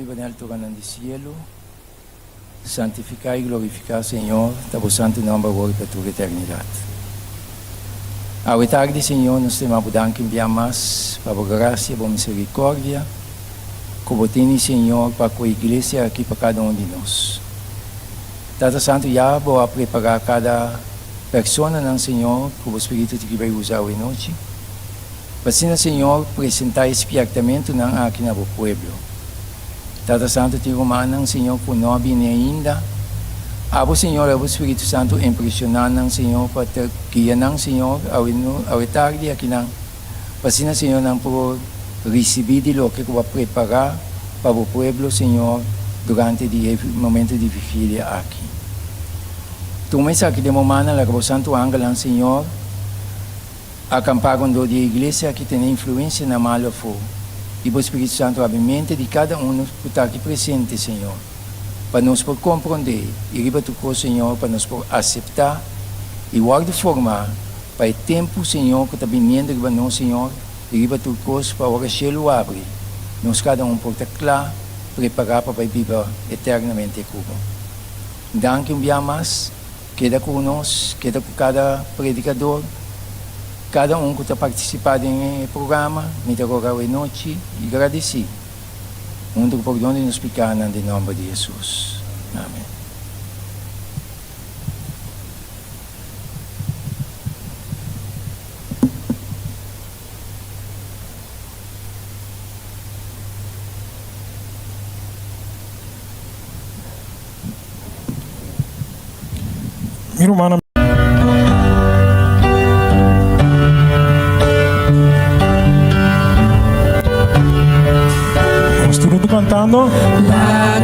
viva en alto ganan de cielo, santificar y glorificar, Señor, tu santo nombre ahora para tu eternidad. Ahora tarde, Señor, nos temamos que enviar más, para gracia, para misericordia, como tiene, Señor, para a iglesia aqui para cada um de nós. Tata Santo, já vou preparar cada persona, não, Senhor, que o Espírito te vai usar hoje noite. Para, Senhor, apresentar esse pertamento aqui no povo. Tata Santo, te romano, Senhor, por nós bem ainda. Abo, Senhor, abo Espírito Santo, impressionando, Senhor, para te guiar, Senhor, ao tarde aqui, não. Para, Senhor, não por receber de lo que vai preparar para o povo, Senhor, durante o momento de viver aqui. Tu me sabe que de momento, o Santo Ángel, Senhor, acamparam da igreja que tem influência na mala for. E o Espírito Santo abre mente de cada um que está aqui presente, Senhor, para nós por compreender e ribater o Senhor, para nós por aceitar e de forma para o tempo, Senhor, que está vindo para nós, Senhor, e ribater o para o cielo abre. Nós cada um por estar claro, preparar para viver eternamente com Ele. Danke mais, queda conosco, queda com cada predicador, cada um que está participando no programa, me dá agora a noite e agradeci. Muito por onde nos explicar em nome de Jesus. Amém. Mi hermana. Cantando la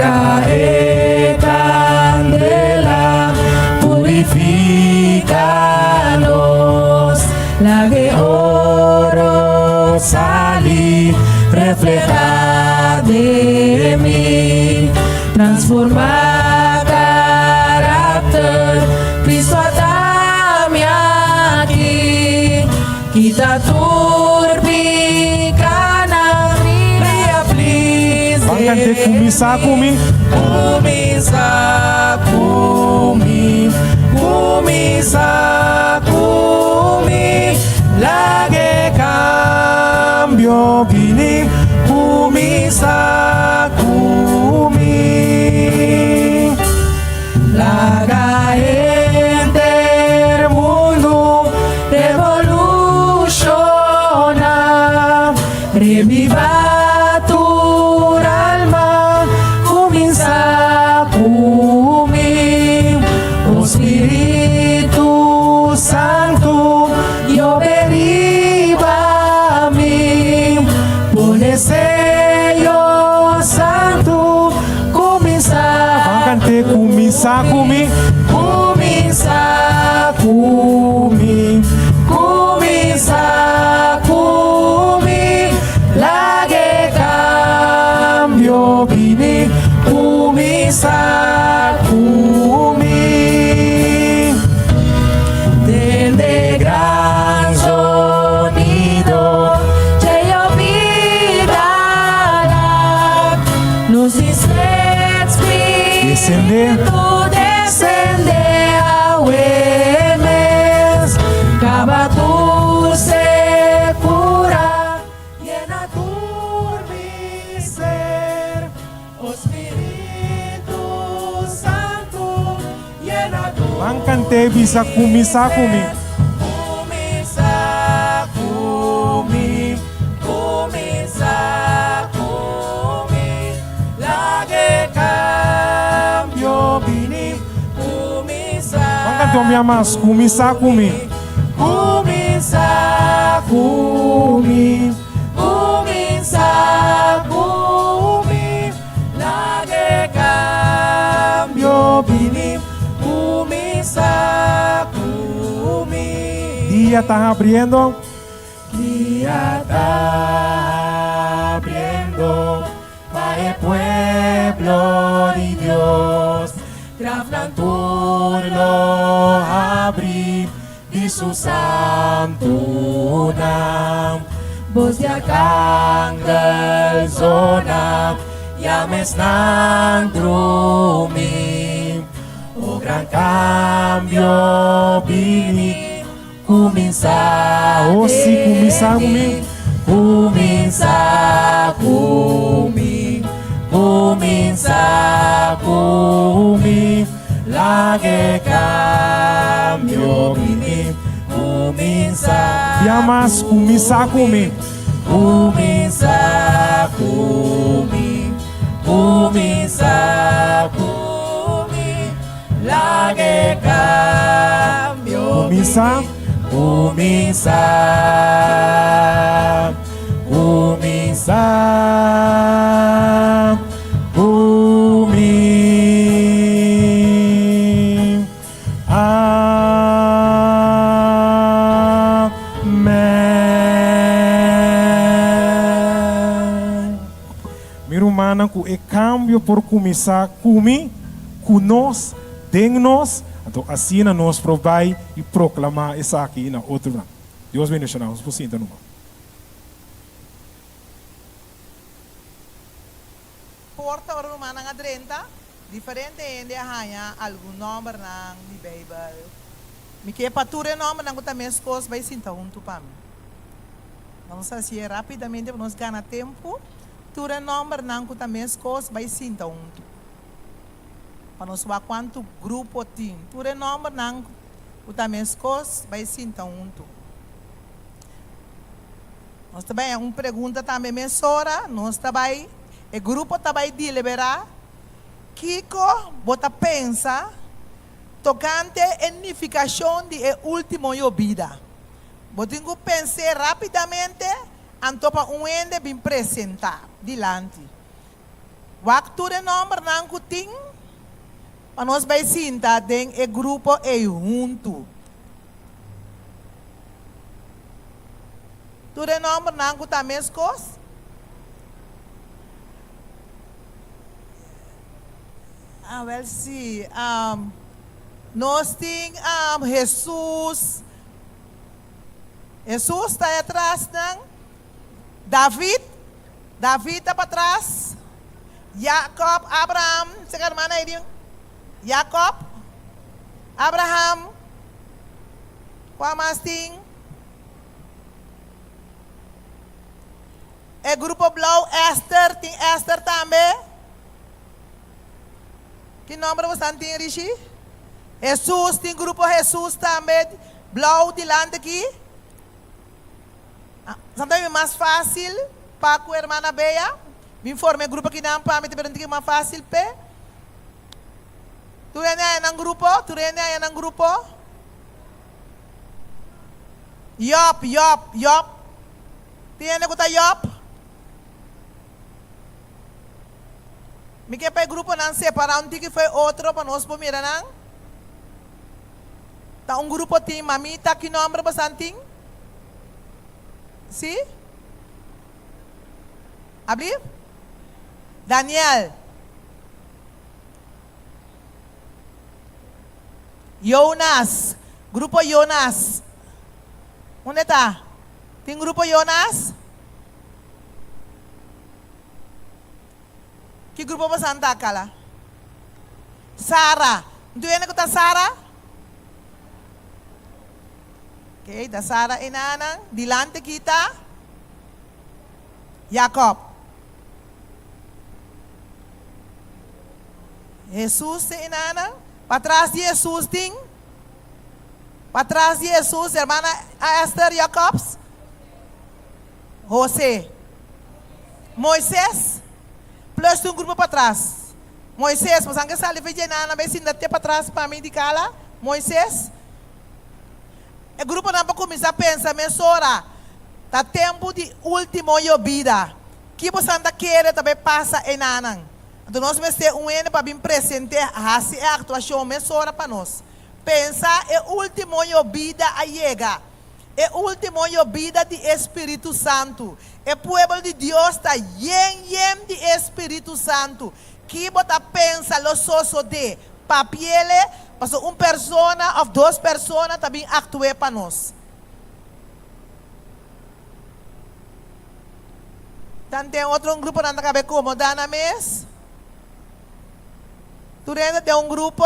candela purificanos, la que oro salí refleja de mí, transforma carácter, Cristo atame aquí, quita cante kumisa kumi kumisa kumi kumisa kumi lage cambio vini kumisa kumi laga enter mundo revoluciona reviva Santo, yo deriva a mí, pone sello santo, comienza. Cante kumisa kumi, comienza kumi, comienza kumi, la que cambio vini, comienza kumi. Gran sonido, yo vida, nos Espíritu descende a Wemes, cava tu secura, llena tu mi ser, oh Espíritu Santo, llena tu. cante bisa kumisa kumi. Cante minha mas kumisa kumi. Kumisa kumi. Kumisa kumi. Lage cambio bini. Kumisa kumi. Dia tá abrindo. Dia tá abriendo. Para el pueblo de Dios. Gran turno abrir de su santo nam, voz de arcángel zona Yames nang drumi, o gran cambio bini, kuminsa Oh, si kumisa kumi. Kuminsa kumi, kuminsa kumi, lagi cambio bini, kuminsa Yamas kumisa kumi. Kuminsa kumi, kuminsa kumi, lagi cambio Kumisa. Kuminsa, kuminsa, kumi. Amen. Mirumana ku e cambio por começar kumi, kunos, dengnos, então assim nós provai e proclamar essa aqui na outro lado. Deus bendiga nós, por sinta numa. Porta o romana nga 30, diferente hindi hanya algum nome ng ni Bible. Mi que pature nome ng também as coisas vai sinta junto para mim. Vamos assim rapidamente para nós ganhar tempo. Ture nome ng também as coisas vai sinta junto. Para nós ver quanto grupo tem. Ture nome ng também as coisas vai sinta junto. Nós também uma pergunta também mensora, nós também o grupo também deliberar Kiko bota pensa tocante a unificação de último vida. Botingo pensar rapidamente anto para ende bem apresentar dilante. Waktu de nome não kuting para nós vai sentar den o grupo junto. Tu de nome não kuta mescos. Well, sim. Nós temos Jesus. Jesus está atrás, não? David está para trás. Jacob, Abraham, sekarang mana ini? Jacob, Abraham, qual mais tem? O grupo Blau, Esther, tem Esther também. Que nome você tem, Rishi? Jesus, tem grupo Jesus também. Blau, de lá aqui. Sabe mais fácil para a irmã Bea? Me informe o grupo que não para me perguntar que mais fácil pe. Tu é nang grupo? Tu é nang grupo? Yop. Tiene que estar Yop. Me que para o grupo não separar um que foi outro para nós por mirar não? Tá grupo tem mamita que nome bastanting? Si? Abli? Daniel. Jonas. Grupo Jonas. Onde está? Tem grupo Jonas? Que grupo você anda lá? Sara. Tu é que tá Sara? Okay, da Sara inanang. Dilante kita. Jacob. Jesus se inanang. Patras de Jesus ting. Patras de Jesus, hermana Esther Jacobs. José. Moisés. Plus um grupo para trás. Moisés, mas ang kasali foi na may sindate para trás para mim de cala. Moisés. O grupo não vai começar a pensar, mensora. Tá tempo de último vida. Que você anda querer também passa em anang. Então nós vamos ter ano para vir presente a atuação mensora para nós. Pensar é último vida a chega. É último vida de Espírito Santo. O povo de Deus está yen de Espírito Santo. Que bota pensa lo soso de papiele, para uma pessoa ou duas pessoas também actuar para nós. Dan tem outro grupo na cabe como dá na mes. Tu renda de grupo.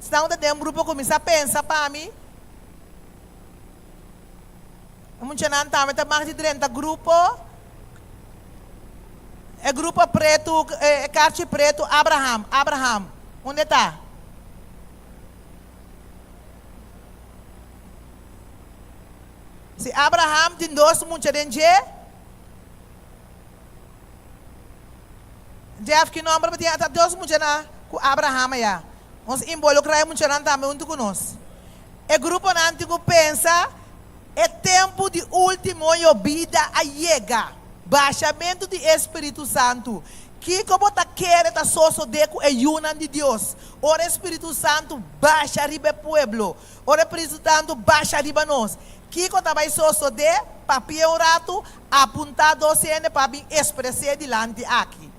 Se não tem grupo começa a pensar para mim. Muita não tá, mas mais de 30 grupo. É grupo preto, carte preto, Abraham. Onde está? Se Abraham tem dois muita gente. Jeff que nombre betia até dois muita na com Abraham ya. Ons involucrar muita não também junto conosco. É grupo não antigo pensa é tempo de último e vida a chega. Baixamento do Espírito Santo. Que como tá querendo tá só deco é una de Deus. Ora Espírito Santo baixa riba pueblo. Ora Espírito Santo baixa riba nós. Que como tá mais só de papel rato apontado sendo para bem expressar delante aqui.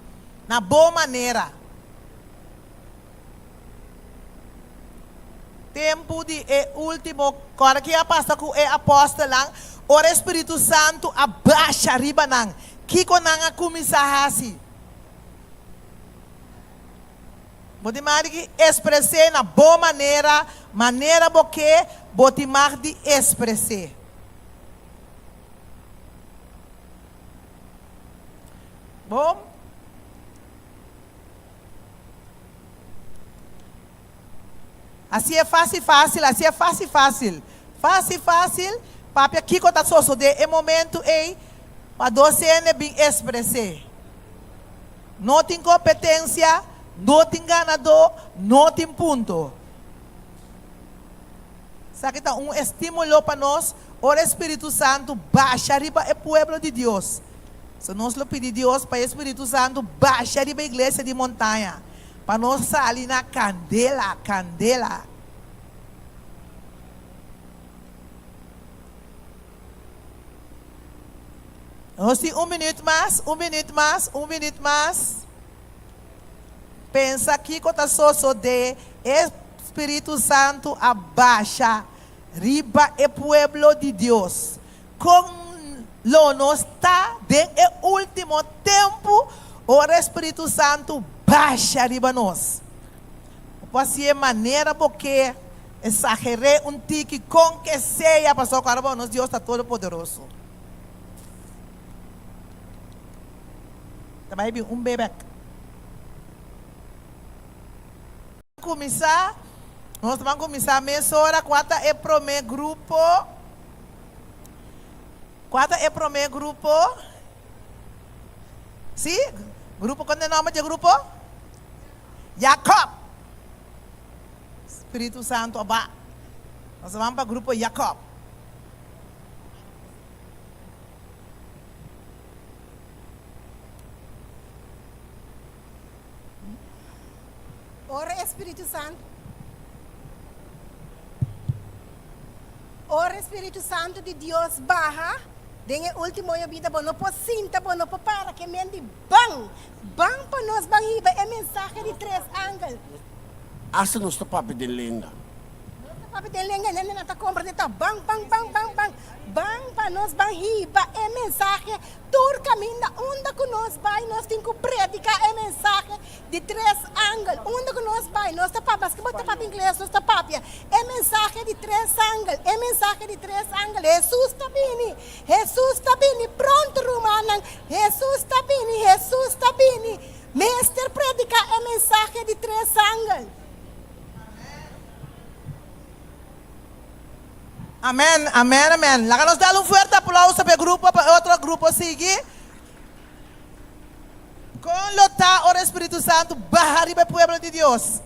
Na boa maneira. Tempo de último, agora que a pasta com o apóstolo, o Espírito Santo abaixa riba nang, que ko nang começar assim. Bote mar que expressar na boa maneira porque bote mar de expressar. Bom. Assim é fácil. Fácil. Papi, aqui que tá só de é momento para docene bem expressar. Não tem competência, não tem ganador, não tem ponto. Sabe que um estímulo para nós, o Espírito Santo baixa riba o povo de Deus. Se nós lo pedimos Deus para o Espírito Santo baixa riba a igreja de montanha. Para nós sair na candela. Nós temos um minuto mais. Pensa aqui que está só de Espírito Santo abaixa riba o povo de Deus. Com nós está no último tempo, o Espírito Santo baixa riba nós. Pode ser maneira porque exagerei tique com que seja pastor Carbono, Deus está todo poderoso. Também bem bebê. Nós vamos começar a mesura, quatro é pro meu grupo. Sim? Grupo, qual é o nome do grupo? Jacob. Espírito Santo, Abba. Nós vamos para o grupo Jacob. Ora Espírito Santo. Ora Espírito Santo de Deus barra. Dengue último eu vida bom, não pode cinta bom, não pode para que mente bang para nós bangiba é mensagem de três ângulos. Asa nos papi de lenga. Papi de lenga nem nata compra de bang para nós bangiba é mensagem tur caminho onde que nós vai nós tem que predicar é mensagem de três ângulos onde que nós vai nós tá papas que bota papi inglês nós tá papi é mensagem de três ângulos Jesus tá bem pronto Romana Jesus tá bem mestre predicar é mensagem de três ângulos. Amém. Lá nos dá forte aplauso para o grupo, para outro grupo seguir. Com lotar o Espírito Santo, barra riba o povo de Deus.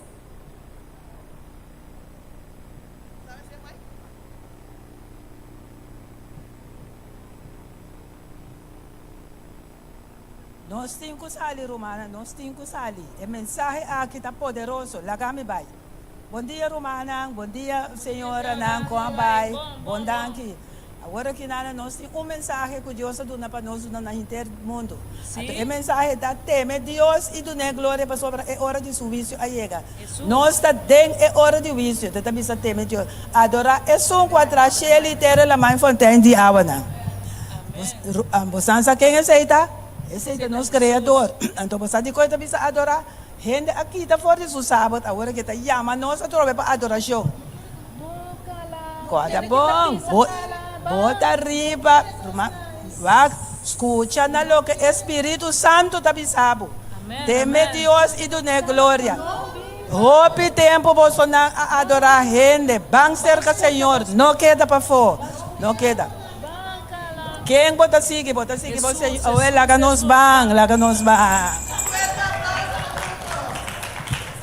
Nós temos que sair, Romana, É mensagem aqui está poderoso. Lagami vai. Bom dia, Romana. Bom dia, senhora. Bom dia. Agora que nós temos mensagem que Deus dá para nós no mundo. A mensagem da tema Deus e do glória para sobre a hora de serviço a chega. Nós está dentro da hora de serviço. Também está tema Deus. Adorar é só quatro cheia litera la mãe fontaine de água. Você sabe quem é essa? Esse é o nosso Criador. Então, você tem coisa para adorar. Gente aqui está fora do sábado, agora que está chama nós a trocar para adoração. Coisa bom. Bota arriba. Vai, escuta na lo que Espírito Santo está bisabo. Teme Deus e do glória. Hope tempo você não adorar gente. Bang cerca Senhor. Não queda para fora. Não queda. Quem bota sigue você. Oh, laga nos bang.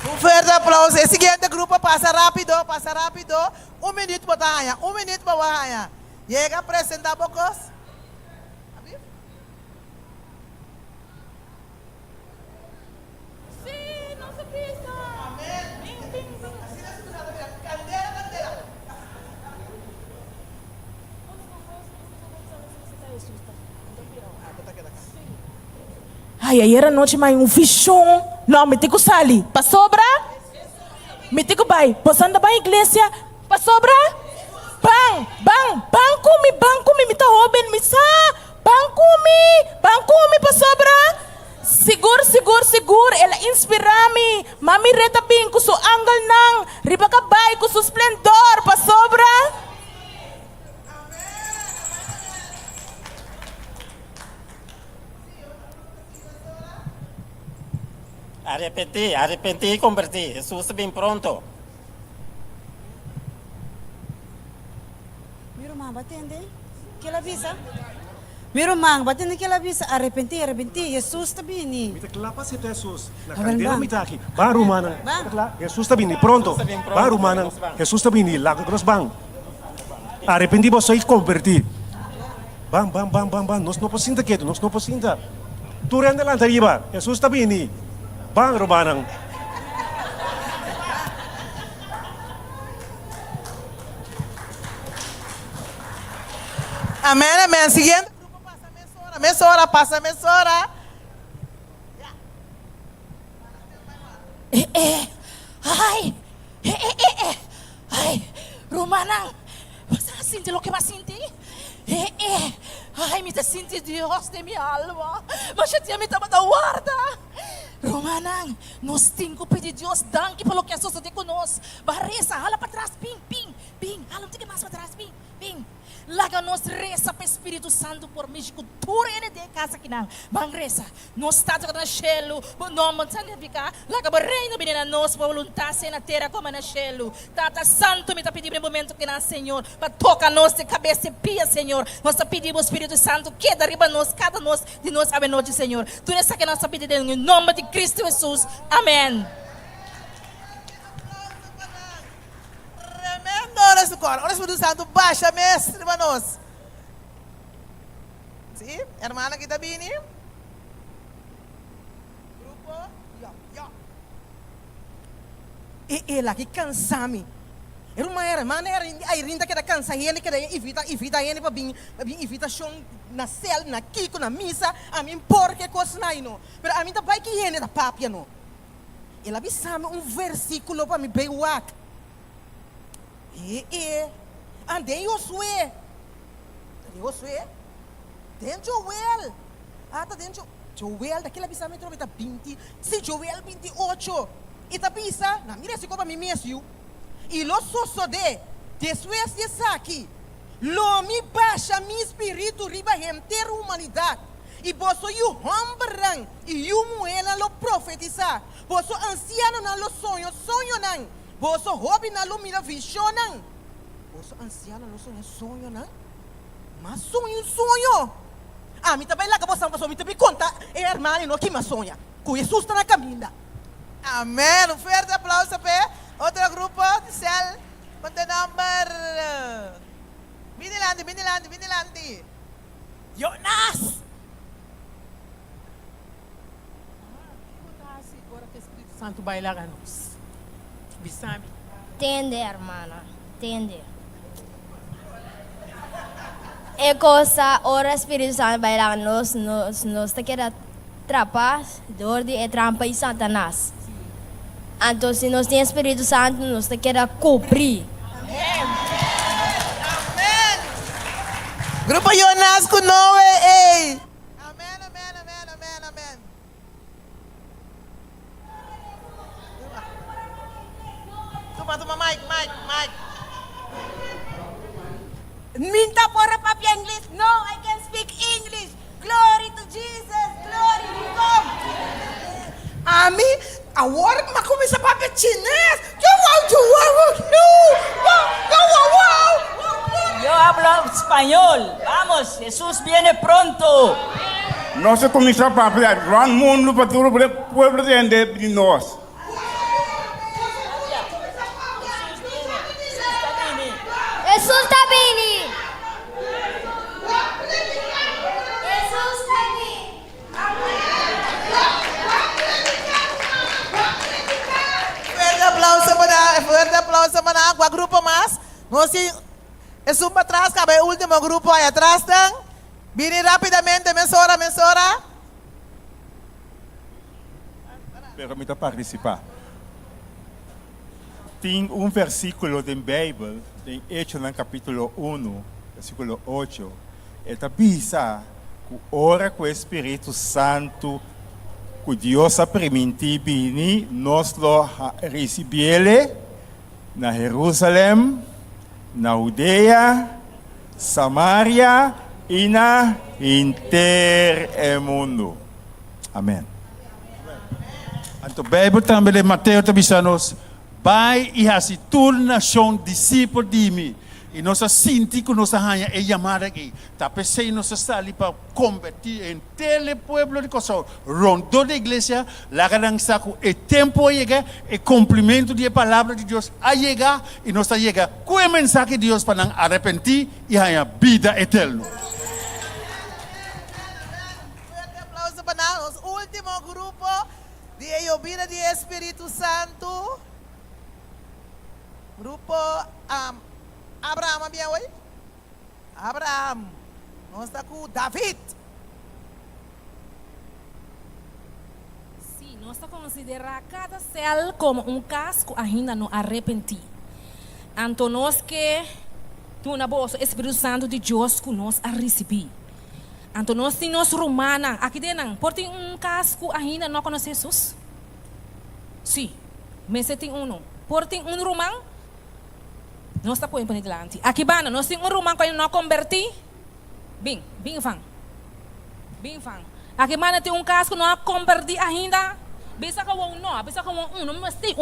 Um forte aplauso. O seguinte grupo passa rápido. 1 minuto para ganhar. Chega a apresentar poucos. Ai, aí era noite, mas um fichão. Não, me tico sali. Para sobra? Me tico vai. Passando para a igreja. Para sobra? Bang. Me está roubando, me sa. Bang comi, para sobra? Seguro. Ela inspira-me. Mami reta bem com seu angle nang. Riba ka vai com seu esplendor. Para sobra? Arrepentir e convertir. Jesus bem pronto. Miro mang batende, que ela visa. Miro mang batende que ela visa. Arrepentir. Jesus está bem. Mita kelapa si Jesus. Na Abang, kandela bang. mita aqui. Baru mana. Bang. Jesus está bem pronto. Baru mana. Jesus está bem lá com bang. Arrepentir você e convertir. Bang. Nós não posinta quieto. Nós não posinta. Tu rende lá arriba. Jesus está bem. Bang rumanang. Amém. Seguinte grupo passa a mesora. Ai, Romanang, você sente o que mais sente? Ai, me sente Deus de minha alma. Mas já me estava da guarda. Romanang, nós temos que pedir Deus danke pelo que Jesus tem conosco. Barresa, hala para trás, ping. Hala um mais para trás, ping. Laga nós reza para o Espírito Santo por México. Tudo ele de casa aqui não. Bang reza. Nós estamos na chelo. Não vamos ficar. Laga para reino benina nós para vontade na terra como na chelo. Tata Santo me está pedindo no momento que nós Senhor para tocar nós de cabeça e pia Senhor. Nós está pedindo o Espírito Santo que derriba nós cada nós de nós a noite Senhor. Tudo isso que nós está pedindo em nome de Cristo Jesus. Amém. Tremendo agora. Ora Espírito Santo baixa mestre para nós. Sim, hermana que está bem. Grupo. E ela que cansa-me. Era uma irmã, a rinda que era cansa ele, que evita ele para vir invitação na cela, na Kiko, na missa, a mim porque coisa não. Mas a mim tá vai que ele da papia não. Ela avisava versículo para me beguar. Andei Josué. Tem Joel. Tá dentro. Joel, daquela avisava me trouxe 20. Se Joel 28. E tá bisa, na mira se copa me mesmo. E lo sosode, después de isso aqui, lo me baixa mi espírito riba inteira humanidade. E você o homem e o mulher lo profetiza. Você anciano na lo sonho não. Você hobby na lo mira visão não. Você anciano na lo sonho não. Mas sonho. Ah, me também lá que você me também conta, irmão, não que me sonha. Com Jesus está na caminho. Amém. Um forte aplauso para outro grupo de céu. Quanto número? Binilante. Jonas! Agora que o Espírito Santo vai lá nos. Bisami. Tende, hermana, tende. É coisa, ora Espírito Santo vai lá nos te queda trapas, de é trampa e Satanás. Então, se nós temos Espírito Santo, nós te queda cobrir. Amém. Grupo Jonas com Noé. Amém. Jesús viene pronto. Nós começamos a falar, Ron Mundo para todo o povo de nós. Jesus está vindo! Jesus está vindo! Fuerte aplauso para o grupo mais. Nós é um para trás, cabe o último grupo aí atrás. Vini rapidamente, mensora. Permita participar. Tem versículo da Bíblia, em Hechos, no capítulo 1, versículo 8. Ele diz que ora com o Espírito Santo, que Deus ha permitido vir, nós lo recebemos na Jerusalém, na Judeia, Samaria e na inteiro mundo. Amém. Então, a Bíblia também em Mateus também nos vai e assim toda nação discípulo de mim. E nós sentimos que nós ganha é chamada aqui. Tá pensando nós está ali para convertir em todo o povo de Kosovo. Rondo da igreja, lá que saco o tempo chega, o cumprimento da palavra de Deus a chegar e nós chega com o mensagem de Deus para arrepentir e ganhar vida eterna. Aplauso para o último grupo de llovida de Espírito Santo. Grupo Abraham, bien hoy. Abraham. Nós está com David. Sim, nós consideramos cada céu como casco ainda não arrepentir. Então nós que tu na bolsa Espírito Santo de Deus que nós a receber. Então nós temos romana aqui dentro, por tem casco ainda não conhece Jesus? Sim, mas tem por tem romano. Nós está põe para delante. Aqui bana, nós temos romano que não converti. Bem fang. Aqui bana tem casco não converti ainda. Bisa ka não, bisa ka mas tem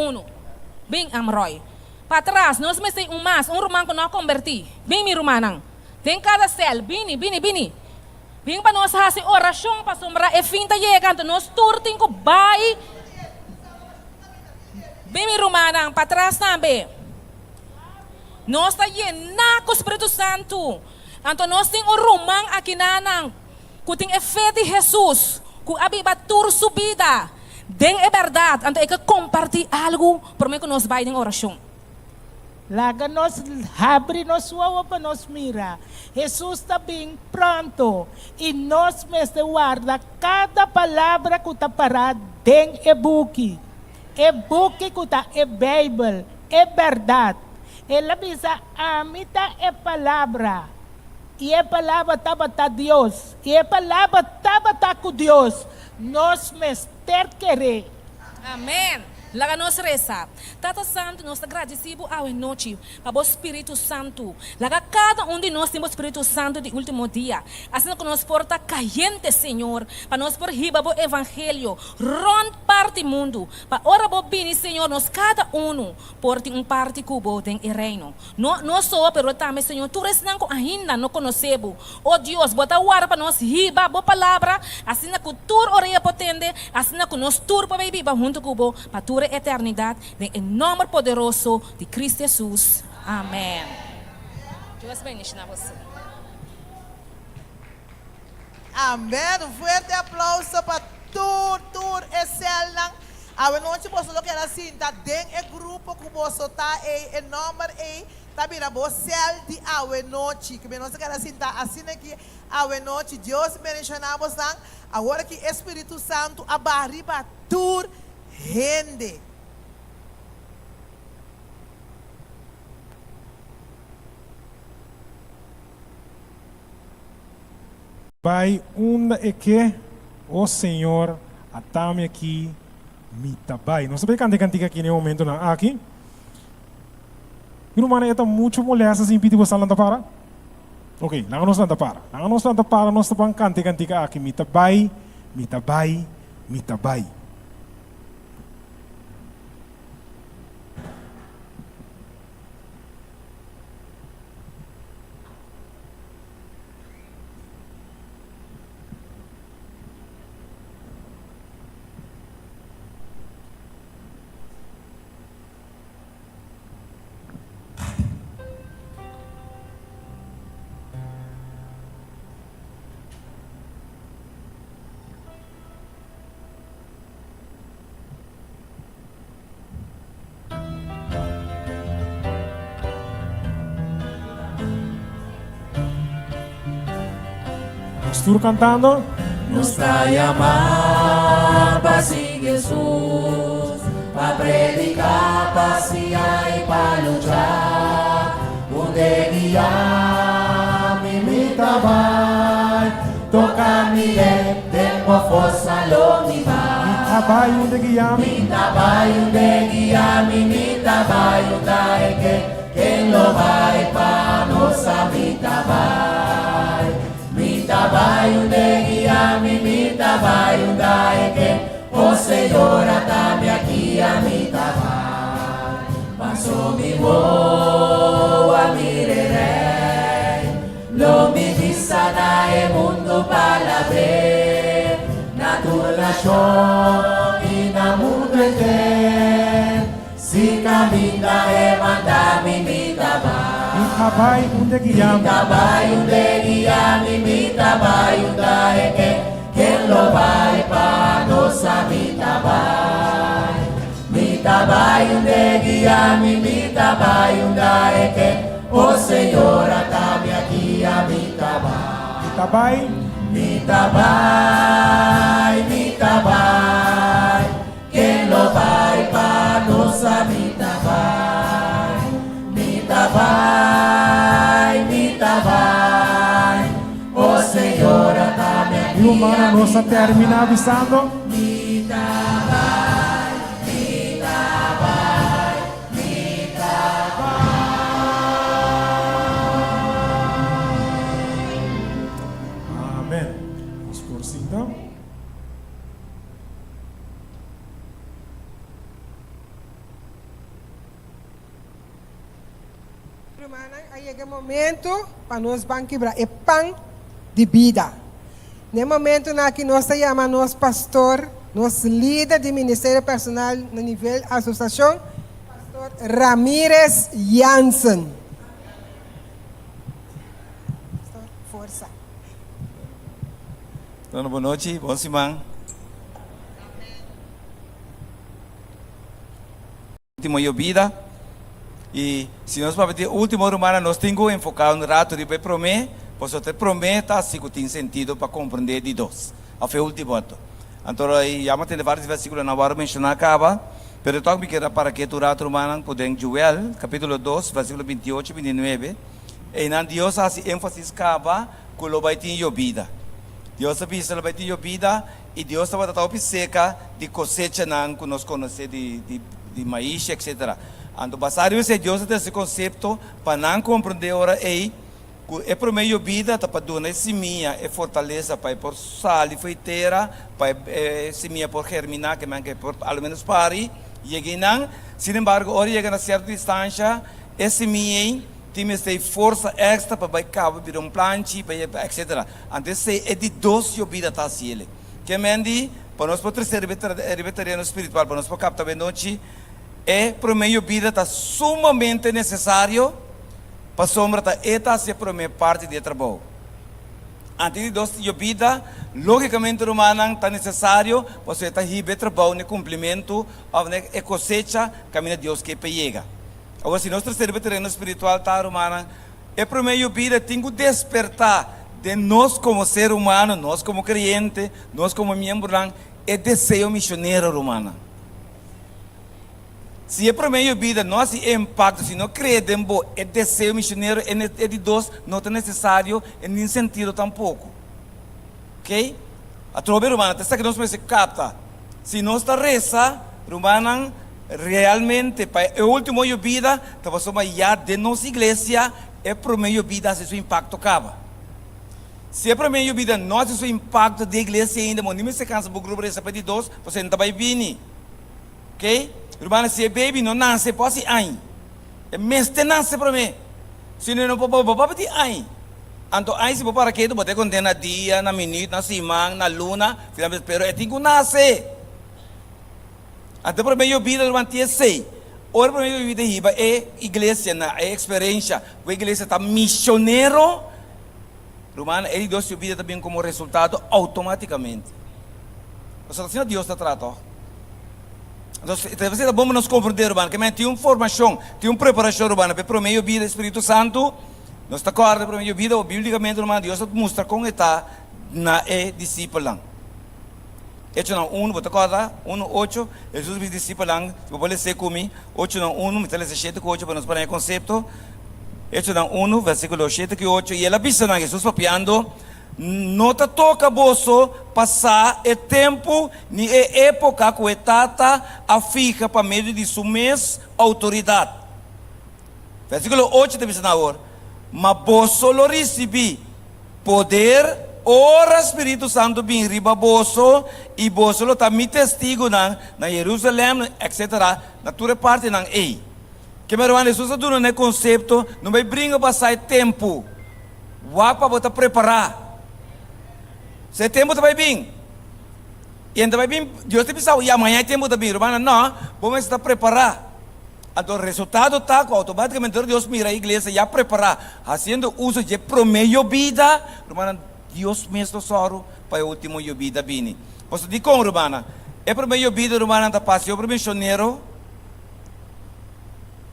Bem amroy. Para trás, nós mas tem mais, romano que não converti. Bem mi romanang. Tem cada cel, bini. Bem para nós fazer oração para sombra e fim da chegando nós turting ko bai. Bem mi romanang, para trás também. Nós está llena com o Espírito Santo. Então nós temos romang aqui nanang. Que tem fé de Jesus. Que abibatur subida. Den é verdade. Então é que compartilhar algo para mim que nós vai em oração. Laga nós abre nos uau para nós mira. Jesus está bem pronto. E nós mesmo guarda cada palavra que está parada den e-book. E-book que está é Bible. É verdade. Ela bisa amita é palavra. E a palavra estava a Deus. E a palavra estava com Deus. Nós mestre querer. Amém. Laga nós reza. Tata Santo, nós agradecemos a noite para o Espírito Santo. Laga cada de nós temos o Espírito Santo de último dia. Assim que nós porta caliente, Senhor, para nós por riba o Evangelho, rond parte mundo. Para ora bo bini, Senhor, nós cada porte parte cubo den reino. Não só, pero também, Senhor, tu resnan ko ainda não conhecemos. Oh Deus, bota o ar para nós riba bo palavra, assim que tur oreia potente, assim que nós tur para viver junto cubo, para tu eternidade, em nome poderoso de Cristo Jesus. Amém. Deus bendiga você. Amém. Fuerte aplauso para tur excelente. A noite você lo que era assim, tá dentro do grupo que você tá em nome tá vira você de a noite que nós quer assim tá assim aqui a noite Deus bendiga você. Agora que Espírito Santo abariba tur rende. Pai, é que o Senhor atame aqui, mitabai. Nós sabemos que cantiga aqui no momento na aqui. Pero mana ito muito mulher sa simpiti ko sa landa para. Okay, nakanos landa para. Nakanos landa para nós tabang cantiga aqui, mitabai. Estou cantando. Nos está llamando para seguir Jesús, para predicar, para siar y para luchar. Donde guiar mi mitad vai, tocar mi tempo forza lo mi va. Mitabay onde guiar. Mitad vai, donde guiar mi mitad vai, donde que lo vai para nossa mitad vai. Mitad vai, donde guiar mi mitad vai, donde que o Senhor dá-me aqui a mitad vai. Passo mi voa mirerei, lo mi vista na e mundo palabre, na tua nação e na mundo inteiro, si caminha e manda-me mitad vai. Mitabay onde guiar. Mitad vai, donde guiar mi mitad vai, donde que lo vai para nossa mitad vai. Mitad vai, donde guiar mi mitad vai, donde que o Senhor dá-me aqui a mitad vai. Mitabay. Mitad vai, que lo vai para nossa mitad vai. Mitad vai, o Senhor dá-me aqui. E humana nossa termina avisando. Amém. Vamos por então. Aí chega o momento para nós vamos quebrar é pão de vida. No momento na que nós chamamos nosso pastor, nosso líder de ministério personal no nível associação, pastor Ramírez Jansen. Pastor, força. Dona, boa noite, bom semana. Última vida. E se nós vamos ter última romana, nós temos que enfocar um rato de prometer, pois você prometa se que tem sentido para compreender de Deus. A fé última. Então, aí, já tem vários versículos na hora mencionar acaba, pero toque me queda para que tu rato romana podem Joel, capítulo 2, versículo 28 e 29, e na Deus hace ênfasis acaba que o vai ter vida. Deus sabe que vai ter vida e Deus estava tratando seca de cosecha não que nós conhecemos de maíz, etc. Então, basado em Deus tem esse conceito para não compreender ora que é para meio vida para dar semente é fortaleza para por sal e feiteira para semente por germinar que man que por ao menos pare e não, sin embargo, ora chega na certa distância esse semente tem essa força extra para vai cabo vir plante etc. Então é de doce vida tá assim que mendi para nós poder ser vegetariano espiritual para nós poder captar bem noite é para meio vida está sumamente necessário para sombra tá eta se para minha parte de trabalho. Antes de dois vida, logicamente romana está necessário você está ribe trabalho no cumprimento a cosecha caminho de Deus que pega. Agora se nosso ser terreno espiritual tá romana é para meio vida tem que despertar de nós como ser humano, nós como crente, nós como membro é desejo missionário romana. Se é para meio vida, não se impacta, se não credemos, é desejo missionário, é de Deus, não é necessário, em nenhum sentido tampouco. Ok? A tropa romana, até que nós se capta. Se nós está reza, romana, realmente, para a última vida, estava só já de nossa igreja, é para meio vida, se seu impacto acaba. Se é para meio vida, não se seu impacto da igreja ainda, mas nem se cansa do grupo reza para de Deus, você não vai vir. Ok? Irmã, se é baby não nasce, pode ser ai. É mestre nasce para mim. Se não pode pedir ai. Então, ai se para que tu pode contar na dia, na minuto, na semana, na luna, finalmente, pero é tem que nascer. Até para mim, eu vida, irmã, tinha sei. Ora, para mim, eu vida, é igreja, é experiência. A igreja está missioneiro. Irmã, ele deu sua vida também como resultado automaticamente. Ou seja, Deus está tratando. Então, é bom nos compreender, urbano, que tem uma formação, tem uma preparação urbana para o meio vida Espírito Santo, nós está correndo para o meio vida, ou biblicamente, urbano, Deus mostra como está na discípulo lang. Hecho ng 1, bota cosa, 1:8, Jesus me discípulo lang, pode ser comigo, 8:1, me traz 7:8 para nos parar em conceito. Hecho ng 1, versículo 7:8, e ela pisa na Jesus papiando, não te toca bolso passar o tempo ni época que tata a fica para meio de sua mês autoridade. Versículo 8 te pisa na hora, mas bolso lo recebi poder. Ora Espírito Santo vem riba bolso e bolso lo tá me testigo na Jerusalém, etc. Na tua parte não ei. Que meu irmão, Jesus aduna no conceito, não vai brincar passar tempo. Wapa bota preparar. Se tempo tá vai vir. E ainda vai vir, Deus te pensou, e amanhã tempo tá vir, irmão, não, vamos estar preparar. Então o resultado está que automaticamente Deus mira a igreja já preparar, fazendo uso de promeio vida, irmão. Deus mesmo soro para o último vida bini. Posso dizer com Romana, é para meio vida Romana tá passando para missionário,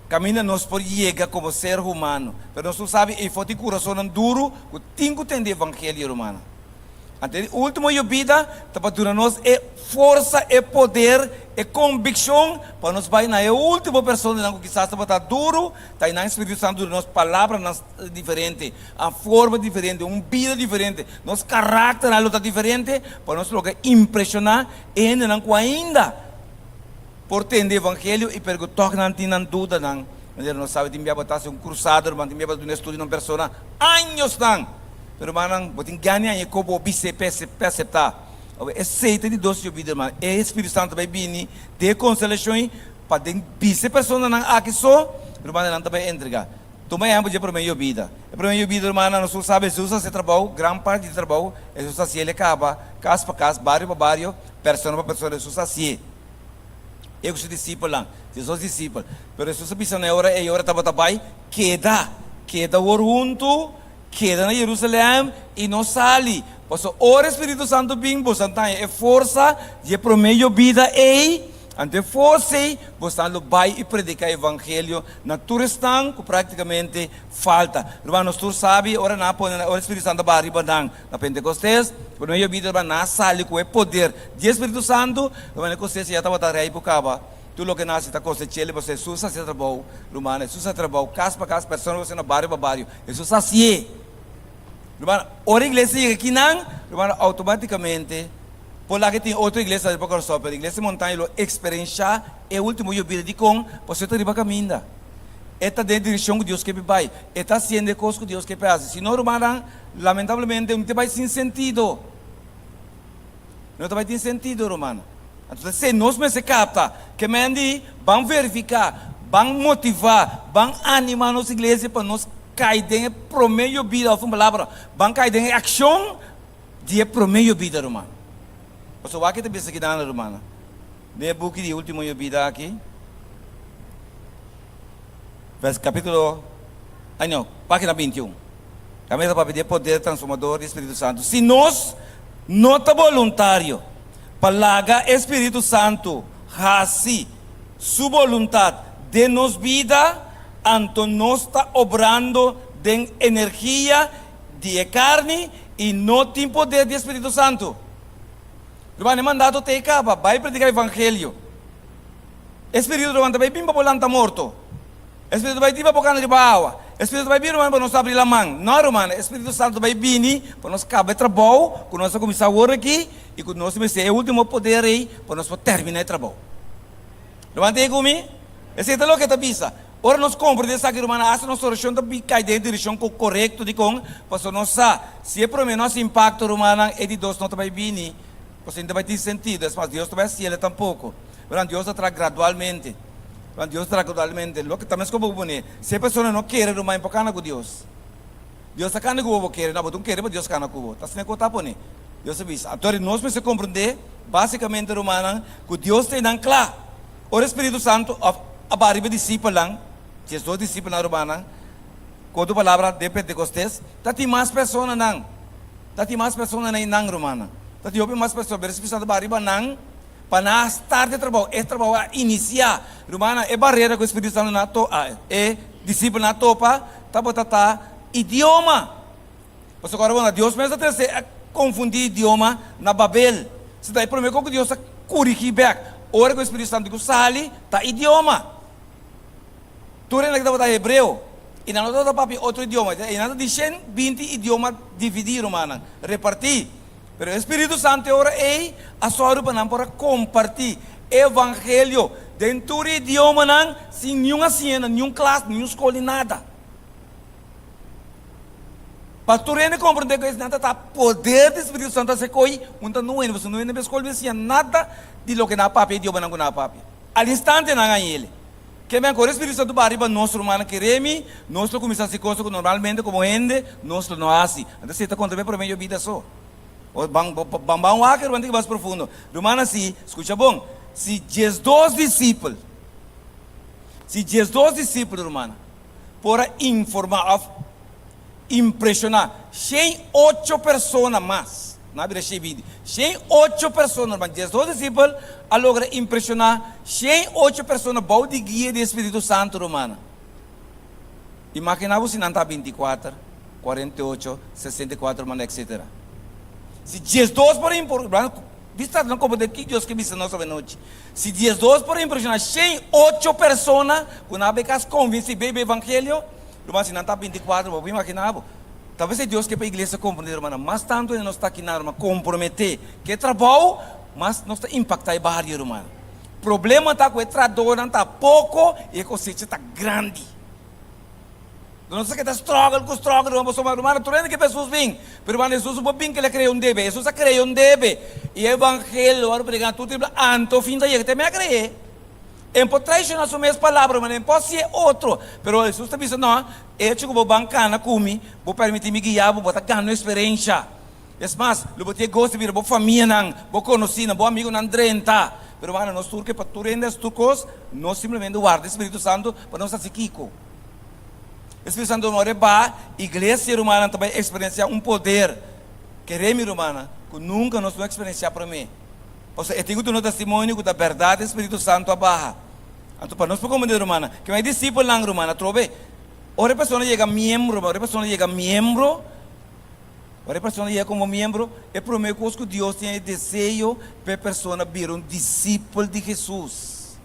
caminha nos por chegar como ser humano, mas nós sabe e foi de coração duro, que tem que entender o evangelho Romana. Até o último vida tá para durar nós é força, é poder, é convicção para nós vai na última pessoa que quizás está duro, tá na Espírito Santo nós palavras diferente, a forma diferente, vida diferente, nosso caráter algo tá diferente, para nós logo impressionar e não ainda por entender o evangelho e perguntar não tem dúvida não, mas nós sabe que tinha botar um cruzado, mas tinha botar um estudo uma pessoa anos não. Pero manang boting ganyan e como bise perceptar. É seita de doce vida, irmão. É Espírito Santo vai vir de consolação para den bise pessoa não aqui só, irmão não também entregar. Toma ambo de promeio vida. É promeio vida, irmão, nós sabe Jesus se trabalho, grande parte de trabalho, Jesus se ele acaba, casa para casa, bairro para bairro, pessoa para pessoa, Jesus assim. Eu sou discípulo lá, Jesus discípulo. Pero Jesus pensa na hora, e hora estava também queda o junto. Queda na Jerusalém e não sai. Posso ora Espírito Santo bem, você é força de promeio vida e ante força você vai e predicar o evangelho na turistão que praticamente falta. Irmãos, tu sabe, ora na ora Espírito Santo vai arriba na Pentecostes, promeio vida vai na sai com o poder de Espírito Santo, na Pentecostes já estava aí por caba. Tu lo que nasce está cosechele, você susa se trabalho, irmão, susa trabalho, casa para casa, pessoa você no bairro para bairro, Jesus assim. Irmão, ora igreja aqui não, irmão, automaticamente, por lá que tem outra igreja de pouco só, a igreja montanha, lo experiência é o último vida de com, você está riba caminho. Está dentro da direção que Deus quer vai, está sendo coisa que Deus quer fazer. Se não, irmão, lamentavelmente, não vai sem sentido. Não vai ter sentido, irmão. Então, se nós me se capta, que me vão verificar, vão motivar, vão animar nossa igreja para nós cair em promeio vida, a palavra, vão cair em ação de promeio vida, irmão. Você vai que te pensa que não, irmão. Vê o book de último vida aqui. Capítulo, página 21. Caminho para pedir poder transformador do Espírito Santo. Se nós não está voluntário, para Espírito Santo, assim, sua vontade de nos vida, então nós está obrando de energia de carne e não tem poder de Espírito Santo. Irmão, é mandado te acaba, vai predicar o evangelho. Espírito Santo também bimba volanta morto. Espírito vai tiba bocana de bawa. Espírito vai vir, irmão, para nós abrir a mão. Não, irmão, Espírito Santo vai vir para nós acabar o trabalho, para nós começar a aqui e para nós ter o último poder aí, para nós terminar o trabalho. Irmão, tem comigo? Esse é o que está bisa. Ora nós compreendemos que irmão, essa nossa oração também cai dentro da direção correta de com, para nós se é para nosso impacto, irmão, é de Deus não vai vir, você ainda vai ter sentido, mas Deus também se ele tampouco. Deus traz gradualmente. Deus traz gradualmente. Lo que também é como bonito. Se a pessoa não quer, irmão, empacana com Deus. Deus está cana com o quer, não, tu quer, mas Deus cana com o. Está sendo contar por ele. Deus sabe isso. Então nós precisamos compreender, basicamente, irmão, que Deus tem não claro. O Espírito Santo, a barriga discípulo lang, Jesus discípulo irmão, com a palavra de Pentecostes, tem mais pessoas não. Tem mais pessoas não, irmão. Tem mais pessoas, o Espírito Santo barriga não. Para estar de trabalho, esse trabalho a iniciar. Irmã, é barreira que o Espírito Santo na topa, é discípulo na topa, tá idioma. Você agora Deus mesmo confundir idioma na Babel. Se daí primeiro que Deus está corrigir back. Ora que o Espírito Santo que sali, tá idioma. Tu ainda que estava hebreu, e não está papi outro idioma. E nada de 20 idiomas divididos, mano, repartir. Pero o Espírito Santo ora é a sua para compartir evangelho dentro do idioma não, sem nenhuma cena, nenhum classe, nenhuma escola, nada. Para tu ainda compreender que isso não está poder do Espírito Santo a ser coi, então não é, você não é na escola, você nada de lo que na papi idioma não na papi. Al instante não é ele. Que bem agora o Espírito Santo vai para nós humano queremos, nós começamos a se coisa normalmente como gente, nós não assim. Então você está contando para mim a vida só. Bambam waker, vai ter que mais profundo. Romano assim, escuta bom. Se 12 discípulos, Romano, para informar, impressionar, 8 pessoas mais, não é verdade? 8 pessoas, Romano, 12 discípulos, a logra impressionar, 8 pessoas, bom de guia do Espírito Santo, Romano. Imaginava se não está 24, 48, 64, Romano, etc. Se 12 por impressionar, vista não como de que Deus que vista nós essa noite. Se 12 por impressionar, 8 pessoas, quando a becas convence bebe evangelho, mas se não está 24, vou imaginar. Talvez é Deus que para a igreja compreender, irmã, mas tanto ele não está aqui na irmã comprometer, que trabalho, mas não está impactar a barra, irmã. O problema está com o trabalho, não está pouco e a cosecha está grande. Não sei que está struggle, irmã, tu lembra que pessoas vêm, pero irmã, Jesus não vem que ele criou debe, Jesus criou debe, e o evangelho, agora pregar tudo, anto fim da dia, me acredita. Em potência nas suas palavras, mas não pode ser outro. Pero Jesus está dizendo, não, eu chego vou bancana comigo, vou permitir me guiar, vou botar ganho experiência. É mais, eu vou ter gosto de vir, vou família, vou conhecer, vou amigo, não drenta. Pero mano, nós turcos, para tu render as turcos, nós simplesmente guarda o Espírito Santo para nós estar Kiko. O Espírito Santo não é para a igreja humana também experienciar poder. Queremos, humana, que nunca nós vamos experienciar para mim. Ou seja, eu tenho um testemunho da verdade do Espírito Santo a barra. Então, para nós, como comunidade romana, que é discípulo lang romana, trove, ora a pessoa chega membro, ora a pessoa chega como membro, é para mim que Deus tem desejo para a pessoa vir discípulo de Jesus.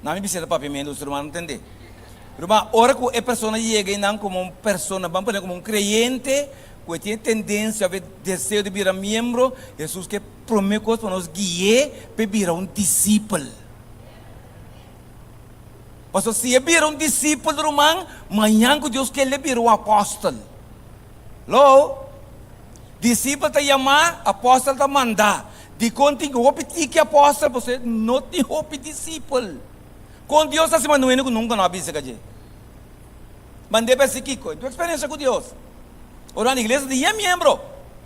Não me precisa para mim, os romanos entender. Irmã, ora que a pessoa chega e não como uma pessoa, vamos como um crente, que tem tendência a ver desejo de vir membro, Jesus que promete para nos guiar para vir discípulo. Porque se vir discípulo romano, amanhã que Deus quer ele vir apóstolo. Lo, discípulo te chamar, apóstolo te mandar. De contigo, repetir que apóstolo, você não tem roupa discípulo. Com Deus está se mandando que nunca não avisa que mandei para esse Kiko, tua experiência com Deus. Ora, na igreja de membro.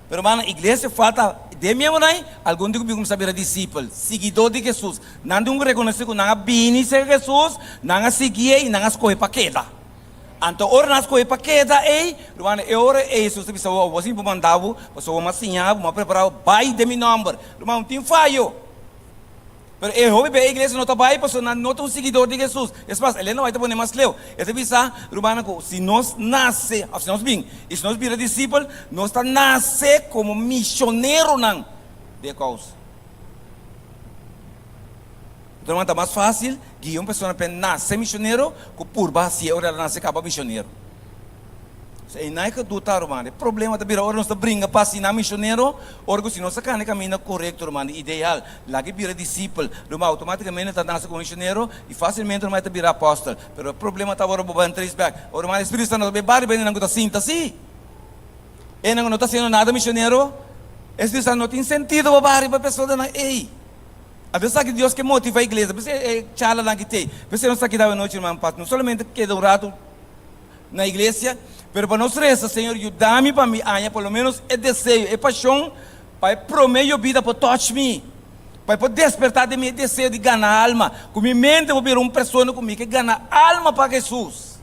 Pero, mano, a igreja falta de membro aí. Algum dia como saber discípulo, seguidor de Jesus. Não tem reconhecer que não é bem ser Jesus, não é seguir e não é escolher para queda. Então, ora, não escolher para queda aí. Mano, ora, Jesus te pensou, você me mandava, você vai me ensinar, vai preparar, vai de meu nome. Mano, tem falho. Pero eu houve a igreja não está bem, porque não tem seguidor de Jesus. Ele não vai te pôr mais claro. Ele pensa, Romana, se nós nasce, se nós bem, e se nós vira discípulo, nós está nasce como missioneiro não de causa. Então, é mais fácil que uma pessoa nasce missioneiro, que por base ela nasce acaba missioneiro. E não é que tu está, Romano. O problema é que ora nós brinca para assinar missioneiro, ora se nós sacar caminho correto, Romano, ideal, lá que vira discípulo, Romano, automaticamente está nascendo como missioneiro e facilmente não vai virar apóstolo. Mas o problema está agora para três back. O Romano, o Espírito Santo não vai bem não está sinta assim. E não está sendo nada missioneiro. O Espírito Santo não tem sentido para a pessoa não ei. A pessoa que Deus que motiva a igreja, você é chala lá que tem. Você não está aqui da noite, irmão, não somente queda um rato na igreja. Pero para nós reza, Senhor, ajuda-me para mim, pelo menos é desejo, é paixão, para prometer a vida, para touch me, para despertar de mim desejo de ganhar alma. Com minha mente, eu vou ver uma pessoa comigo que ganha alma para Jesus.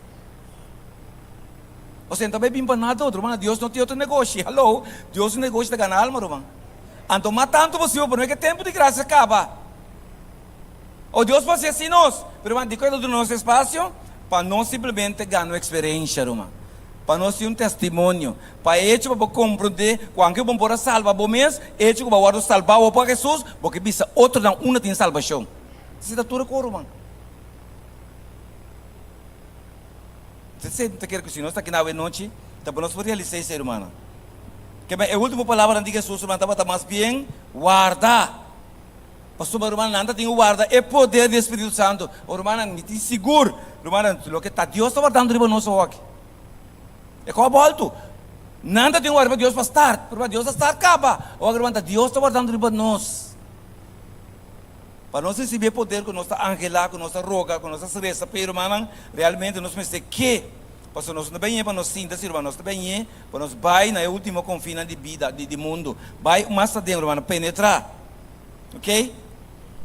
Você também bem para nada outro, irmão. Deus não tem outro negócio. Hello, Deus é um negócio de ganhar alma, irmão. Então, mas tanto você, não é que tempo de graça acaba. Ou Deus pode ser assim nós, pero irmão, de coisa do nosso espaço, para não simplesmente ganhar experiência, irmão. para nós ter um testemunho, para hecho para compreender quando que vamos para salvar bom mês, hecho que vamos salvar o para Jesus, porque bisa outro não uma tem salvação. Isso está tudo coro, mano. Você não quer que se nós está aqui na noite, tá para nós realizar ser humano. Que a última palavra de Jesus, irmão, estava mais bem guarda. Pastor, irmão, nada tem guarda, é poder do Espírito Santo. O irmão, me tem seguro, irmão, o que está Deus está guardando de nós aqui. É como volto. Nada tem guarda para Deus para estar, porque Deus está acaba. O irmão, Deus está guardando de nós. Para nós receber poder com nossa angela, com nossa roga, com nossa cereza, pero irmão, realmente nós precisamos que Pastor, nós não bem para nós sinta, irmão, nós bem para nós vai na última confina de vida, de mundo, vai mais dentro, irmão, penetrar, ok?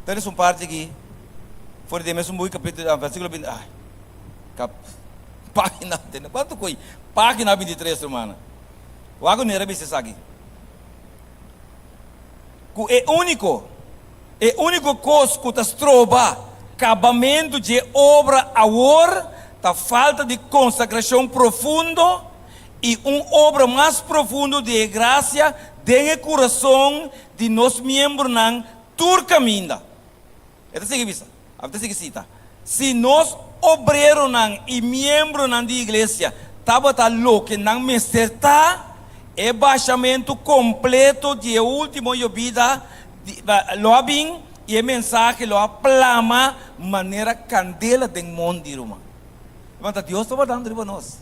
Então, essa parte aqui, fora de mesmo capítulo, versículo 20, página, quanto coi? Página 23, irmão. O água não era bem se aqui. É único coisa que está trova, acabamento de obra agora, a falta de consagração profundo e obra mais profundo de graça dentro do coração de nós membros na tur caminho. Esta seguinte, cita. Se nós obreiros e membros da igreja estava louco não me acertar, é baixamento completo de último vida, lo abin e a mensagem lo aplama maneira candela do mundo, irmão. Deus está guardando para nós.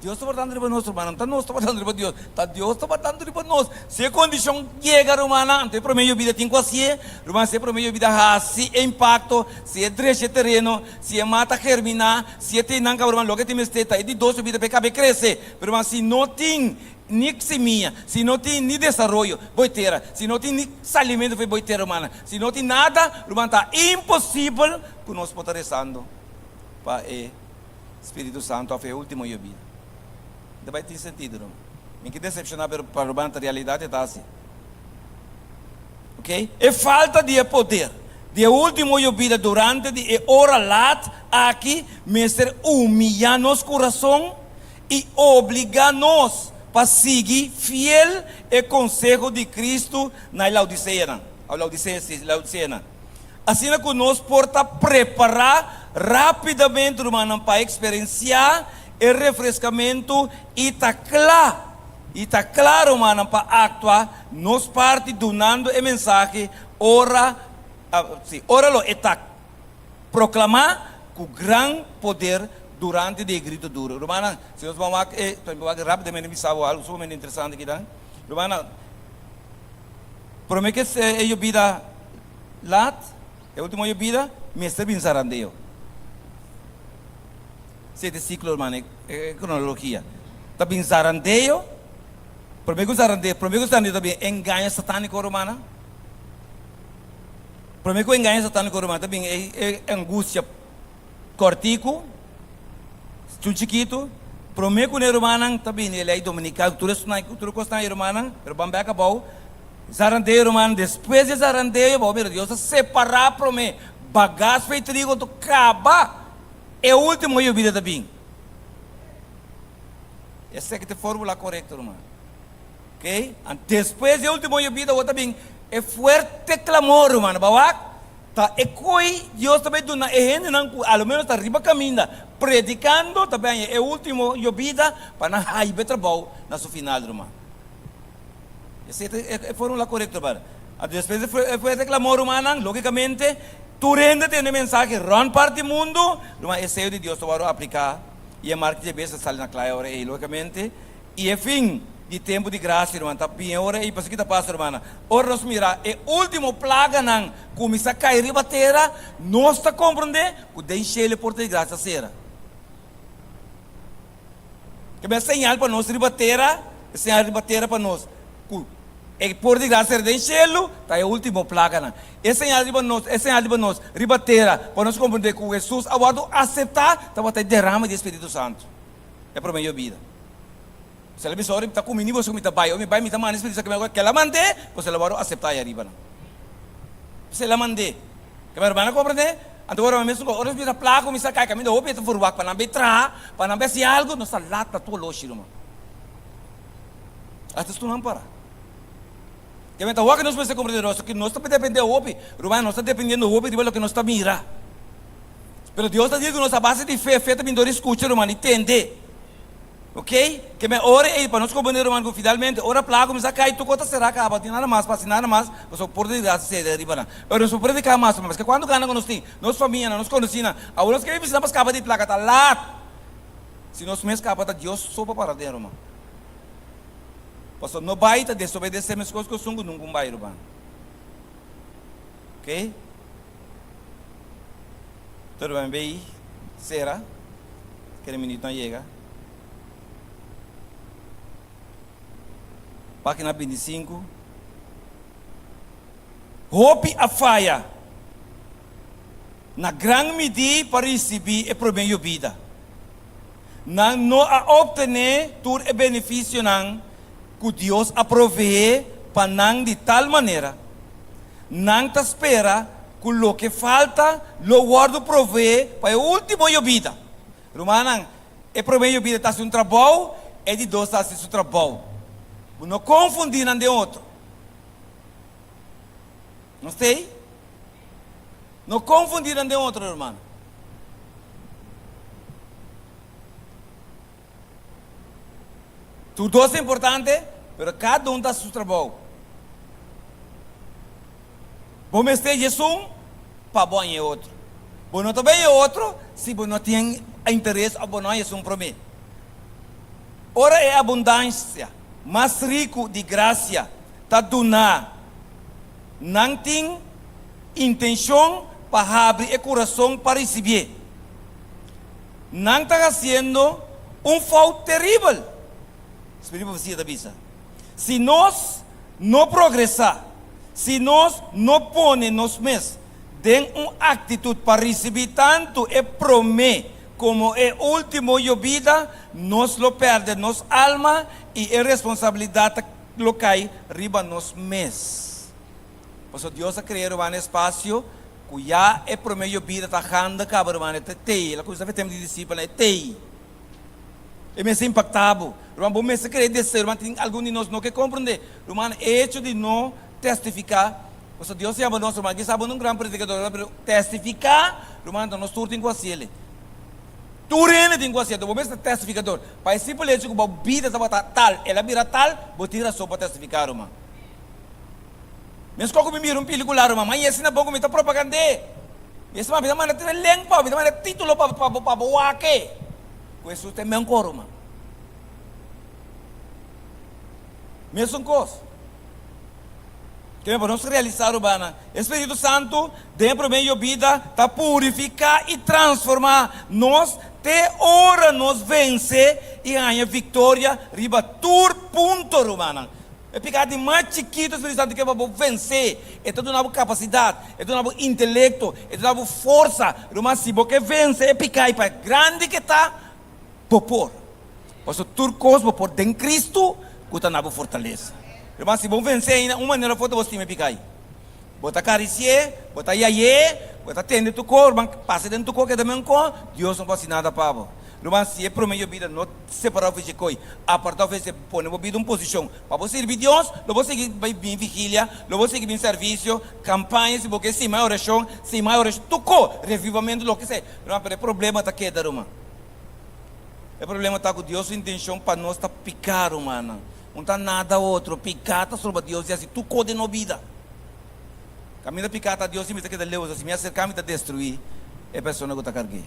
Deus está guardando para nós, irmão. Não nós está guardando para Deus. Deus está guardando para nós. Se a condição chega, irmão, então para mim a vida tem que ser, irmão, se para mim a vida se impacto, se é dreche terreno, se é mata germinar, se é tem nanca, irmão, logo que tem mesteta, é de doce vida para caber crescer. Irmão, se não tem nem semilla, se não tem nem desenvolvimento, vai ter. Se não tem nem alimento, vai ter, irmão. Se não tem nada, irmão, está impossível que nós podemos estar rezando para o Espírito Santo a fé última e vida. Não vai ter sentido, irmão. Me que decepcionar para o irmão, a realidade está assim. Ok? É falta de poder. De último e vida durante a hora lá, aqui, mestre, humilhar nosso coração e obrigar-nos para seguir fiel o conselho de Cristo na Laodiceia. Assim que nós podemos preparar rapidamente, irmão, para experienciar o refrescamento e está claro, irmão, para actuar, nós parte donando a mensagem, ora lo está proclamar com grande poder durante o grito duro. Romana, se nós vamos rapidamente me salvo algo super interessante aqui, Romana, promete que a vida lá, a última vida, me está bem sarandeio. Sete ciclo, irmão, é cronologia. Está bem sarandeio, promete que sarandeio também engana satânico, Romana. Promete que engana satânico, Romana, também é angústia cortico. Chiquito, promete que o irmão também ele é dominical, tudo costa irmão, pero vamos acabar. Zarandeio, irmão, depois de zarandeio, meu Deus, separar promete, bagagem feito trigo, tu acaba, é o último eu vida também. Essa é que é a fórmula correta, irmão. Ok? Depois de último eu vida, eu também é forte clamor, irmão, bawak. Tá, e coi Deus também do na gente não, ao menos tá riba caminho, predicando também é o último eu vida para na raiva trabalho na sua final, irmão. Essa é a fórmula correta, para. Depois foi reclamar, irmão, logicamente, tu rende tem mensagem, run parte do mundo, irmão, esse é o de Deus para aplicar e a marca de besta sai na clara e logicamente e é fim de tempo de graça, irmão, tá bem hora e para que tá passa, irmã. Ora nós mira, é último plaga não começa a cair riba terra, nós tá compreender que deixe ele por ter graça será. Que é señal para nós riba terra, é señal riba terra para nós. É por de graça deixe ele, tá é último plaga não. É señal riba nós, riba terra, para nós compreender que Jesus aguardo aceitar, tá vai derrama de Espírito Santo. É para minha vida. Se ela me sorri, está comigo, você me está baio, me vai me tamar, espírito que ela mande, você ela vai aceitar aí arriba. Se ela mande, que minha irmã compreende? Agora mesmo, ora vira placo, me saca, caminho do ope, tu forward para não betra, para não ver se algo, não salata tua loja, irmão. Até tu não para. Que me tá o que nós precisamos compreender nós, que nós estamos dependendo do ope, irmão, nós estamos dependendo do ope de lo que nós está mira. Pero Deus está dizendo que nossa base de fé, fé também dor escuta, irmão, entender. Ok? Que me ore aí para nós compreender, irmão, finalmente, ora placo, me saca, tu conta será que abate nada mais, passa nada mais, eu sou por de graça se derriba na. Eu não sou predicar mais, mas que quando ganha nós tem, nós família, nós conhecina, a nós que visita para escapar de placa tá lá. Se nós me escapa da Deus, sopa para dentro, irmão. Pastor, não vai tá desobedecer minhas coisas que eu sou nunca vai, irmão. Ok? Tudo bem, bem? Será? Aquele minuto não chega. Página 25. Hope a falha. Na grande medida para receber e prover vida. Não a obter todo o benefício que Deus aprove para não de tal maneira. Não te espera que o que falta, lo guardo prove para o último vida. Romana, e prover vida está um trabalho e de dois está um trabalho. Não confundir um de outro. Não sei? Não confundir um de outro, irmão. Tudo é importante, mas cada um dá seu trabalho. Bom esteja um, para bom é outro. Bom não também é outro, se bom não tem interesse, bom não é um problema. Ora é abundância. Mais rico de graça, tá donar, não tem intenção para abrir o coração para receber, não está fazendo falta terrível. Espírito você da bisa. Se nós não progressar, se nós não põe nos mesmos de uma atitude para receber tanto e promessa como é último vida, nós lo perde nos alma e a responsabilidade lo cai riba nos mes. Por isso Deus a criado um espaço que já é promessa vida tá handa cabra mane tei, la coisa que temos de discípulo é tei. E me se impactado. Irmão, bom me se querer descer, irmão, tem algum de nós não que compreender. Irmão, hecho de não testificar. Por isso Deus se ama nós, irmão, que sabe um grande predicador, pero testificar, irmão, nós tudo tem com ele. Tu rene tem coisa, tu vamos testificador. Para esse político, a vida estava tal, ela vira tal, vou tirar só para testificar, irmão. Mas como me mira película, irmão, mas esse não é bom como está propaganda. Esse não é mais ter lengua, não é título para boa que. Com isso tem mesmo coro, irmão. Mesmo coisa. Que para nós realizar, irmão, Espírito Santo, dentro da minha vida, está purificar e transformar nós. Te ora nos vence e ganha vitória riba tur ponto, romana. É pecado mais chiquito, Espírito Santo, que vai vencer. É toda uma capacidade, é toda uma intelecto, é toda uma força. Romana, se você vence, é pecado para grande que está, por. Por isso, tur coisa por dentro de Cristo, que está na fortaleza. Romana, se você vencer, uma maneira forte você tem pecado. Bota caricier, bota iaie, bota tende tu corpo, passa dentro do corpo que também com Deus não faz nada para você. Irmão, se é para minha vida, não separar o físico coi, apartar o físico, põe a vida em posição. Para você servir Deus, não vou seguir bem vigília, não vou seguir bem serviço, campanha, se você se mais oração, tocou, revivamento, o que seja. Irmão, mas o problema está aqui, irmão. O problema está com Deus, a intenção para nós está picar, irmão. Não está nada outro, picar está sobre Deus e assim, tocou de nossa vida. Caminho picata Deus me está que Deus assim me acercar me está destruir é pessoa que está carregando.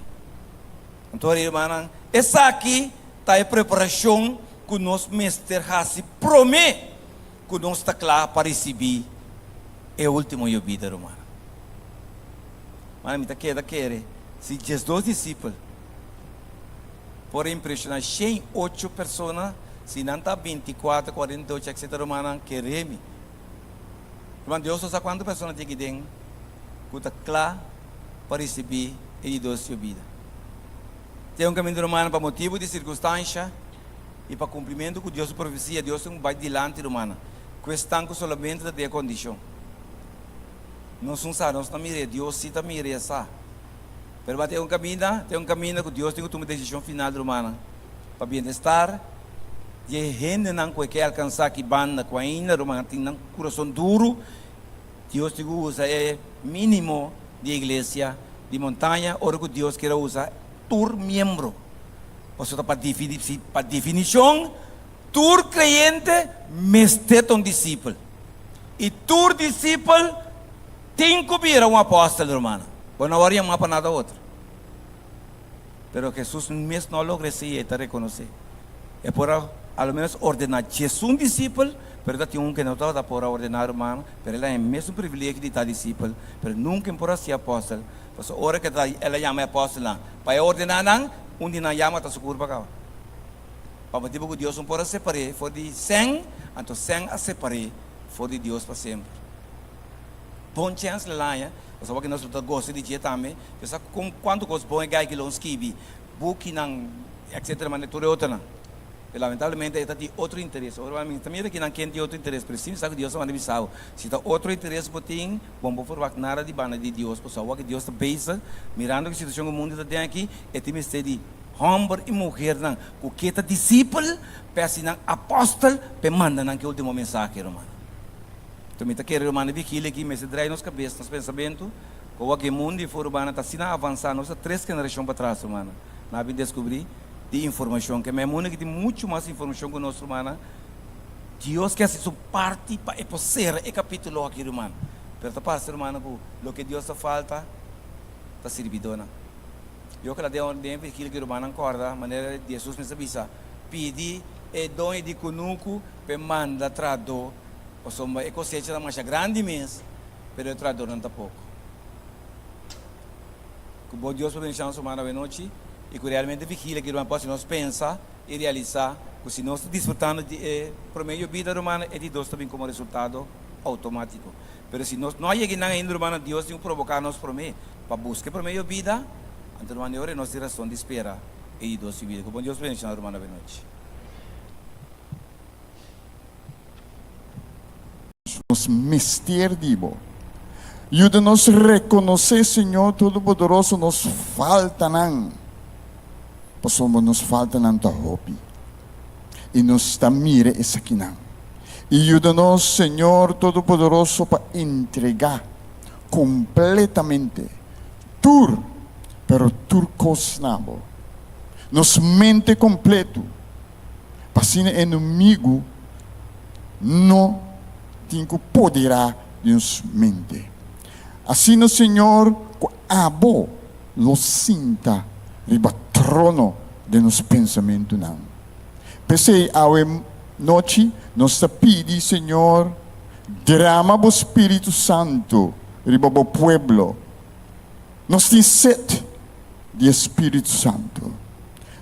Então irmã, essa aqui está a preparação que nós mestre Hassi promete que nós está claro para receber o último vida, irmã. Mas me está querendo se Jesus discípulos por impressionar 108 pessoas, se não está 24, 48, etc. irmã, querem. Irmão, Deus só sabe quantas pessoas tem que ter que está claro para receber e dar sua vida. Tem um caminho romano para motivo de circunstância e para cumprimento que Deus profecia, Deus não vai adiante, romana. Questão que solamente da condição. Nós não sabemos, nós não miramos, Deus sim está mirando essa. Pero tem um caminho que Deus tem que tomar decisão final, romana. Para bem-estar, e gente não quer alcançar que banda com ainda, romana, tem um coração duro. Deus tem que usar mínimo de igreja, de montanha, ora que Deus quer usar tur membro. Ou seja, para definição, tur creyente, mestet um discípulo. E tur discípulo, tem que vir um apóstolo, romana. Bueno, ahora ya más para nada otro. Pero Jesús mesmo no logra se reconocer. É por ao menos ordenar Jesus um discípulo, pero tem um que não está por ordenar, hermano, pero ela é mesmo privilégio de estar discípulo, pero nunca por ser apóstolo. Porque a hora que ela chama apóstolo, para ordenar não, um dia não chama está seguro para cá. Para tipo que Deus não pode separar, for de 100, então 100 a separar, for de Deus para sempre. Bom chance lá, Parce que nós gostamos de dia também. Pensa quando os bons gai que los kibi, buki nang etc. Mas tudo outro não. Lamentavelmente está de outro interesse. Ora também aqui não quer de outro interesse. Preciso saber que Deus manda bisau. Se está outro interesse botin, bom por vak nada de banda de Deus. Pessoal que Deus está pensa, mirando a situação do mundo está aqui, é time de homem e mulher não. O que está discípulo, peça não apóstolo, pe manda não que último mensagem, romano. Então, me quer romano vigília aqui, mas se traz nos cabeças, nos pensamentos, como que o mundo e for urbano está assim a avançar, nós 3 gerações para trás, romano. Nós descobrir de informação, que é mundo que tem muito mais informação que nós, romano. Deus quer ser sua parte para ser e capítulo aqui, romano. Pero está para ser romano, o que Deus falta, está servido, não. Eu que lá dei ordem vigília que romano acorda, maneira de Jesus me avisa, pedi e dom de conuco, pe manda trado. O somos a cosecha da mancha grande mês, pero o trador não está pouco. Que bom Deus para bendição semana de noite e que realmente vigila que o irmão possa nos pensar e realizar, que se nós desfrutando de promedio vida romana é de Deus também como resultado automático. Pero se nós não chegamos ainda romana, Deus tem que provocar nos promedio para buscar promedio vida, então romana hora nós temos razão de espera e de Deus vida. Que bom Deus para bendição romana de noite. Nos mistério dibo. Ajuda-nos a reconhecer, Senhor Todo-Poderoso, nos falta não. Pois nos falta não ta hobby. E nos ta mire essa aqui não. E ajuda-nos, Senhor Todo-Poderoso, para entregar completamente tur, pero tur cosnabo. Nos mente completo. Para assim inimigo não tem que poderá de nos mente. Assim o Senhor abo lo sinta riba trono de nos pensamento não. Pensei a noite nós pedi Senhor derrama o Espírito Santo riba o pueblo. Nós tem sede de Espírito Santo.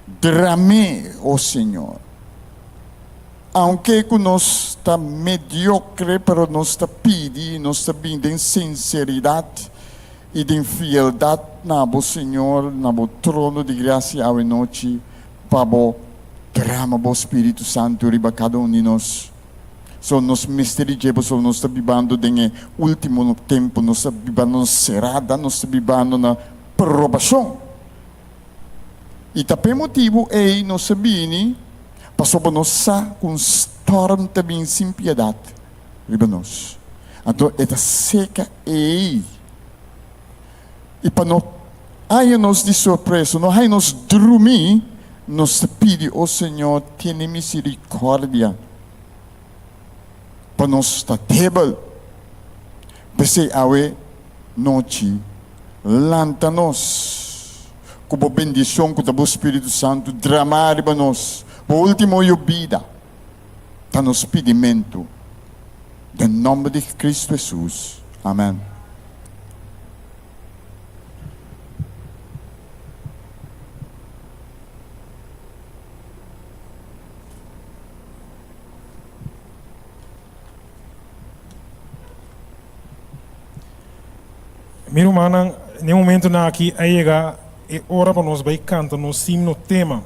Derrame, ó Senhor. Aunque nós está mediocre, pero nós está pedi, nós está vindo em sinceridade e de fieldade na bo Senhor, na bo trono de graça a noite, para bo derrama bo Espírito Santo riba cada um de nós. So nos misteri jebo, so nós está vivendo em último tempo, nós está vivendo serada, nós está vivendo na provação. E também motivo é nós sabini passou para nós com storm também sem piedade, riba nós. Então, esta seca é e para nós, aí nós de surpresa, nós aí nós dormir, nós pedi ao Senhor, tenha misericórdia, para nós estar table, pensei a noite, lanta-nos, com a bendição com o Espírito Santo, dramar para nós. Por último, a vida está nos pedimento. Em nome de Cristo Jesus. Amém. Meu irmão, no momento na aqui, aí é hora para nós vai cantar no sim no tema.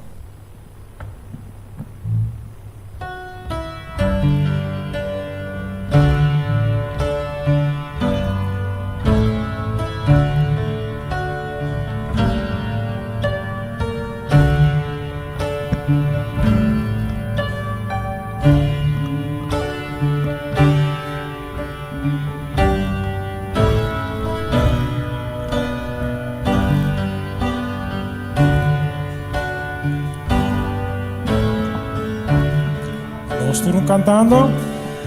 Nós estamos cantando.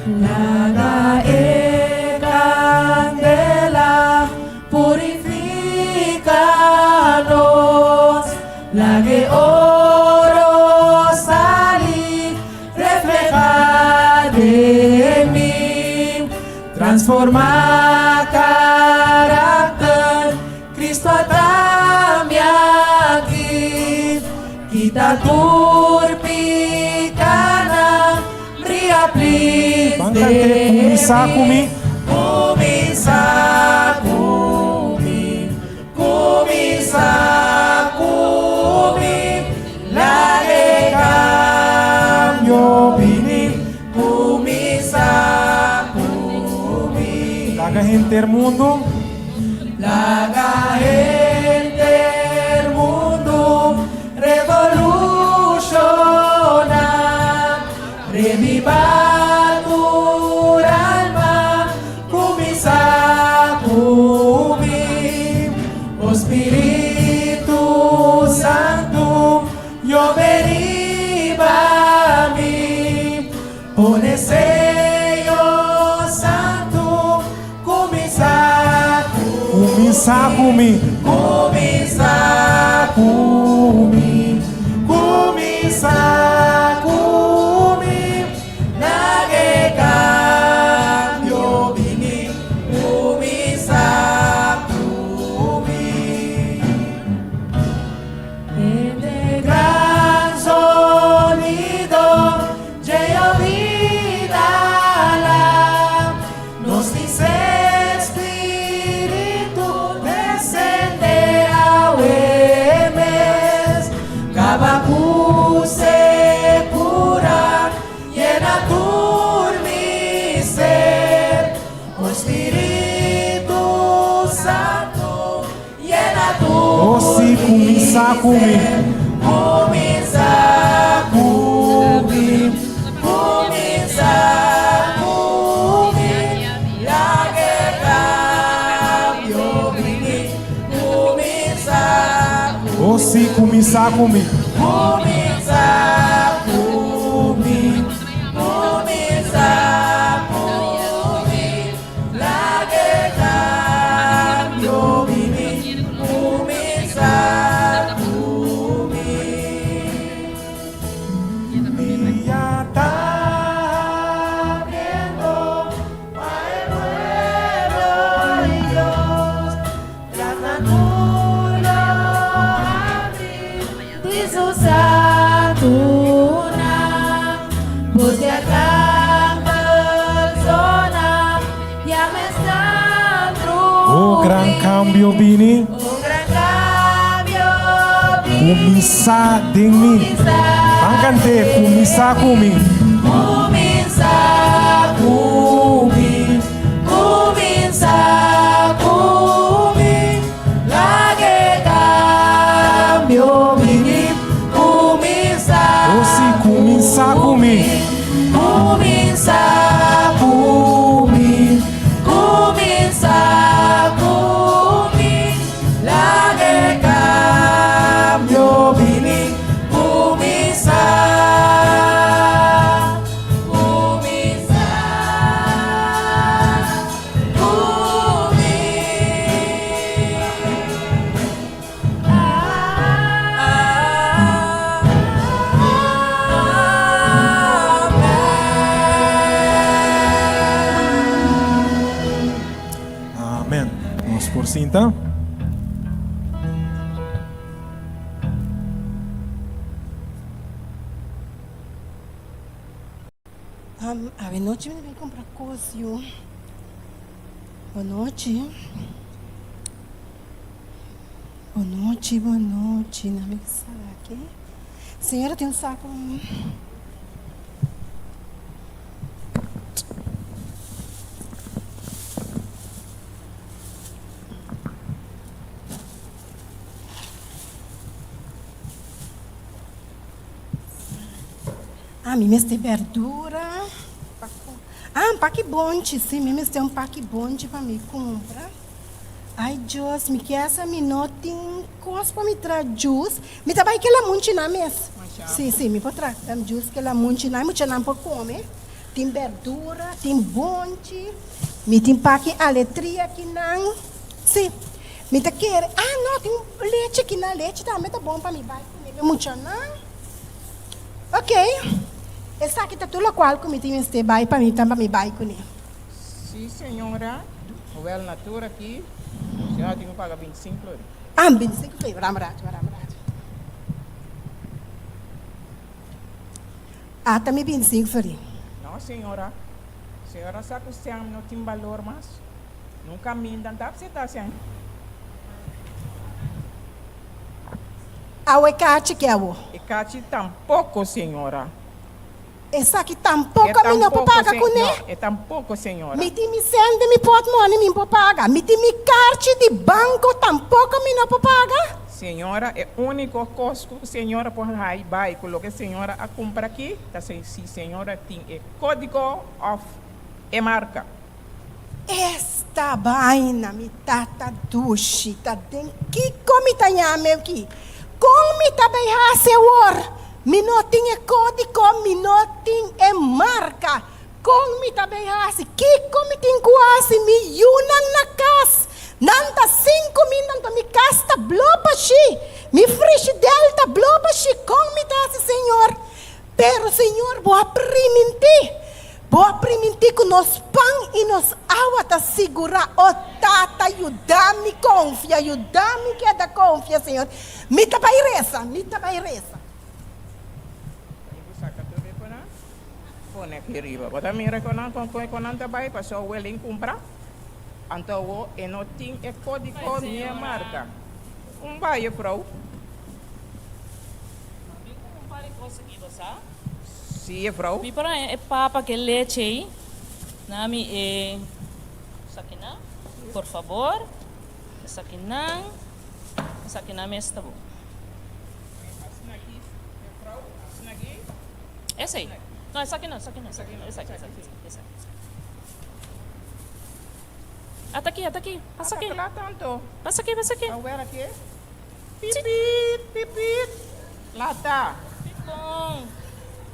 Naga e candela, purifica-nos. Lage oro, sali, refleja de mim. Transforma carácter, Cristo atame aqui. Kita turpicana, bria please. Bangkante, kumisa kumi. Kumisa kumi, kumisa kumi, lage cambio bini, kumisa kumi. Laga gente mundo. Laga gente mundo, revoluciona, reviva. Espíritu Santo, yo veniva a mí, pone sello santo, kumisa kumi, kumisa kumi, kumisa kumi, nage cambio bini, kumisa kumisa kumi. Kumisa kumi, kumisa kumi, lage cambio bini, kumisa kumi. Oh si kumisa kumi. Kumisa kumi, kumisa kumi, lage cambio bini, kumisa Oh gran cambio bini. Kumisa ding mi. Bangkante kumisa kumi. Kumisa kumi, kumisa kumi, lage cambio bini, kumisa. Oh si kumisa kumi. Kumisa kumi, kumisa kumi, lage cambio bini, kumisa. Kumisa kumi. Amen. Vamos por cinta. A noite me vem comprar coisa. Boa noite. Boa noite, boa noite. Na minha sala aqui. Senhora, tem um saco. Mesmo tem verdura. Um paque bonde, sim, mesmo tem um paque bonde para me comprar. Ai, Deus, me quer essa não tem coisa para me trazer juice. Me trabalha que ela monte na mesa. Sim, me potrà. Giusto che la muncinai, mucha não pode comer. Tem verdura, tem bonte, me tem paque aletria que não. Sim, me tá querendo. Ah, não, tem leite aqui na leite também tá bom para mim. Vai comer, mucha não. Ok. Essa aqui tá tudo qual que me tem este vai para mim também vai comer. Sim, senhora. O El Natura aqui, a senhora tem que pagar 25 flores. Ah, 25 flores, ramrat. Ah, também 25 flores. Não, senhora. A senhora sabe que o senhor não tem valor mais. Nunca me dá para você estar assim. Ah, o Ecate que é o? Ecate tampouco, senhora. Essa aqui tampouco a mim não pode pagar com ele? É tampouco, senhora. Me tem me sende, me pode money, me pode pagar. Me tem me carte de banco, tampouco a mim não pode pagar. Senhora, é o único custo que a senhora pode vai colocar a senhora a comprar aqui. Tá, se a senhora tem o código of e marca. Esta vaina me tá duche, tá dentro. Que come tá nhame aqui? Como me tá bem a senhor? Me não tem código, me não tem marca. Como me tá bem assim? Que como tem quase me yunang na casa. Nanta 5 minutos me casta blobashi. Me frigideira tá blobashi. Como me tá assim, senhor? Pero, senhor, vou permitir que nos pão e nos água tá segurar. O tata, ajuda-me, confia, ajuda-me que é da confia, senhor. Me tá vai reza. Pone aqui riba. Bota mira com não trabalho para só o ele comprar. Então o não tem é código minha marca. Vai pro. Sim, pro. Mi para é papa que leite aí. Nami é sakina. Por favor. Sakina. Sakina mesmo tá bom. Essa aí. Não, essa aqui não. Essa aqui. Até aqui. Passa aqui. Lá tanto. Passa aqui. A ver aqui. Pipit. Lá tá. Bom.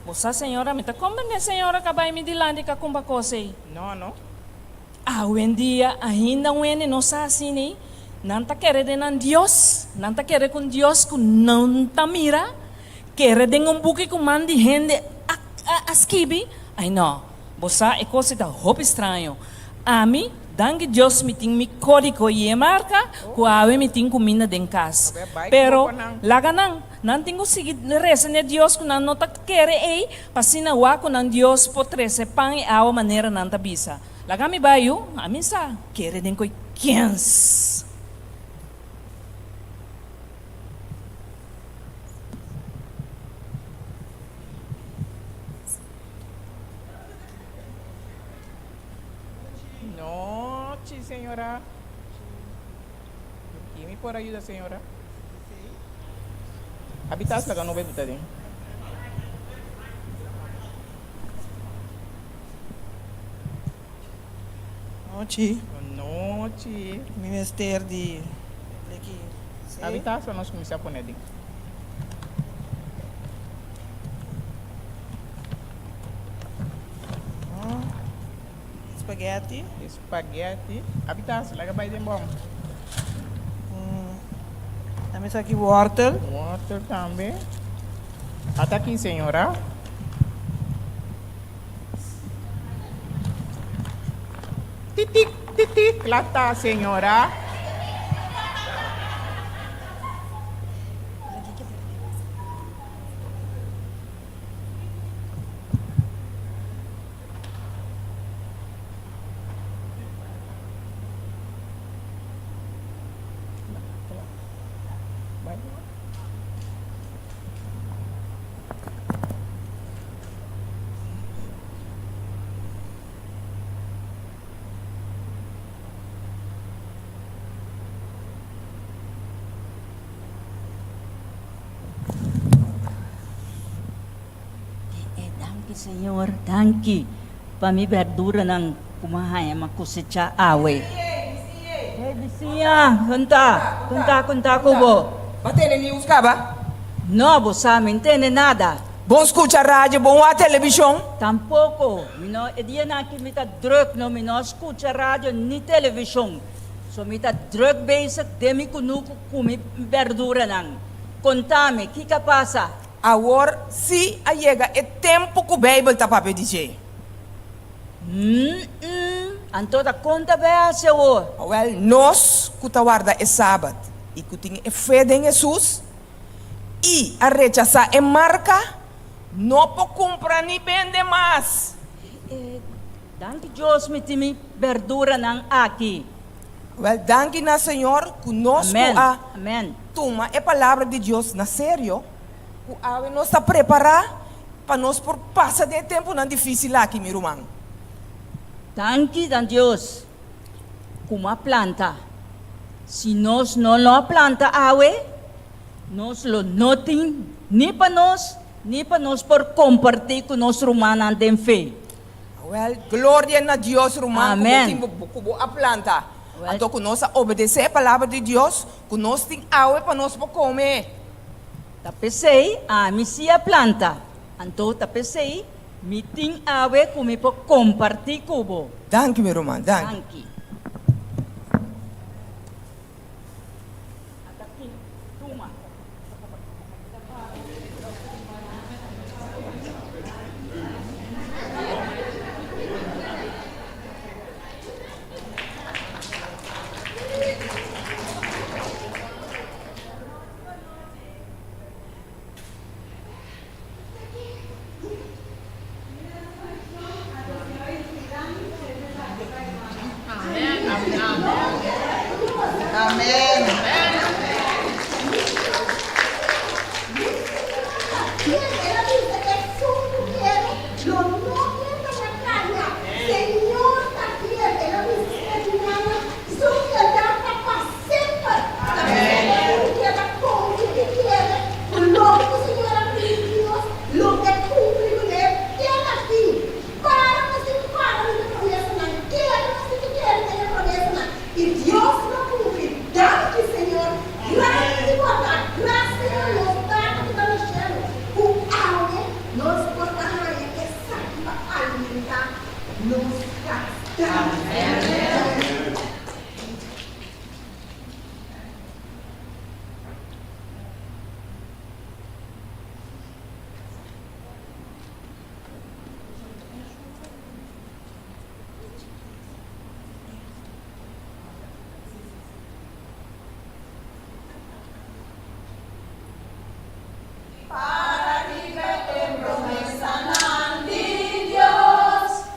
Moça senhora, me tá como minha senhora acabei me dilando que kumba kosei. Não. Ah, um dia ainda não sa assim nem. Não tá querendo nan Deus, não tá querendo com Deus que não tá mira. Querendo buque com mandi gente askibi. Ai não. Moça é coisa da roupa estranho. A mim dangue Deus me tem me código e marca, que a me tem comida dentro casa. Pero laga não tenho seguido reza de Deus que não tá querer ei, pasina wa que não Deus potre se pão e a maneira não tá bisa. Laga me baio, a mim sa querer dentro coi 15. Senhora. E me por ajuda, senhora. Habitas lá não vai botar dentro. Noite. Ministério de Habitas lá nós começamos a pôr dentro. Spaghetti. Habitas, laga vai de bom. Temos aqui water. Water também. Até aqui, senhora. Titic. Lá tá, senhora. Senhor, danke. Pami verdura ng kumahaya makusitsa awe. Bisiya, kunta ko bo. Batele ni uska ba? No, vos me entiende nada. Bom escucha radio, bom a televisão. Tampoco. Mino, e dia na que me tá druk, no, me não escuta rádio ni televisão. So me tá druk bezig, demi kunuku kumi verdura nang. Contame, que passa? Agora, se chega é tempo que o Bíblia está para dizer. Anto da conta bem se o. Well, nós que tá guarda é sábado e que tem fé em Jesus e a rechazar é marca, não pode comprar nem vender mais. Danke Deus me timi verdura nang aqui. Well, danke na Senhor que nós Amém. toma a palavra de Deus na sério. Que a nós está preparado para nós por passar de tempo não difícil aqui, meu irmão. Danke dan Deus. Como a planta. Se nós não lo planta awe, nós lo noting ni para nós por compartir com nós romanos em fé. Well, glória a Deus, irmão. Amém. Como a planta. Então, que nós obedecer a palavra de Deus, que nós tem água para nós comer. Tapesei, me se a planta. Então, tapesei, me tem água como para compartir cubo. Danke, meu irmão. Danke.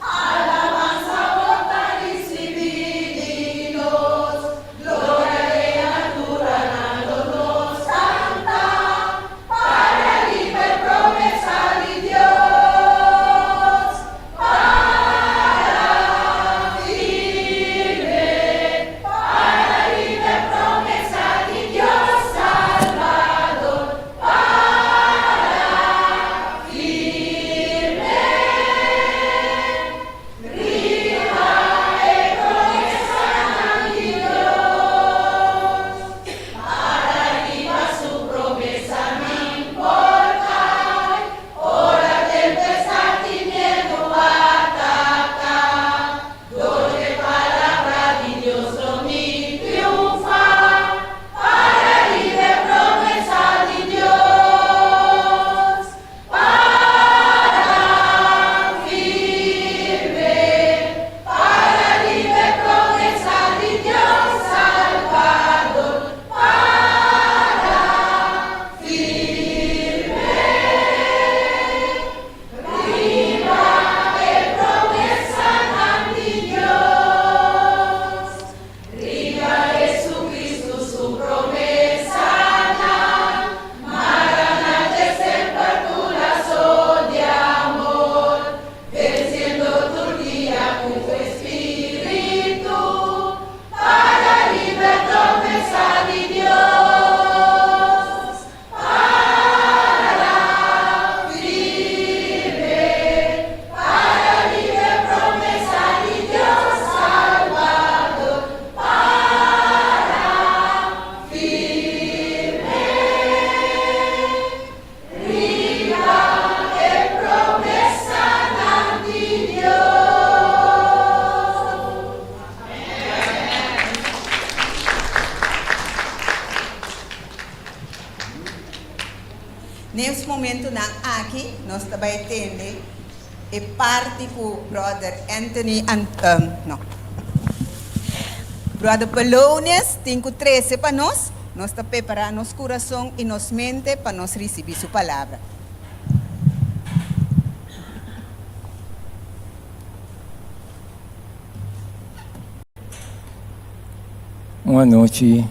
Alabanza, vota, recibir. nós também tende e parte com o brother Anthony, brother Polonius, tem com 13 para nós está preparando nosso coração e nossa mente para nós receber sua palavra. Uma noite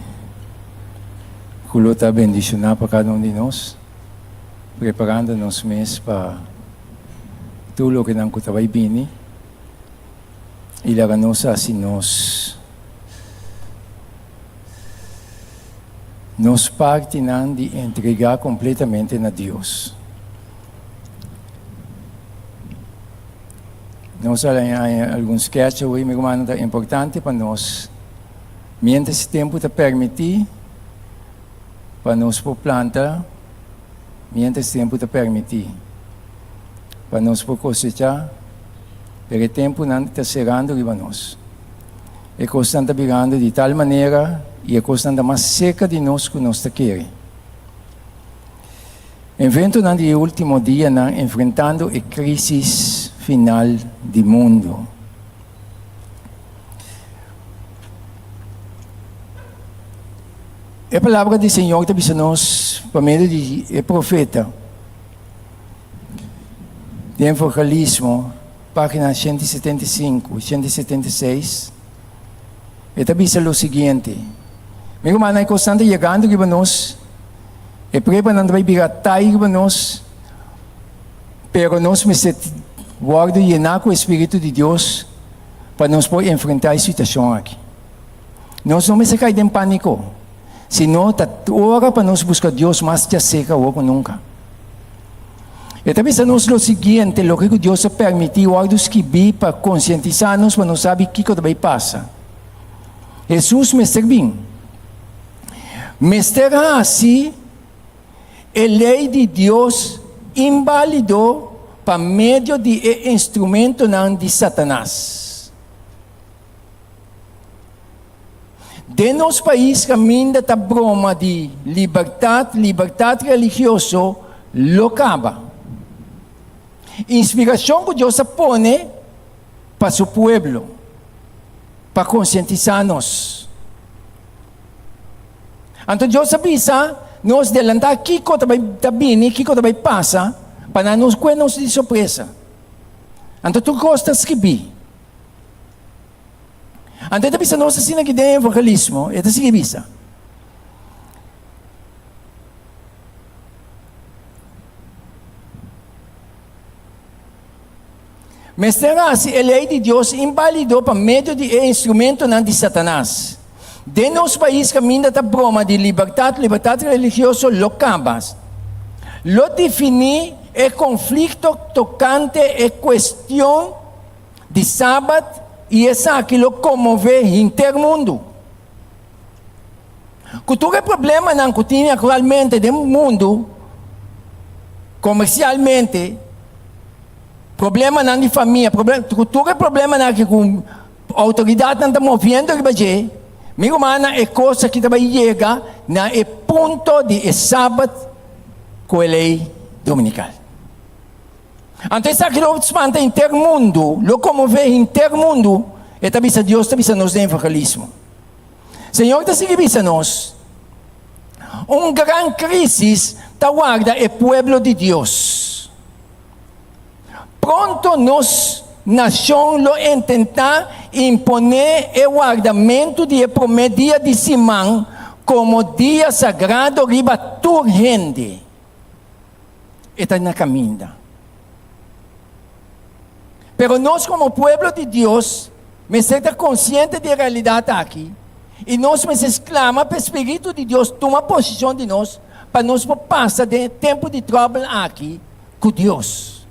que o Lord está bendicionando para cada um de nós, preparando nosso mês para tudo o que não vai vir. E lá nós assim nos parte de entregar completamente a Deus. Nós há alguns sketches hoje, meu irmão, é importante para nós. Mientras esse tempo te permitir, para nós por planta, mientras esse tempo te permitir, para nós por cosechar, porque o tempo não está chegando para nós. E a coisa está virando de tal maneira, e a coisa está mais seca de nós que nós queremos. Evento no último dia, enfrentando a crise final do mundo. A palavra do Senhor está dizendo nós, por meio de profeta, de evangelismo, página 175, 176, está dizendo o seguinte: meu irmão, é constante chegando para nós, é preparando para vir atrás para nós, pero nós me guardo e llenar com o Espírito de Deus para nós poder enfrentar a situação aqui. Nós não me se cair em pânico. Senão, está hora para nós buscar Deus mais já seca ou nunca. E também sabemos o seguinte, o que Deus permitiu algo escrever para conscientizar-nos, para não saber o que também passa. Jesus me serviu. Me será assim, a lei de Deus invalidou para meio de instrumento de Satanás. De nosso país, caminha da broma de liberdade religiosa, locava. Inspiração que Deus põe para seu povo, para conscientizar-nos. Então, Deus avisa, nós adelantar aqui que também vai passar, para não nos de surpresa. Então, tu gosta de escrever. Então, também se nós assim aqui de evangelismo, é assim que visa. Mas será assim, a lei de Deus invalidou para meio de instrumento de Satanás. De nosso país, caminha da broma de liberdade religiosa, locabas. Lo defini é conflito tocante a questão de sábado e essa aquilo comove intermundo. Cultura problema não que tem atualmente no mundo, comercialmente, problema não de família, cultura problema não que com autoridade não está movendo que meu irmão, é coisa que também chega na ponto de sábado com a lei dominical. Então, essa que nós mantém intermundo, lo comove intermundo, e também Deus também nos evangelismo. Senhor, está seguindo nós. Grande crise está guarda o povo de Deus. Pronto nós, nação, lo intentar imponer o guardamento de primeiro dia de semana como dia sagrado riba toda gente. Está na caminha. Pero nós, como povo de Deus, me estamos conscientes da realidade aqui. E nós me exclama para o Espírito de Deus tomar posição de nós, para nós passar de tempo de trouble aqui com Deus.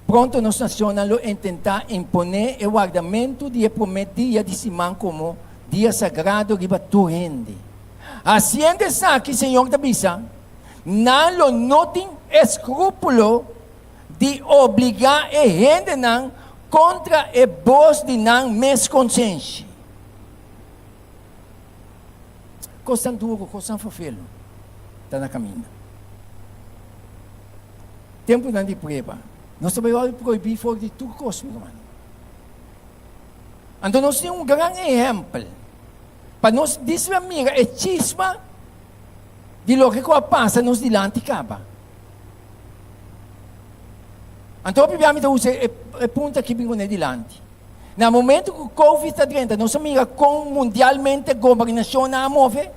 Pronto, nós nacional tentar imponer o guardamento de primeiro dia de semana como dia sagrado que tu rende. Assim é que o Senhor te avisa, não tem escrúpulo de obrigar a gente contra a voz de não mais consciência. coisa duro, coisa fofelo. Está na caminho. Tempo não de prova. Nós também vamos proibir fora de tudo coisa, meu irmão. Então nós temos grande exemplo. Para nós dizer, amiga, é chisma de lo que passa nos dilante acaba. Então, obviamente, é ponto que vem dilante. No momento que o Covid está dentro, nossa amiga, com mundialmente a governação a mover,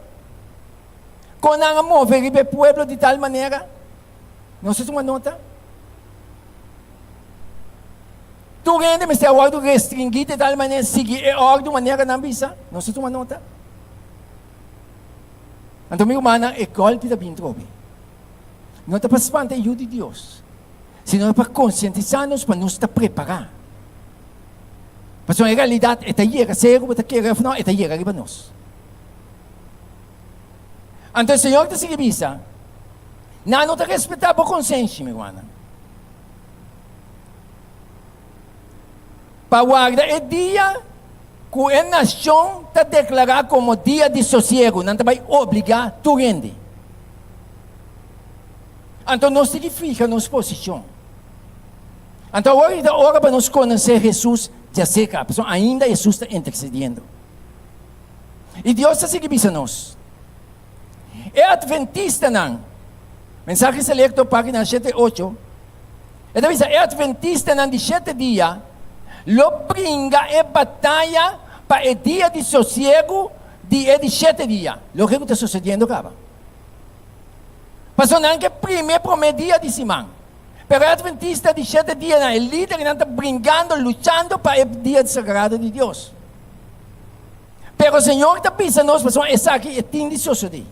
com a mover o povo de tal maneira, não sei se uma nota. Tu rende, mas é hora de restringir de tal maneira, seguir a ordem de maneira não visa, não sei se uma nota. Então, meu irmão, é golpe da bintrobe. Não está para espantar a ajuda de Deus. Senão para conscientizar-nos, para nos estar preparar. Porque na realidade, é taller, cego, é taller, não, é taller arriba nós. Então o Senhor está se revisa. Não está respeitando a consciência, meu irmão. Para guardar é dia que a nação está declarada como dia de sossego, não vai obrigar tu rende. Então nós temos que ficar na nossa posição. Então agora para nós conhecer Jesus, já sei que a pessoa ainda Jesus está intercedendo. E Deus está se revisa nós. É adventista não. Mensagem selecto, página 7-8. É adventista não de 7 dias. Lo brinca é batalha para o dia de sossego de 7 dias. O que está sucedendo acaba. Passou não que primeiro dia de semana. Pero o adventista de 7 dias, o líder está brincando, lutando para o dia sagrado de Deus. Pero o Senhor está pensando, pessoas, essa aqui é tem de suceder.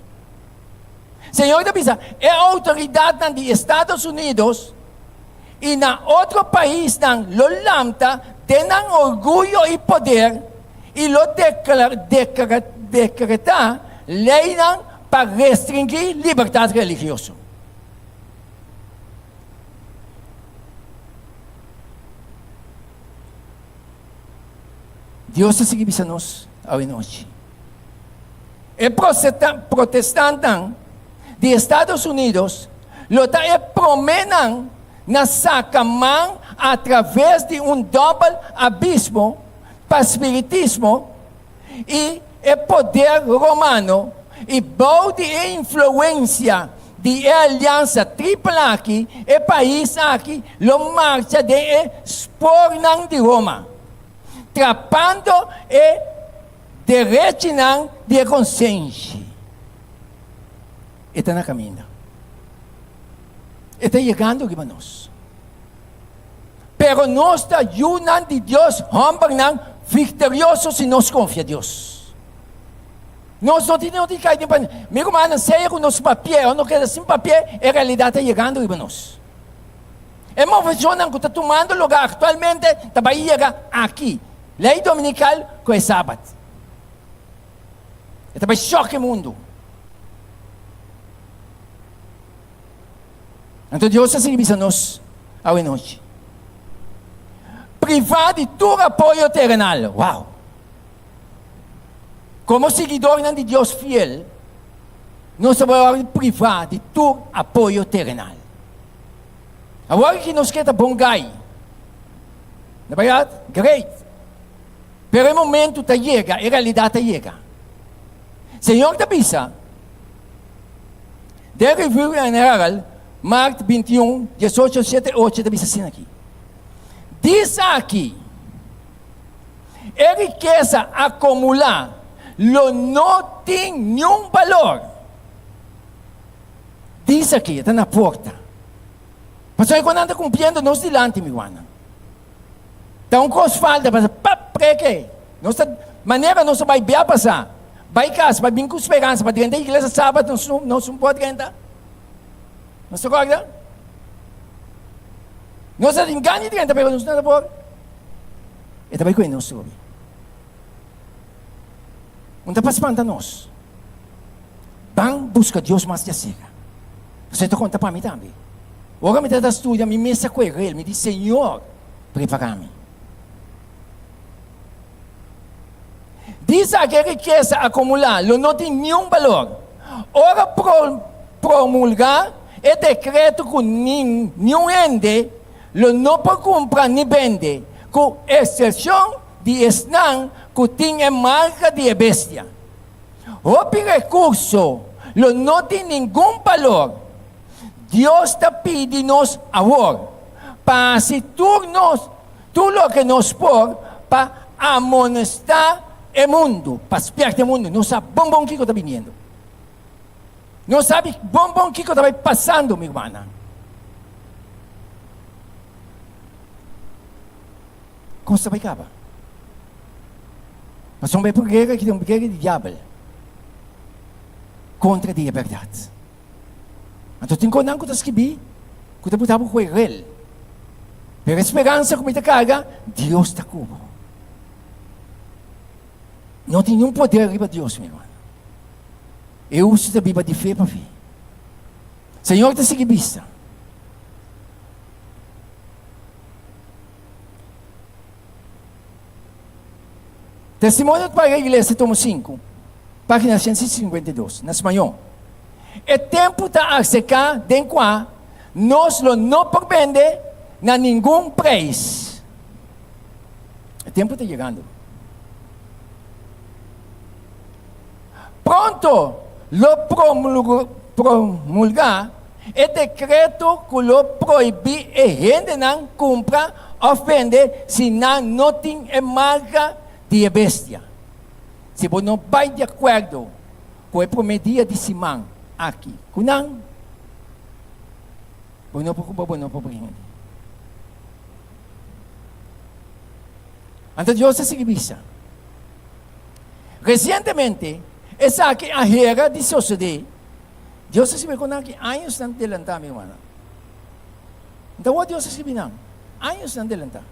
O Senhor está pensando, é a autoridade dos Estados Unidos e na outro país, lo lamta, tem orgulho e poder e lo decretar lei para restringir liberdade religiosa. Deus está seguindo nós hoje noite. O protestante de Estados Unidos lo está promenando na sacamão através de doble abismo para o espiritismo e o poder romano e boa de influência de aliança tripla aqui, o país aqui, lo marcha de expor de Roma. Trapando e direito de consciência. Está na caminho. Está chegando aqui para nós. Pero nós está ajudando de Deus, homem vitorioso se nós confia em Deus. Nós não temos que cair para meu irmão, seja com nosso papel, ou não quer sem papel, a realidade está chegando aqui para nós. É uma visão que está tomando lugar atualmente, vai chegar aqui. Lei dominical com o sábado. E também choque o mundo. Então Deus está servindo a nós hoje noite. Privar de todo apoio terrenal. Uau! Como seguidor de Deus fiel, nós vamos privar de todo apoio terrenal. Agora que nós queremos bom gai. Na verdade, great. Pero o momento está chega, a realidade chega. Senhor está pensa. De review general, Marcos 21, 18, 7, 8, está pensa assim aqui. Diz aqui, a riqueza acumular, não tem nenhum valor. Diz aqui, está na porta. Pastor, quando anda cumprindo, nós dilante, meu irmão. Então, com as faltas, para quê? Nossa maneira não vai bem passar. Vai casa, vai vir com esperança, para dentro da igreja sábado, não pode entrar. Não se acorda? Não se engane dentro, mas não se nada por. E também com ele não soube. Não está para espantar nós. Vão buscar Deus mais de cega. Você está contando para mim também. Agora me dá estúdio, me mesa com ele, me diz, Senhor, prepara-me. Diz que riqueza acumular, não tem nenhum valor. Ora promulgar é decreto que nenhum ende, não pode comprar nem vender, com exceção de esnan que tem marca de bestia. O recurso, não tem nenhum valor. Deus está pedindo-nos amor, para se tudo o que nos pôr, para amonestar o mundo, para despertar o mundo. Não sabe bombom que está vindo. Não sabe bombom que está passando, minha irmã. Como está vai acabar? Mas não vai por guerra que tem uma guerra de diabo contra a verdade. Então tem coisas que está escrito, que está botado com ele. Pero a esperança que me carga, Deus está comigo. Não tem nenhum poder arriba de Deus, meu irmão. Eu uso a Bíblia de fé para ver. Senhor, está seguindo vista. Testemunho para a igreja, tomo 5, página 152, na espanhol. É tempo de acercar de qual nós não podemos vender na nenhum preço. O tempo está chegando. Pronto, lo promulgar é decreto que lo proíbe e gente não compra ou vende se não tem a marca de bestia. Se você não vai de acordo com a promessa de Simão aqui, kunang, você não pode gente. Então Deus se visa. Recentemente, essa aqui a era de suceder. Deus se viu com anos não adelantar, meu irmão. Então, Deus se viu não. Anos não adelantar.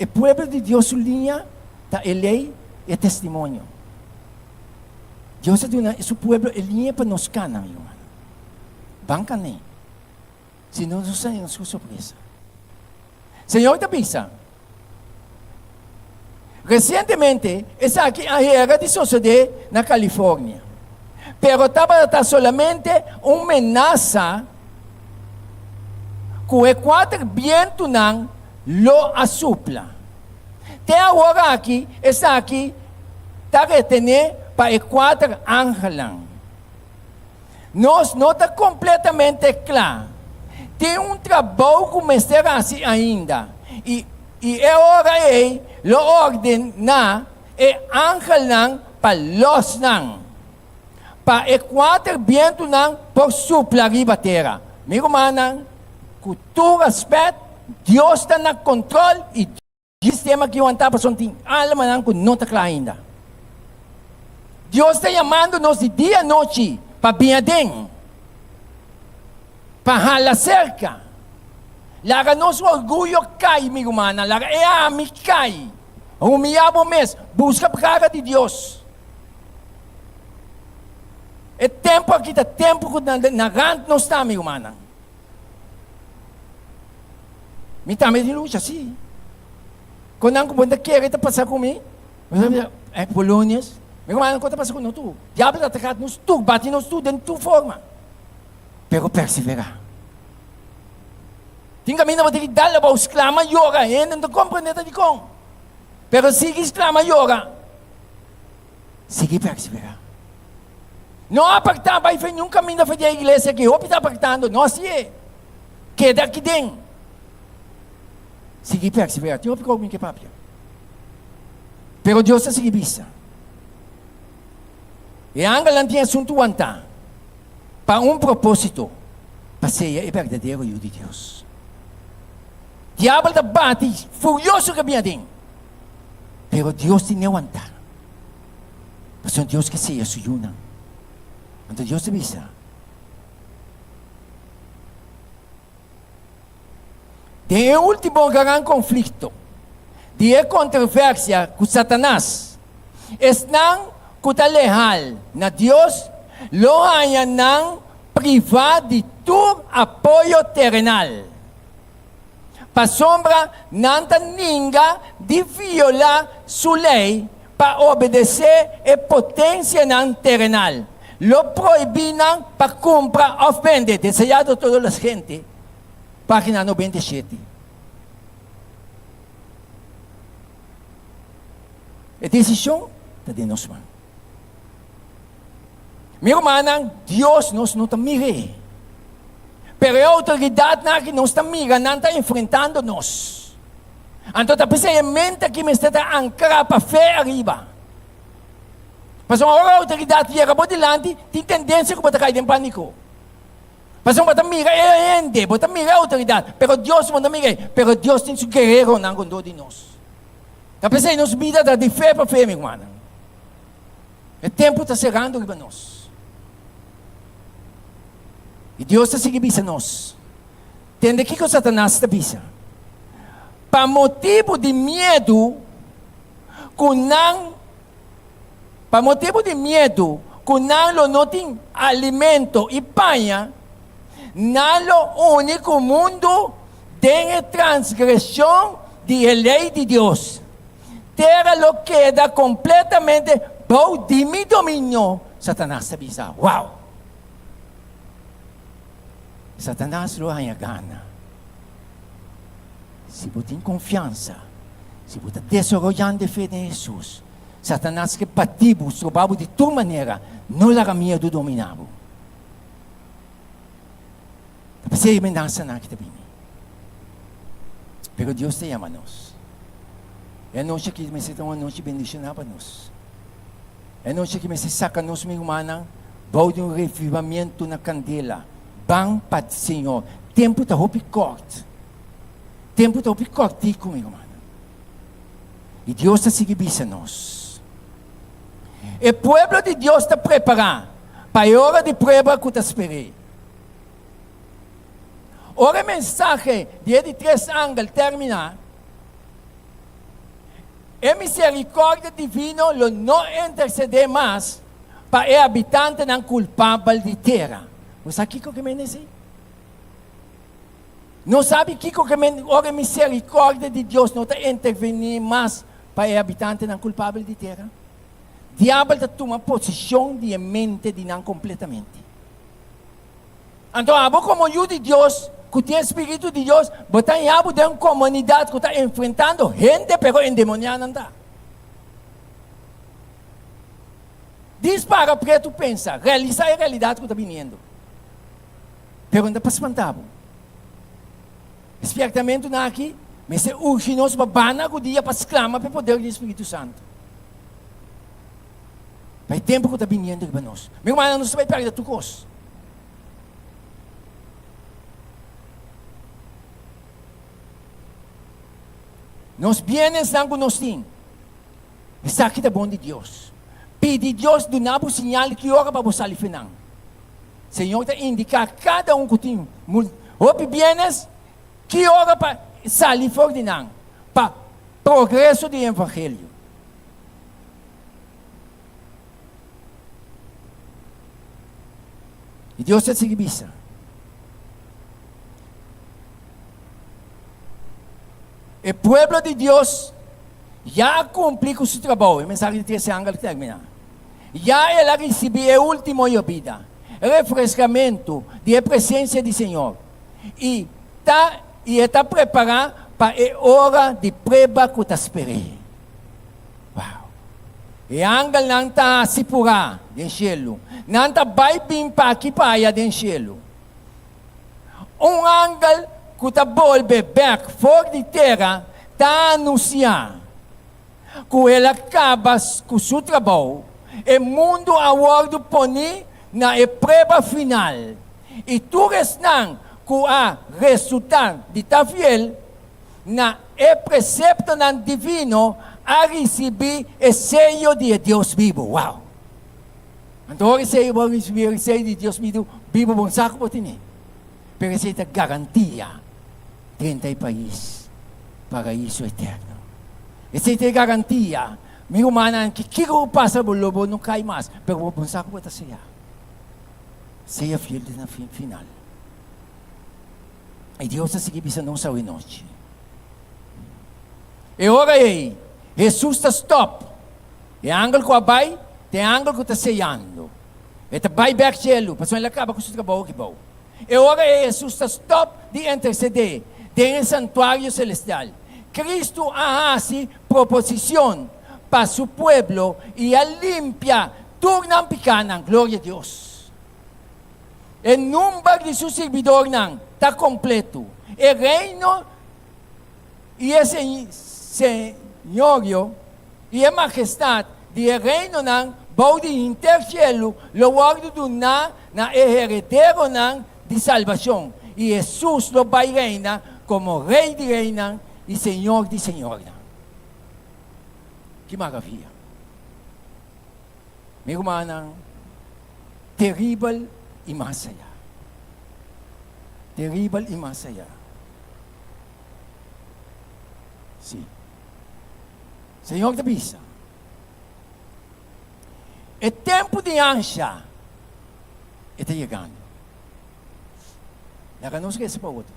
O povo de Deus linha da lei e testemunho. Deus deu esse povo linha para nos cana, meu irmão. Banca nem. Se não nos sai, nos surpresa. Senhor da pizza. Recentemente, essa aqui a era de suceder na Califórnia. Pero estava solamente uma ameaça que o quatro vento não lo assupla. Até agora aqui, essa aqui está retendo para os quatro ángeles. Nós não está completamente claro. Tem trabalho que começar assim ainda. E é hora aí, lo ordena e ángel não para los não. Para e quatro vientos não por supla riba terra. Meu irmão, com todo respeito, Deus está no controle e o sistema que eu andava tem alma não que não está claro ainda. Deus está chamando-nos de dia e noite para bem adem, para ralar cerca. Laga nosso orgulho cai, meu irmão. Laga é a mim cai. Humilhava mesmo. Busca a cara de Deus. É tempo aqui, é tempo que na ranta não está, meu irmão. Me também de luta, sim. Quando eu vou querer passar comigo, é Polônias. Meu irmão, quando passa comigo, tu. Diabo está atacado nos tu, bate nos tu, dentro de tua forma. Pero perseverar. Tem caminho para dar para os clama yoga, ainda não compreende de como. Pero sigue exclama yoga. Sigue perseverar. Não apartar, vai fazer nenhum caminho para fazer a igreja que o está apartando, não assim é. Queda aqui dentro. Sigue perseverar. Tem outro comigo que papia. Pero Deus está seguindo vista. E a Angela tem assunto aguentar. Para propósito. Para ser o verdadeiro Filho de Deus. Diabo está bate, furioso que vinha dentro. Pero Deus tem que aguentar. Mas é Deus que se assume. Então Deus te avisa. Tem o último grande conflito. De controvérsia com Satanás. Estão com a leal na Deus, lo haya não privar de todo apoio terrenal. Pasombra nanta ninga di viola su lei para obedecer a potência nan terrenal. Lo proibinam para comprar ou vender, desejado toda a gente. Página 97. A decisão está de nós, mano. Meu irmão, Deus nos não está mirando. Pero a autoridade na que nos está mirando, não está enfrentando nós. Então, está pensando em mente que me está ancrado para fé arriba. Mas uma hora a autoridade chega por delante, tem tendência que você cair em pânico. Mas você mira a ende, você mira a autoridade. Pero Deus não mira, pero Deus tem seu guerreiro na condor de nós. Está pensando em nossa vida de fé para fé, meu irmão. O tempo está chegando para nós. E Deus está seguindo a nós. Entende que o Satanás está bisa? Para motivo de medo, para motivo de medo, não tem alimento e panha, não único mundo tem transgressão de lei de Deus. Terra lo queda completamente bajo de mi dominio. Satanás está bisa. Wow! Satanás lo hanya gana. Se você tem confiança, se você está desenvolvendo a fé em Jesus, Satanás que patibo, sobabo de tua maneira, não larga medo dominado. Você é ameaça na que está vindo. Pero Deus te ama a nós. É a noite que me dá uma noite bendicionada para nós. É a noite que me saca nós, meu irmão, de um revivamento na candela. Bang para o Senhor. Tempo está roupa corte. Tempo está roupa corte comigo, mano. E Deus está seguindo a nós. O povo de Deus está preparado para a hora de prova que está esperando. Ora, a mensagem de 3 ângulos terminar. A misericórdia divina não intercede mais para o habitante não culpável de terra. Você sabe o que me diz? Não sabe o que a misericórdia de Deus não está intervenindo mais para o habitante não culpável de terra? O diabo está tomando posição de mente de não completamente. Então, como eu de Deus, que tem Espírito de Deus, botar em abo de uma comunidade que está enfrentando gente, pero endemoniada não está. Dispara para tu pensar, realizar a realidade que está vindo. Pero não está espantado. Espertamento na aqui, mas se urge nós babana o dia para exclamar para o poder do Espírito Santo. Vai tempo que está vindo para nós. Meu irmão, não se vai perder tu coisa. Nos bienes não que nós temos. Está aqui da bom de Deus. Pede Deus do nabo sinal que ora para você ali final. Senhor está indicar cada que tem os bienes que ora para sair fora de nós, para progresso do evangelho. E Deus está seguindo isso. O povo de Deus já cumpriu com seu trabalho. A mensagem de 3 ângulos termina. Já ela recebeu a última vida. Refrescamento da presença do Senhor. E está preparado para a hora de prova que está esperando. Uau! E ângelo não está se purar do céu. Não está vai vir para aqui para allá do céu. Ângelo que está volve back fora de terra está anunciando que ele acaba com o seu trabalho. O mundo agora põe na prova final. E tu restan que a resultado de estar fiel na precepto divino a receber o sello de Deus vivo. Uau! Então, receber o sello de Deus vivo, bom saco para ti. Pero essa é a garantia 30 país paraíso eterno. Essa é a garantia. Meu irmão, que passa por lobo não cai mais. Pero bom saco para ti. Seja fiel na final. E Deus está seguindo essa nossa noite. E ora aí, Jesus está stop. E angel ko abay, tem angel ko está seyando. E está vai back cielo, passou ele acaba com o seu trabalho que bom. E ora aí, Jesus está stop de interceder. Tem um santuário celestial. Cristo hace proposición para su pueblo y a limpia tornan picanan, gloria a Dios. El número de su servidor está completo. El reino y el señorio y la majestad del reino va de intercielo, lo guardo na heredero de salvación. Y Jesús lo va a reinar como rey de reina y señor de señora. Que maravilha. Meu irmão, terrível e mais allá. Terrível e mais allá. Sim. Senhor da Bisa. O tempo de ancha está chegando. Não nos esqueça para outro.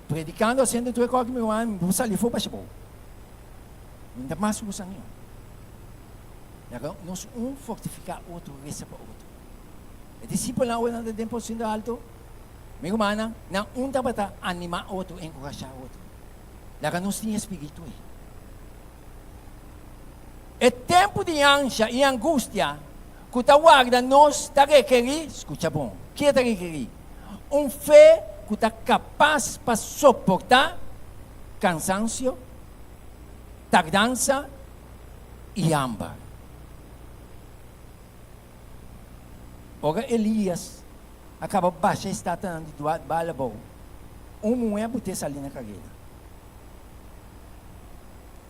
Predicando, haciendo tu recorte, meu irmão, vou sair fora para o chão. Ainda mais usando isso. Nós fortificar outro, reza para outro. O discípulo não é de tempo sendo alto. Meu irmão, não dá para animar outro, encorajar outro. Lá nós temos espírito. O tempo de ansia e angústia que está guarda nós está requerir, escuta bom, que está requerir? Fé que está capaz para suportar cansaço, tardança e hambre. Ora, Elias acaba baixa estátua de bala boa. Mulher botou ali na carreira.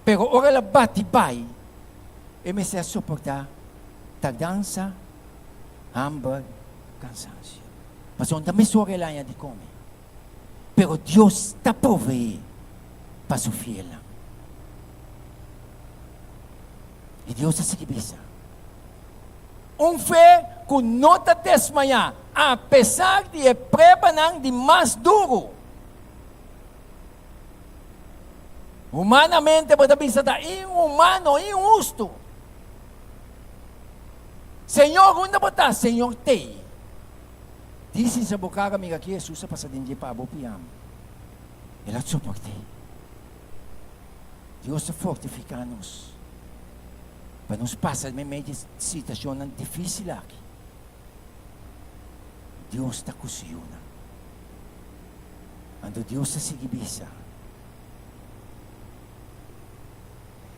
Pero ora ela bate bai e comecei a suportar tardança, hambre, cansaço. Mas onde também sou ela de comer. Pero Deus está proveendo para su fiel. E Deus está seguindo. Fé que não está desmaiar, apesar de a prova de mais duro. Humanamente, pode pensar, inhumano, injusto. Senhor, onde botar? Senhor, te. Disse sa boca amiga que Jesus passa dentro para o piam. Ela suporte. Deus está fortificando-nos. Para nos passar em meio de situação difícil aqui. Deus está cozinhando. Quando Deus está seguindo.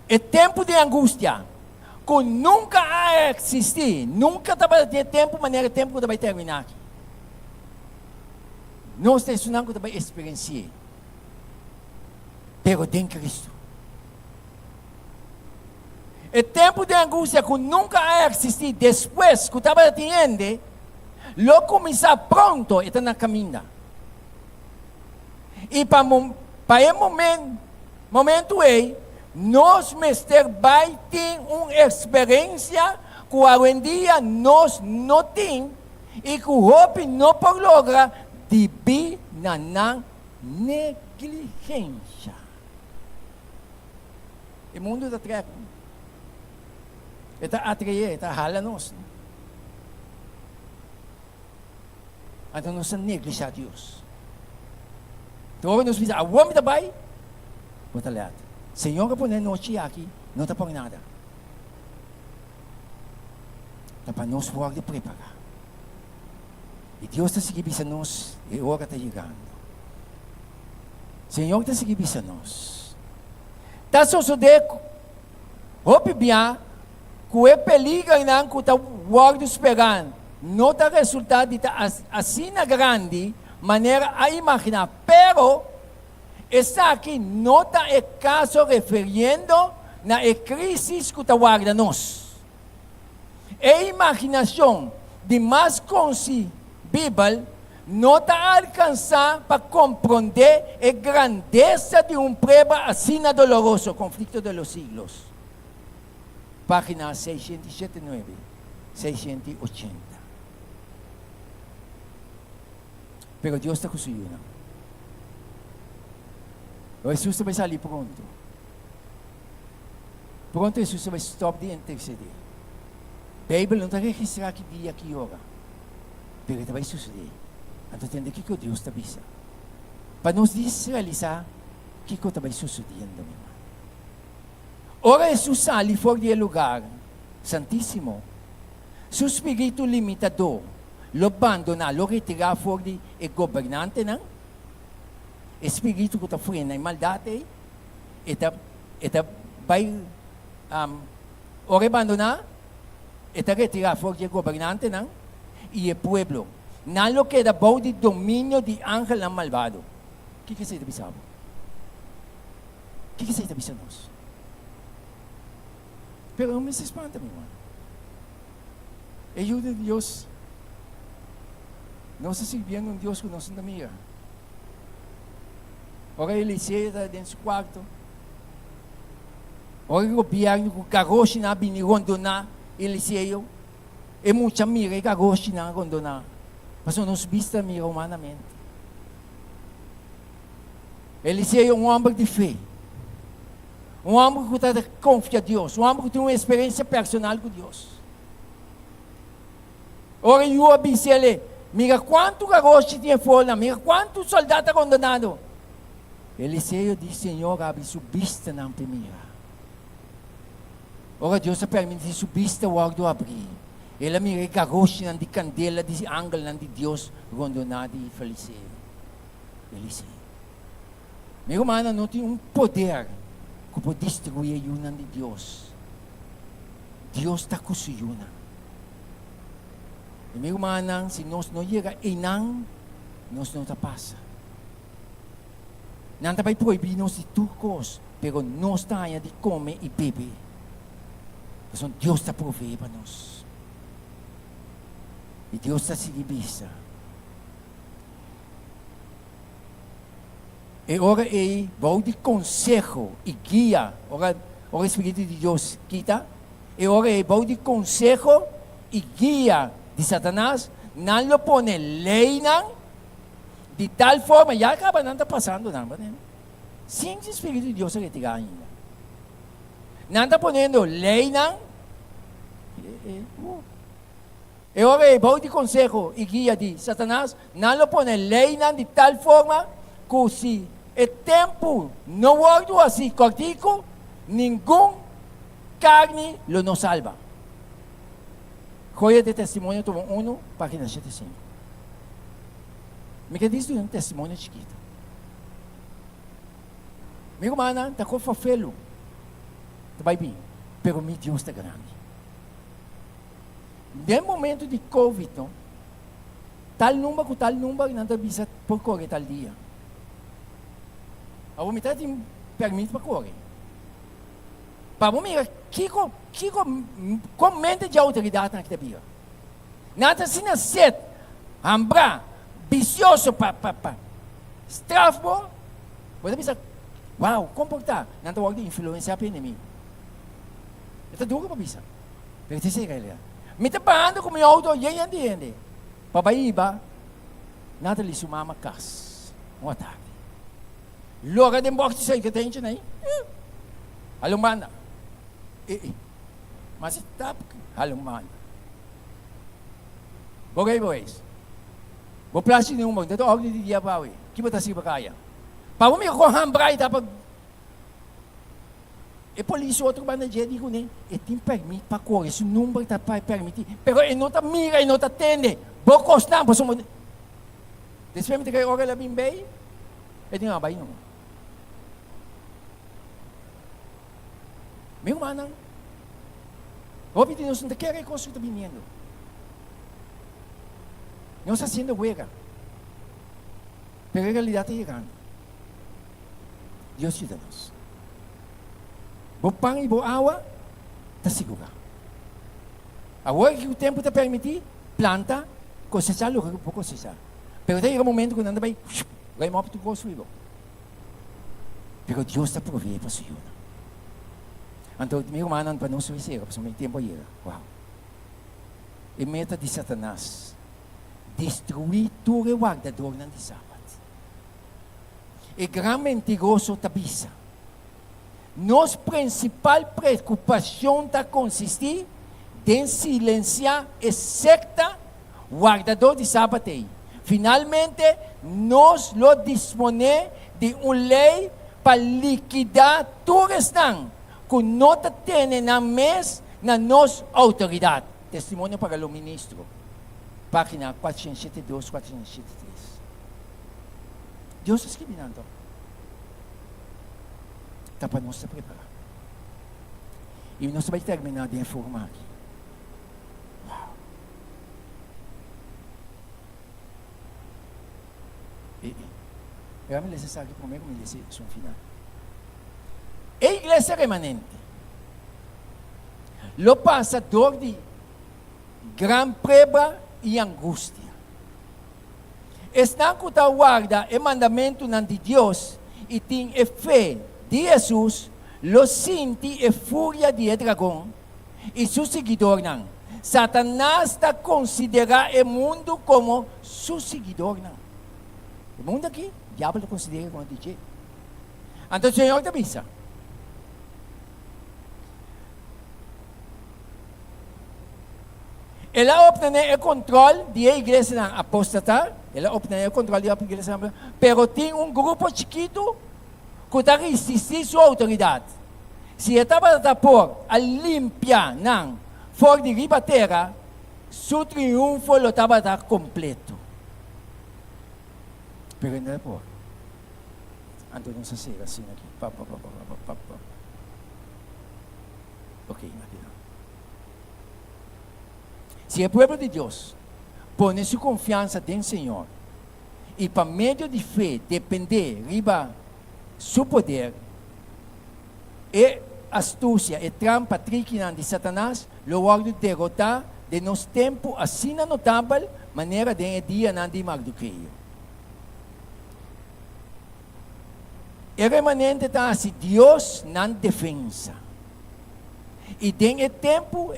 É tempo de angústia. Que nunca há existir. Nunca vai ter tempo, maneira tempo que vai terminar aqui. Nós temos que vai experienciar. Pero em Cristo. É tempo de angústia que nunca há existir. Depois que estava atendendo, lo começar pronto, está na caminho. E para o momento aí, nós, mestre, vai ter uma experiência que hoje em dia nós não temos e que o homem não pode lograr devido na negligência. O mundo está treco. Está atrair, está hala nós. Então nós não negligenciar Deus. Então nós dizemos, o homem está bem, bota lá. Senhor, que põe noite aqui, não está por nada. Está para nós de preparar. E Deus está seguindo a nós, e a hora está chegando. Senhor está seguindo a nós. Está sucedendo, hope bem, que o perigo que está guardando esperando, não está resultado de estar assim na grande maneira a imaginar, pero está aqui, não está o caso referindo na crise que está guardando nós. A imaginação de mais concebível não está alcançar para compreender a grandeza de prova assim doloroso, conflito de los siglos. Página 679, 680. Pero Deus está cozinhando. O Jesus vai sair pronto. Pronto Jesus vai stop de interceder. Bíblia não está registrando que dia, que hora. Pero vai suceder. Então tem que Deus está avisando. Para nos visualizar o que está sucedendo. Ora Jesus sale fora do lugar santíssimo. Seu espírito limitador lo abandona, lo retira fora do governante, não? Espírito que está frena a maldade, eta vai ora abandonar, eta retirar fora do governante, não? E o pueblo. Não lo queda bajo de domínio de ángel malvado. O que você está pensando? O que você está pensando? Pero não me se espanta, meu irmão. Ajuda de Deus. Nós servindo um Deus que nós não mira. Ora Eliseu está dentro do quarto. Ora o governo com carroça na bini rondonar Eliseu. E muita mira e carroça na rondonar. Mas nós vista mira humanamente. Eliseu é um homem de fé. Um homem que confia em Deus. Um homem que tem uma experiência personal com Deus. Ora eu avisei ele. Mira quanto carroça tinha fora. Mira quanto soldado condenado. Eliseu disse, Senhor, abre sua vista na primeira. Ora Deus permite sua vista o do abrir. Ela mira a carroça de candela de ángel de Deus condenado e faleceu. Eliseu. Meu irmão, não tem um poder que pode destruir a união de Deus. Deus está com sua união. E meu irmão, se nós não chegamos em não, nós não passa. Não vai proibir nós de tudo coisas, mas nós temos de comer e beber. Porque Deus está provendo para nós. E Deus está se vista. E ora ele vai de conselho e guia. Ora o Espírito de Deus quita. E ora ele vai de conselho e guia de Satanás. Não lo põe lei não. De tal forma, já acaba não está passando nada. Sim, o Espírito de Deus se retira ainda. Não está ponendo lei não. E ora ele vai de conselho e guia de Satanás. Não lo põe lei não de tal forma que se o tempo não volta assim cortico, nenhum carne lo nos salva. Joia de testemunho, tomo 1, página 75. Me quer dizer um testemunho chiquito. Meu irmão, está com fofelo. Vai bem, pero meu Deus está grande. No momento de Covid, não? Tal número, não está bisa por correr tal dia. A vomitar te permite para correr. Para mim, que comente de autoridade naquela dia. Nada assim na sede, hambra, vicioso, strafbo. Você pensa, uau, comportar. Não está de influenciar para o inimigo. Está duro para pensar. Pero te sei que me está parando com meu auto, e Papaiba, nada lhe sumama cas. Um ataque. Logo de boxe sei que tem aí. Alumana. Mas está alumana. Bogay boys. Bo plastic nenhum, dito ako di dia pa we. Kiba ta siba kaya. Pa mo ko hambray dapat e polícia outro banda de digo né, e tem permite para correr, se número está para permitir, pero e não tá mira e não tá tende. Bo costa, bo somo. Despe me te ora la bimbei. E tinha bay não. Meu manang. Obi Deus não quer que está vindo. Não está sendo guerra. Pero a realidade está chegando. Deus ajuda-nos. O pão e a água está segura. Agora que o tempo está permitir, planta, cosechar o que pode cosechar. Pero tem um momento que não vai morrer tu construir. Pero Deus está provendo para a sua ajuda. Então, meu irmão, para não se ver, para o tempo chega. Uau. E meta de Satanás, destruir todo o guardador de sábado. E grande mentiroso tabisa. nossa principal preocupação está consistir em silenciar a secta guardador de sábado. Finalmente, nós lo disponemos de uma lei para liquidar todos que não tem na mesa na nossa autoridade. Testemunho para o ministro. Página 472, 473. Deus está escrevendo. Está para nós preparar. E nós vamos terminar de informar aqui. Uau. Era necessário para mim me dizer isso no final. A igreja remanente, lo passador de gran prueba e angústia. Estão que guarda o mandamento de Deus e tem a fé de Jesus, lo sente a fúria de dragão e seu seguidor não. Satanás está considera o mundo como seu seguidor não. O mundo aqui, o diabo lo considera como DJ. Então o Senhor te avisa. Ela obtém o controle da igreja apóstata, ela obtém o controle da igreja, pero tem grupo chiquito que está resistir sua autoridade. Se estava a por a limpar não fora de ribateira, seu triunfo lo estava a completo. Pero não é por. Então não se chega assim aqui. Ok, Martina. Se o povo de Deus põe sua confiança no Senhor e para meio de fé depender riba seu poder e astúcia e trampa triquinan de Satanás, logo derrotar de nosso tempo assim notável maneira de dia de Mardoqueio. E remanente está assim Deus na defesa. E tem o tempo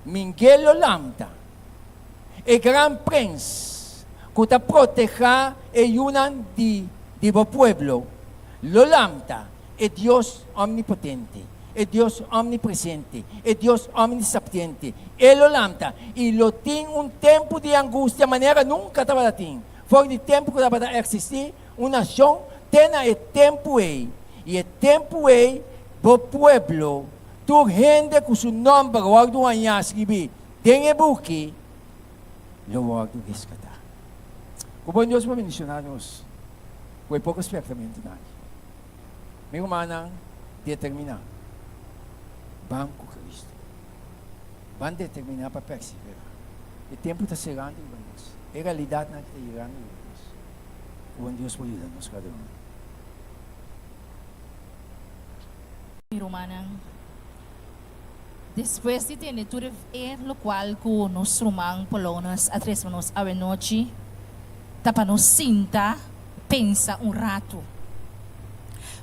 Miguel Lamta, o gran prince, que está proteger e unan de pueblo, Lolamta é Deus omnipotente, é Deus omnipresente, é Deus omnissapiente. Ele Lolamta, e lo tem tempo de angústia, maneira nunca estava a ter. Fora de tempo que estava a existir, uma nação tem o tempo e o tempo o pueblo. Tu gente com seu nome guardo a escrever tem o buque lo guardo resgatar. Como Deus vai mencionar-nos com pouco expectamento nada. Meu irmão determinar banco Cristo. Van determinar para perseverar. O tempo está chegando irmãos. A realidade não está chegando irmãos. Como Deus vai ajudar-nos cada um. Romana. Después de tener tudo lo cual com nos romang polonas atrás nos a noite, tapa nos sinta, pensa rato.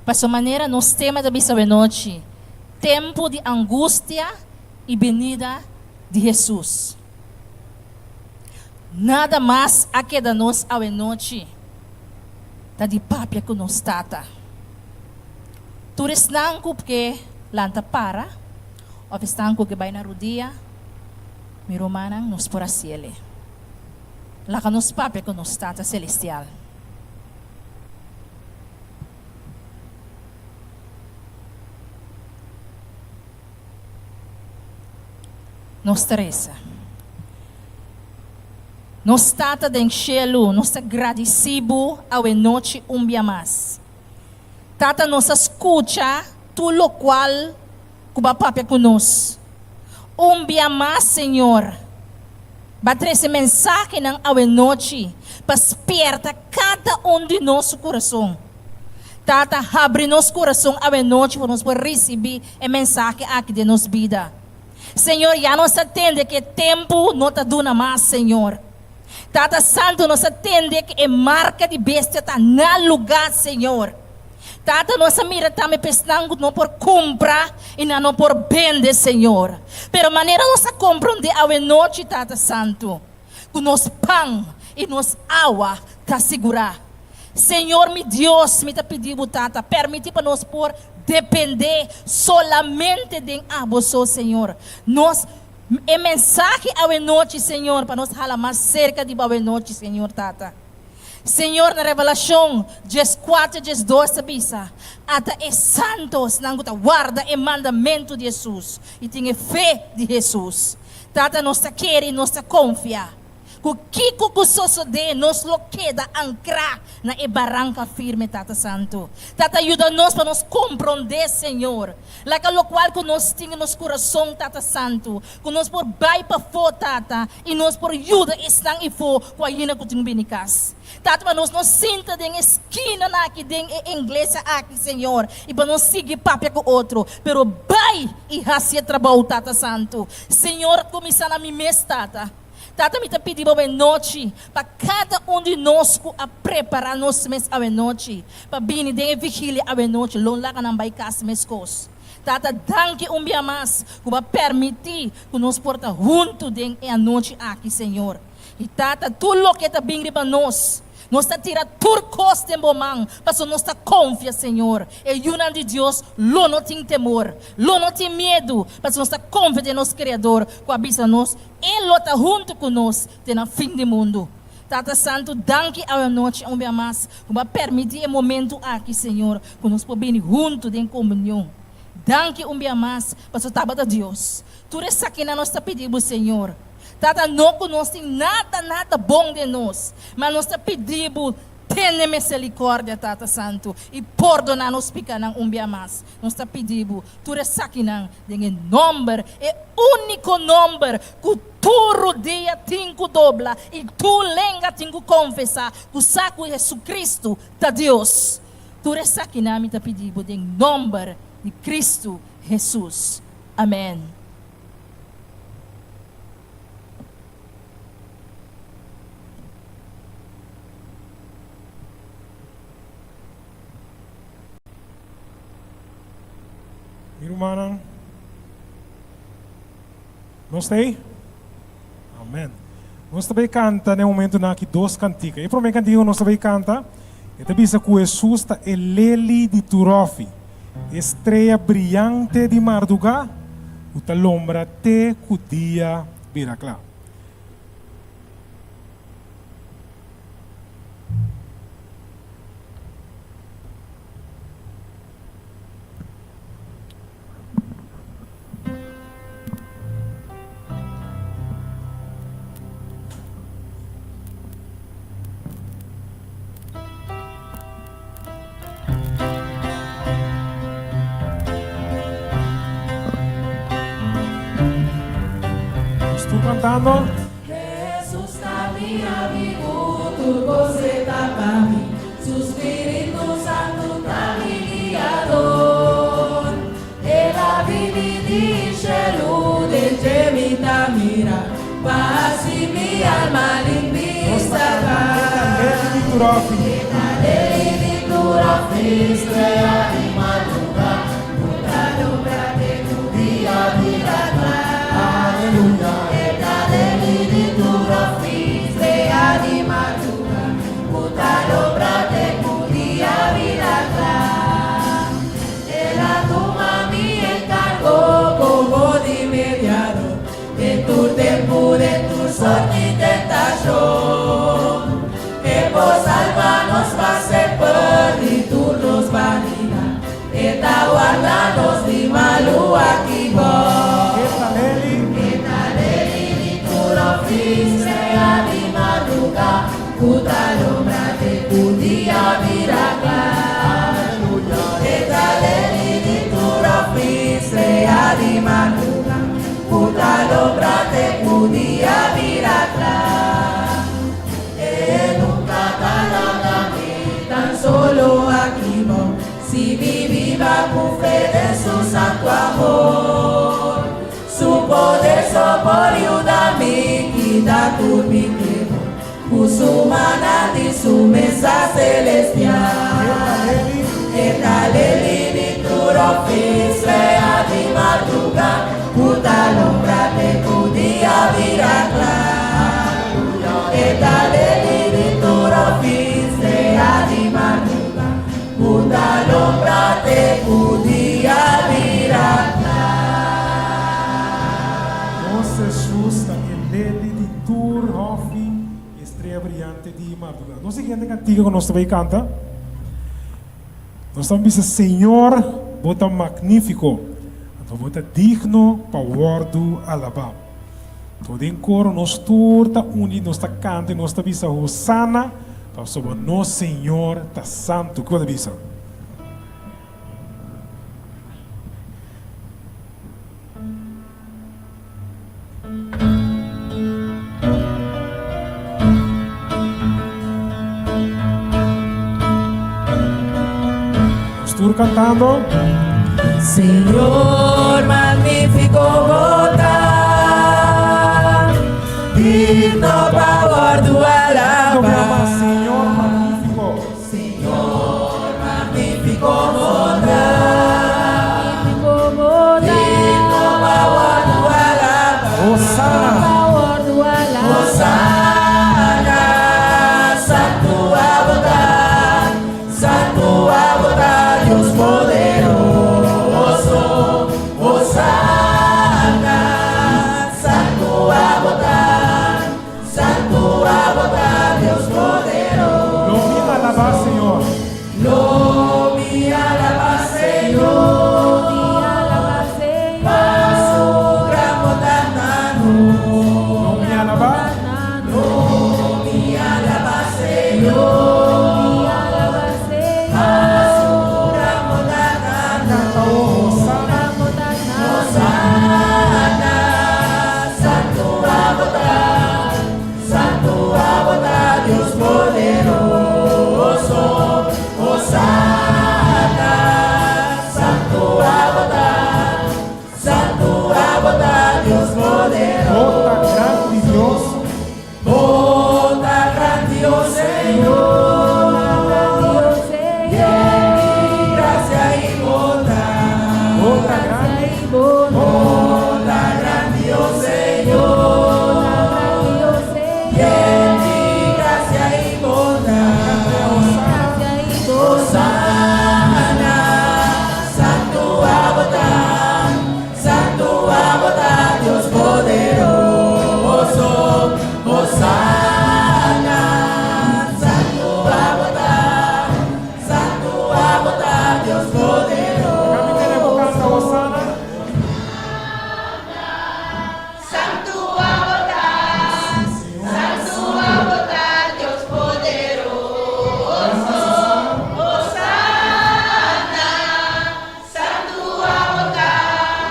Para maneira nos tema da bisa noite, tempo de angústia e venida de Jesus. Nada mais a queda nos a noite, da de papia com nos tata. Turis nang porque lanta para, o estão que vai na rodia, mi romanang nos por cielo. Lá que nos papia com nos tata celestial. Nos Teresa. Nos tata den cielo, nos agradecido ao noite dia mais. Tata nos escucha tu lo qual kuba papia conosco. Dia mais, Senhor. Batre esse mensagem ng awe noite para desperta cada de nosso coração. Tata, abre nosso coração awe noite para nós receber a mensagem aqui de nossa vida. Senhor, já nos atende que tempo não está dando mais, Senhor. Tata Santo nos atende que a marca de bestia está no lugar, Senhor. Tata nossa mira também pensando não por comprar e não por vender, Senhor. Pero maneira nossa compreender a noite, Tata Santo, que nos pão e nos água está segurar. Senhor, meu Deus, me está pedindo, Tata, permite para nós por depender solamente de abuso, Senhor. Nós é mensagem à noite, Senhor, para nos falar mais cerca de boa noite, Senhor, Tata. Senhor, na Revelação 14, 12, bisa, até é santos, nang guarda e mandamento de Jesus, e tem fé de Jesus. Tata, nós queremos, nós confia. O que sucede, nos lo queda ancrar na barranca firme, Tata Santo. Tata, ajuda-nos para nos compreender, Senhor. Lá lo qual que nós temos nos coração, Tata Santo. Que nós por vai para fora, Tata, e nós por ajuda estão e for com a ina que tem binikas. Tata, para nós sinta em esquina aqui, em igreja aqui, Senhor. E para nós seguir papel com outro. Pero vai e racia trabalho, Tata Santo. Senhor, começar na minha mês, Tata. Tata, me está pedindo boa noite para cada de nós a preparar nosso mês à noite. Para vir de vigília à noite. Longa que não vai casar mês cos. Tata, danke dia mais que vai permitir que nós porta junto de a noite aqui, Senhor. E Tata, tudo o que está vindo para nós. Nós está tirando turcos de momento, mas nós está confia, Senhor. E una de Deus, lo não tem temor, lo não tem medo, mas nós está confia de nosso Criador, que avisa nós, Ele está junto conosco, até no fim do mundo. Tata Santo, danke a noite, dia mais, que vai permitir o momento aqui, Senhor, que nós podemos junto em comunhão. Danke dia mais, para o trabalho de Deus. Tudo isso aqui nós está pedindo, Senhor. Tata, não conosco nada bom de nós, mas nós pedimos, tenha misericórdia, Tata Santo, e perdonar-nos pecados dia mais. Nós pedimos, tu resaquinan, em nome, é único nome, que tu dia tem que dobrar, e tu lenga tem que confessar, que o saco de Jesus Cristo, da Deus. Tu resaquinan, me pedimos, em nome de Cristo Jesus. Amém. Irmã, nós tem? Amém. Nós também canta no momento na que dois canticas. E para mim cantigo nós também canta. E também se que Jesus está é leli de Turofi, estrela brilhante de Marduga, o talombra te cudia viracla. Estou cantando. Jesus está minha vida, tudo você está para mim. Su Espírito Santo está mi guiador. Ela vive de chelo de gemita mira, paz y mi alma limpia. Estrela de madrugada, mudando para que tu día mira. Aleluya. Estrela de madrugada, mudando para que tu día mira. Ela toma mi encargo como de mediador de tu tempo, de tu sorte y tentación. Que por salvarnos pase por y tú nos vanidad. Eta guardanos de malo aquí vos. Eta leli di tu estrella di madrugada, puta lombra de tu día miracle. Eta leli di tu estrella di madrugada, puta lombra de tu día miracle. Tan solo aquí vos, si viviva con fe de su santo amor, su poder sopor ayuda-me, quita tu mi tiempo, su maná de su mesa celestial. Eta leli di tu estrella di madrugada, puta lombra de tu día miracle. Eta leli di tu estrella di madrugada, puta lombra te tu día. brillante de madrugada. No sé quién cantiga con nosotros canta. Nós estamos dizendo, Senhor, bota magnífico, então bota digno para wordo alabado. Todo em coro, nós torta unidos, nós está cantando, nós está dizendo, Hosanna, para sobre nós, Senhor, está santo. Que você diz? Cantando, Señor magnífico bota, digno favor tu alaba. Señor magnífico, Señor magnífico bota, digno favor tu alaba. Hosanna, Hosanna, santo abotar, santo abotar. Dios poderoso, Hosanna, santo abotar, Dios poderoso. lo mi alaba, Señor. Lo mi alaba, Señor, para su gran bondad. Lo mi alaba, Señor. Dios poderoso, Hosanna, santo abotar, Dios poderoso. Bota Bota gran grande Dios, Dios, Señor, y en mi gracia y bondad. bota grande, Bota gran Dios, Señor, y en mi gracia y bondad. Hosanna, santo abotar, Dios poderoso. Hosanna, santo abotar, Dios poderoso. Santo abotar, Dios poderoso. Hosanna, santo abotar,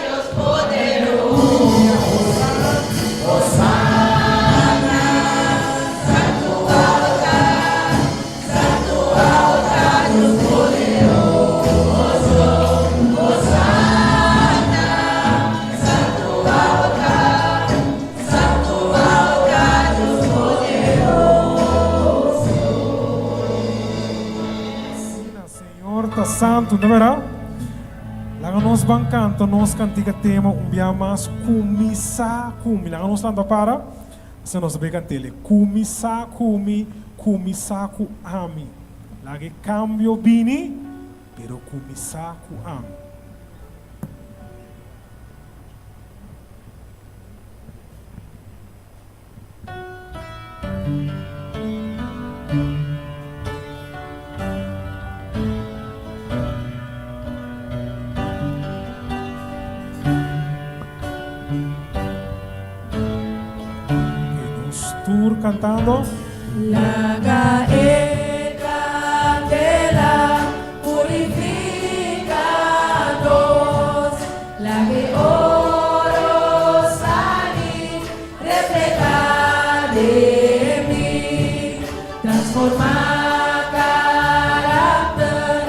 Dios poderoso. Hosanna, santo abotar, Dios poderoso. Hosanna, santo abotar, Dios poderoso. Senhor está santo, não é verdade? Lá nós vamos cantar, nós cantiga tema dia mais kumisa kumi. Lá nós estamos para, se nós vamos cantar ele kumisa kumi, kumisa ku ami. Lá que cambio bini, pero kumisa ku ami. Tour cantando. La candela purificados, la que oro sani refleja de mí, transforma carácter,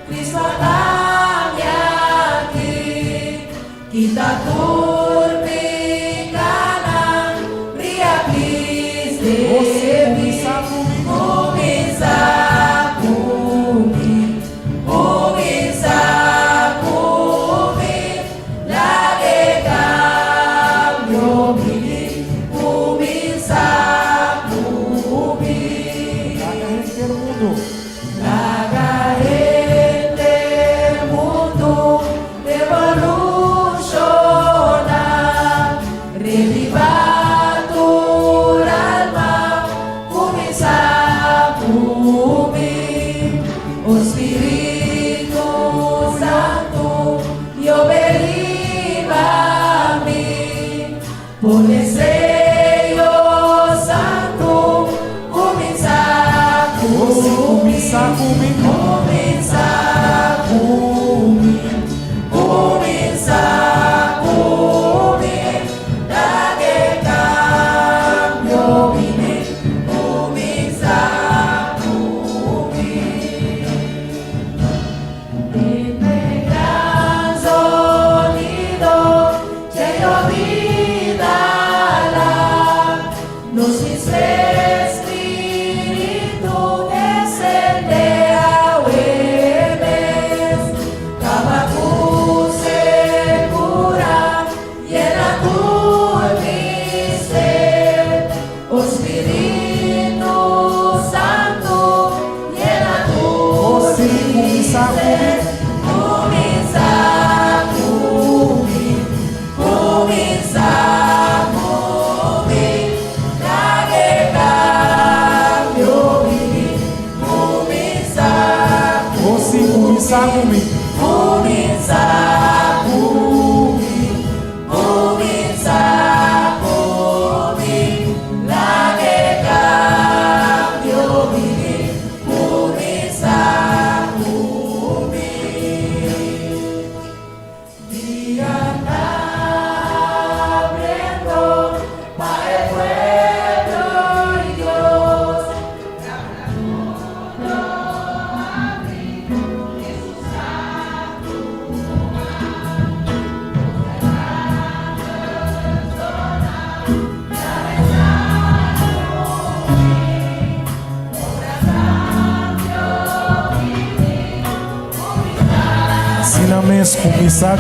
Cristo cambia aquí, quita turbi kanan, brilha Reviva tu nos espírito descende ao emes, Cabacu segura, llena tu mister, o Espírito Santo, llena tu mister. Mes começar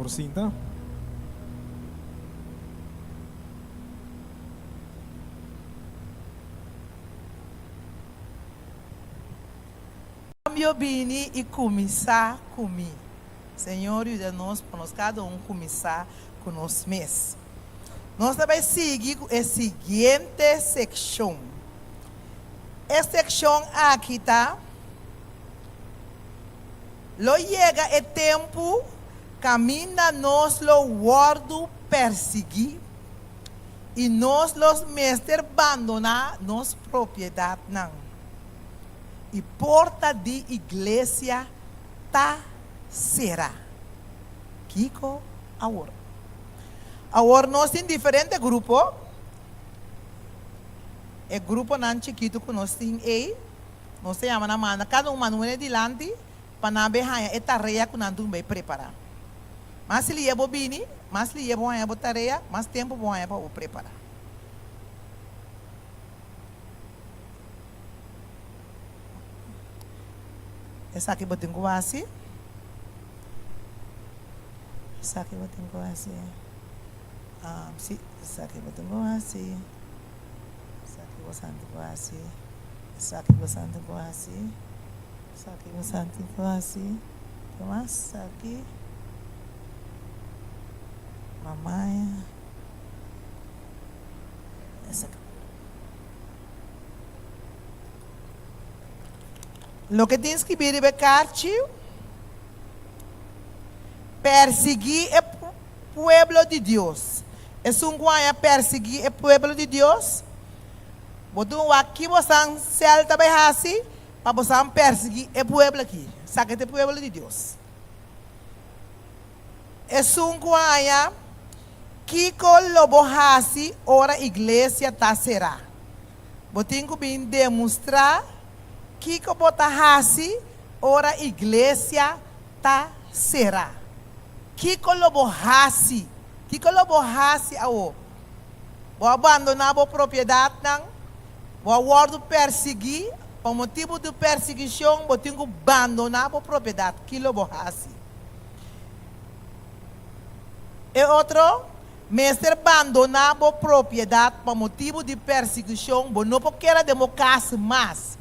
Cinta. Cambio bini e começar comigo. Senhor, ajuda nós para nós cada começar com nós mesmos. Nós também seguir a seguinte secção. Esta secção aqui tá. Lo chega o tempo, caminha nós lo guardo perseguir e nós los mestres abandonar nos propriedade não. E porta de igreja tá será. Kiko agora. Agora nós tem diferente grupo. O grupo não chiquito que nós tem aí. Nós se chama na mano. Cada não é delante para não berrar a tarefa que nós vai preparar. Mas se ele é bobini, mas se ele é bom a tarefa, mais tempo bom é para preparar. Essa aqui eu tenho assim. Essa aqui eu tenho assim. Sim, essa aqui eu tenho assim. Essa aqui eu tenho assim. Essa aqui eu tenho assim. Essa aqui eu tenho assim. Essa aqui. Mamãe. Essa aqui. Lo que tens que ver é perseguir o pueblo de Deus. É um perseguir o pueblo de Deus. Botou aqui você celta bem assim para você perseguir o pueblo aqui. Sabe o pueblo de Deus. É um que lobo hasi ora igreja tá será. Botem que bem demonstrar que bota hasi ora igreja tá será. Que lobo hasi ao. Vou abandonar a propriedade não. Vou guardar perseguir por motivo de perseguição, vou ter que abandonar a propriedade. Que lobo hasi. E outro, mestre abandonar a propriedade por motivo de perseguição, vou não querer democracia mais.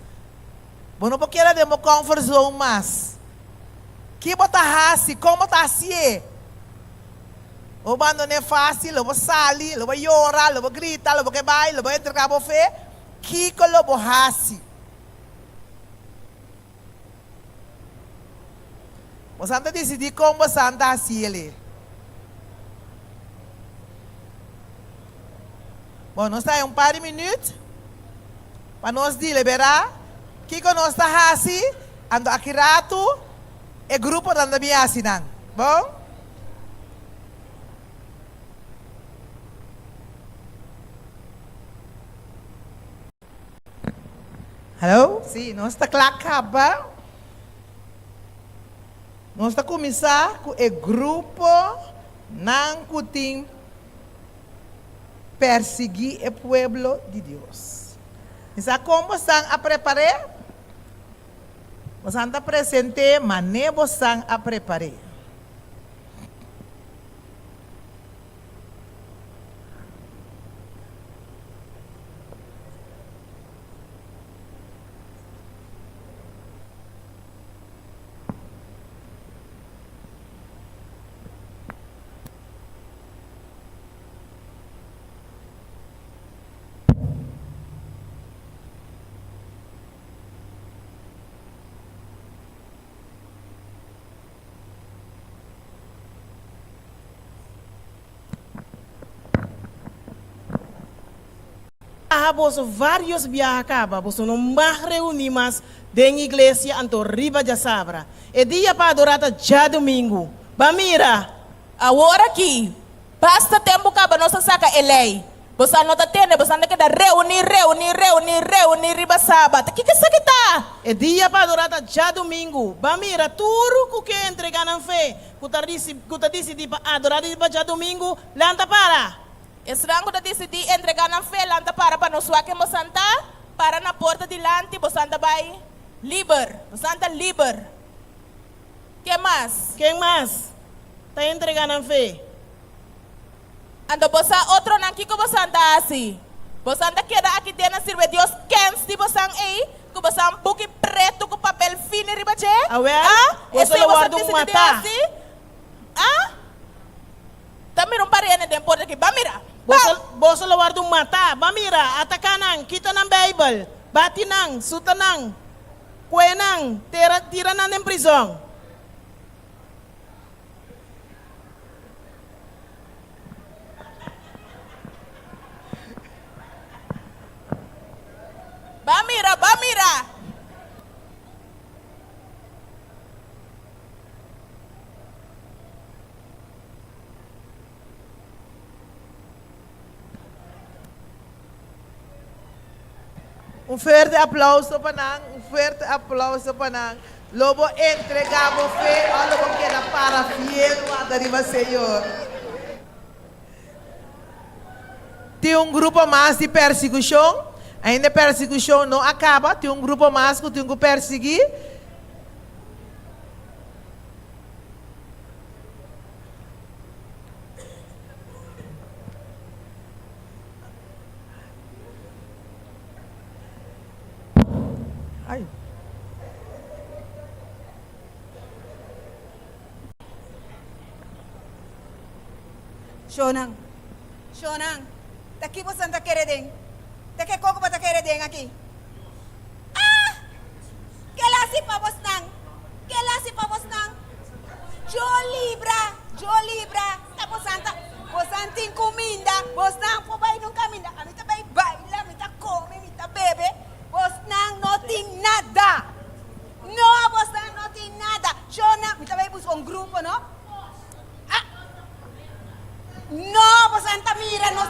Vou não querer democracia mais. Que bota hasi, como tá assim? O bando não é fácil, lobo sali, lobo llora, lobo grita, lobo que vai, lobo entregar a fé. Kiko lobo hasi. Você anda decidir como você anda assim ali. Bom, nós estamos par de minutos para nós deliberar. Kiko nós está assim, ando aqui rato, e grupo anda bem assim, não? Bom? Hello? Sim, nós está acaba. Nós está começar com o grupo não cutim perseguir o pueblo de Deus. Então, como estão a preparar? Você está presente, mas nem você está a preparar. Vos vários viajes acaba, vos não mais reunimos dentro da igreja anto riba de sabra. E dia para adorar já domingo. Bamira, agora aqui, basta tempo acaba nossa saca lei. Você não está tendo, você não quer reunir riba sábado. Que isso aqui tá? E dia para adorar já domingo. Bamira, tudo que entregar na fé, que decidi para adorar já domingo, lanta para. Esse rango da decidi entregar na fé, lanta para nós que mo santa, para na porta de lante, você anda vai liber, você anda liber. Que mais? Quem mais? Tá entregando na fé. Ando você outro não que você anda assim. Você anda queda aqui dentro sirve Deus quem se você aí, que você um buque preto com papel fino riba je? Você não guarda um matar. Também não parei nem tempo aqui, bamira. Você não guarda um matar, bamira, atakanang, kita ng Bible, batinang, sutanang, kuenang, tira na ng prisão. Bamira. Um forte aplauso para nós, Lobo entregamos fé, olha o que era para fiel, arriba Senhor. Tem um grupo mais de perseguição, ainda a perseguição não acaba, tem um grupo mais que tem que perseguir. Shonang, taki po santa keredeng. Taki koko pa keredeng aki. Kelasi pa bos nang. Jo libra. Tapos santa, bos anting kuminda, bos nang po bay nung kaminda. Kami ta bay baila, mita come, mita bebe. Bos nang noting nada. No, bos nang noting nada. Shonang, mita bay bus un grupo, no? No, vos Antamira, no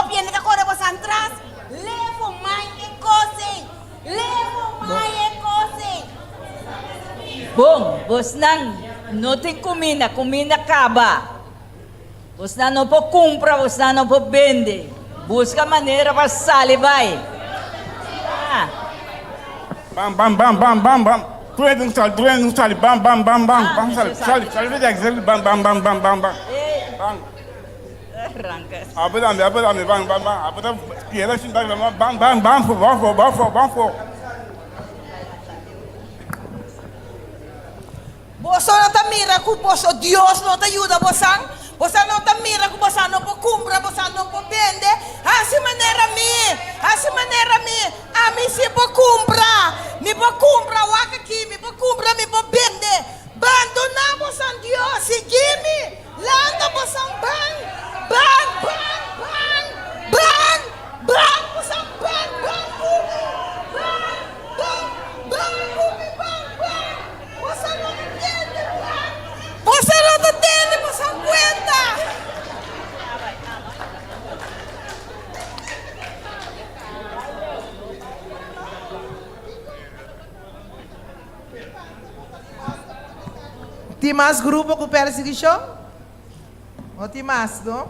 viene que corre vos atrás. Levo mai e cose. Bom, vos não tem comida acaba. Vos não pode comprar, vos não pode vender. Busca maneira para sair, vai. Bam. Tu não sali, bam. Sali, bam. Arranca. Abadami, bang. Abadam, quiera sin bang, for. Boso não te mira, que boso Deus não te ajuda, bosang. Você não tá mira que você não pode comprar, você não pode vender. Assim maneira a mim se pode comprar. Me pode comprar o aqui, me pode comprar, me pode vender. Abandonamos a Deus, seguime. Landa você bang, você Você não entende, você aguenta. Tem mais grupo com perseguição? Não tem mais, não?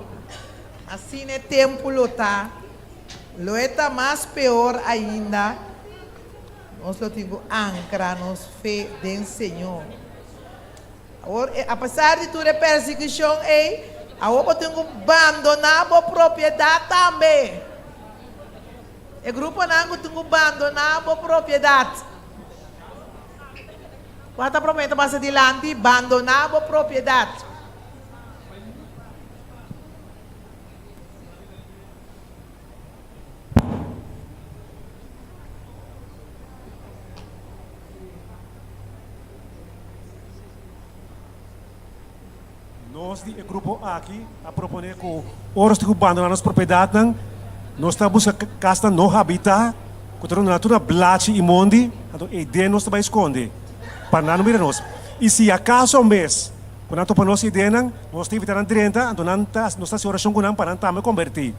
Assim é tempo lutar. Luta mais pior ainda. Nós não temos ancra, nós fé do Senhor. Apesar de toda perseguição, eu tenho que abandonar a propriedade também. O grupo não tem que abandonar a propriedade. Quando promete mais adiante, abandonar a propriedade. Nós, o grupo aqui, a proponer que horas de abandonar nossa propriedade, nós estamos buscando casa não habitar, que a natura blate e monde, então a ideia nós vai esconder, para não mirar nós. E se acaso um mês, quando nós topamos nossa ideia, nós temos que evitar 30, então nós estamos oração com nós para não convertir.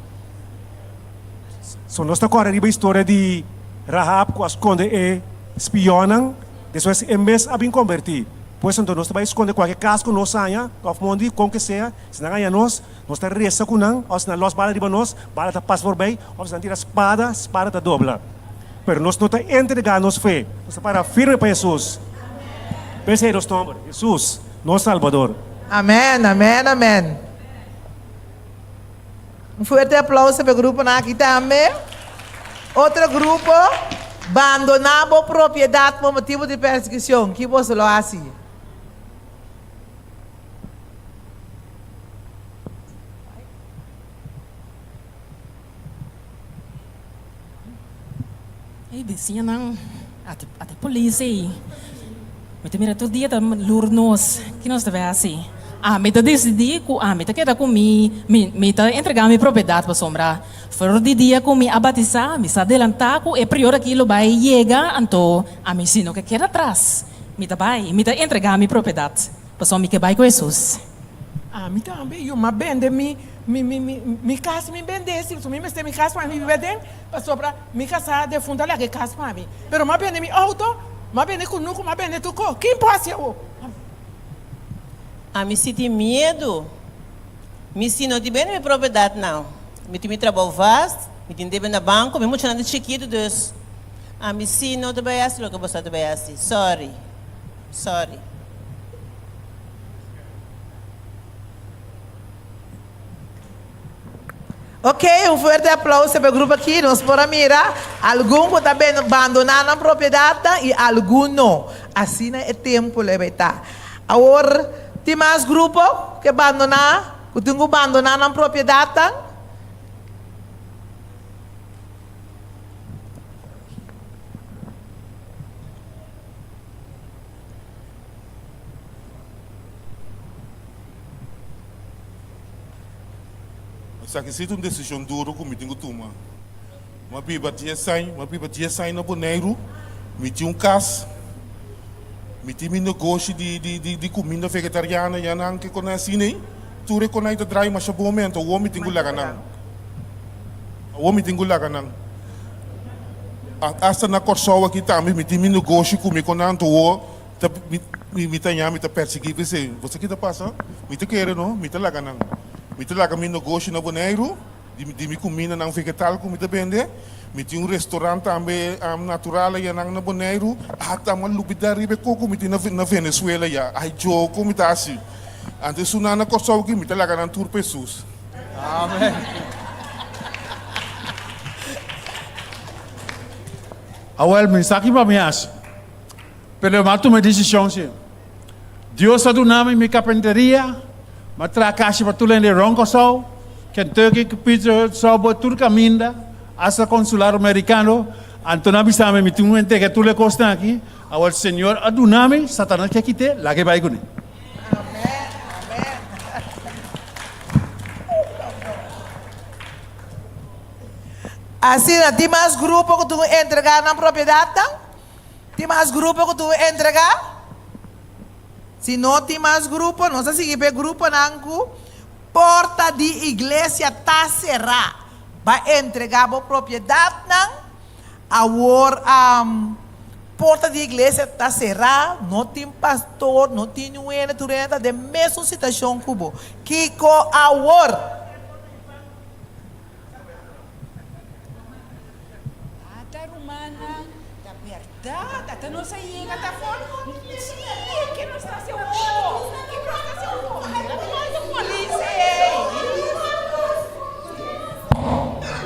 So, nós estamos correndo a história de Rahab, que esconde e espionam, depois em mês a bem convertir. Pois então nós vamos esconder qualquer casco nós saia, of mundo como que seja, se não ganha nós está reza com não, ou se não los bala de nós, bala tá passa por bem, ou se não tira espada tá dobla. Pero nós não está entregando nossa fé, nós está para firme para Jesus. Pense nos nombre, Jesus, nosso Salvador. Amém, amém, amém. Um forte aplauso para o grupo aqui também. Outro grupo, abandonar a propriedade por motivo de perseguição. Que você lo assim? Vizinha não, até polícia aí. Mas mira todo dia tá lurnos, que nós tá assim. Me tá decidi que me tá queda com me tá entregar minha propriedade para sombra. Fora de dia com me abatizar, me sa adelantar que é prior aquilo vai chegar, então a me sino que queda atrás. Me tá entregar minha propriedade para sombra que vai com Jesus. Me também, eu me bende, me casa me bende, se tu me meste me casa para me bende, para sobra me casa de funda lá que casa para mim. Pero me bende mi auto, me bende com nunca, me bende tu co. Quem pode eu? Me senti medo. Me sino de bem minha propriedade não. Me tem trabalho vasto, me tem deve na banco, me muito nada chiquito dus. Me sino de bem assim, lo que você de bem assim. Sorry. Ok, um forte aplauso para o grupo aqui. Nós podemos mirar. Alguns que também abandonaram a propriedade e alguns não. Assim é o tempo que vai estar. Agora, tem mais grupos que abandonaram, que tem que abandonar a propriedade. Só se uma decisão dura que me tenho que tomar. Uma pipa tinha sair no boneiro, me tinha casa, me tinha um negócio de comida vegetariana, e não que conhece nem, tu reconhece o drive, mas no momento o homem tem que lá não. O homem tem que lá não. Hasta na corsoa aqui também, me tinha um negócio comigo com nanto o, me tá perseguir, você que está passando, me tá querendo, não, me tá lá não. Me lá com meu negócio no boneiro, de me comida não vegetal como me vende. Me tinha restaurante também natural e não no boneiro. Até uma lupita ribe coco me tinha na Venezuela já. Ai jo como tá assim. Antes o nana cortou aqui me lá com tour pessoas. Amém. Awal mensagem para mim acho. Pelo mal tomei decisão sim. Deus ha dado nome minha carpinteria. Matra kasi patuloy ni Ronco Sow, Kentucky Pizza Sobo Turcaminda, asa consular americano, Antonabi Same mitunguente que tu le costa aqui, ao Senhor adunami, Satanás que quite, lá que vai gune. Assim, tem mais grupo que tu entregar na propriedade, não? Tem mais grupo que tu entregar? Se não tem mais grupo, nós seguimos o grupo, não. Porta de igreja está cerrada. Vai entregar a propriedade, não? Porta de igreja está cerrada, não tem pastor, não tem ninguém, tu entra de mesma situação que o Kiko, agora. Até não sair, até fora. Que não está seu ovo? Que não está seu ovo? Não, polícia.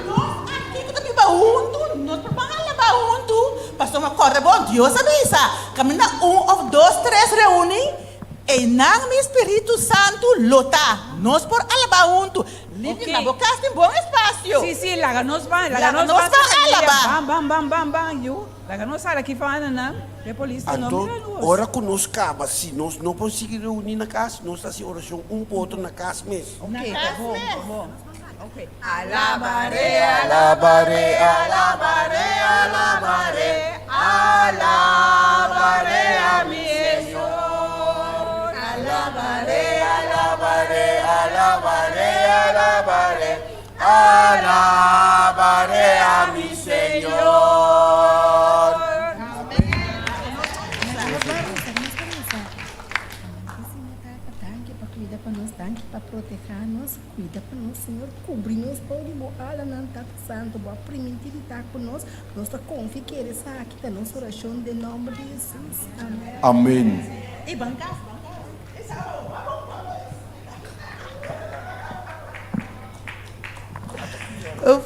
Nós aqui que estamos baúndo, nós preparamos baúndo. Passou uma corda, bom Deus, sabe isso? Caminha 1 ou 2, 3 reúnem. E não me Espírito Santo lota. Nós por alabaunto. Livre na boca tem bom espaço. Sim, laga nos vai, alaba. Bam, you. Laga nos sai aqui falando não. De polícia não mira nós. Ora conosco, mas se nós não conseguimos reunir na casa, nós estamos oração ponto na casa mesmo. Ok, tá bom. Ok. Alabaré, alabaré, alabaré, alabaré, alabaré a mi Señor. Alabaré, alabaré, alabaré, alabaré, alabaré a mi Señor. Para proteger-nos, cuida para nós, Senhor, cobrir-nos, pode boar não tá santo, boa primitividade com nós confiamos que Ele está aqui, da nossa oração, de nome de Jesus. Amém. Amém. E banca.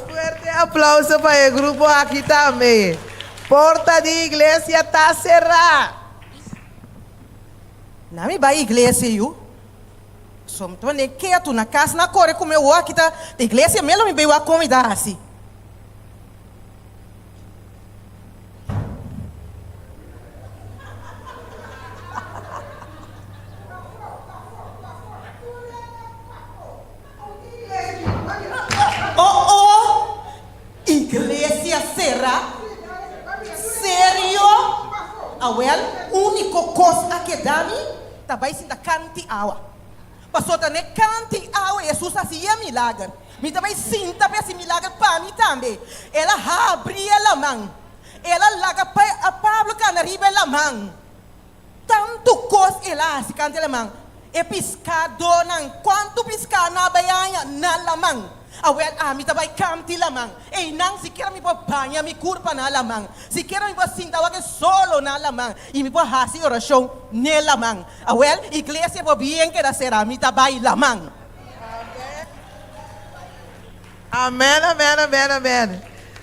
Fuerte aplauso para o grupo aqui também. Porta de igreja está cerrada. Não me vai igreja, eu. Som tu ne quieto na casa na corre com meu aqui da igreja mesmo me veio a convidar assim. Oh, igreja será? Sério? Awel, único coisa que dá-me, tá vai se da canti awa. Passou também canti ao Jesus fazia milagre. Me também sinta para esse milagre para mim também. Ela abria a mão. Ela larga para Pablo canariba a mão. Tanto coisa ela se canta a mão. E piscador não. Quanto piscar na baiana na mão. Me também canti a mão. E não se quer me banha me curva na mão. Se quer me sinta que solo na mão. E me pôr assim oração na mão. Igreja por bem que será me também la mão. Amém, amém, amém, amém.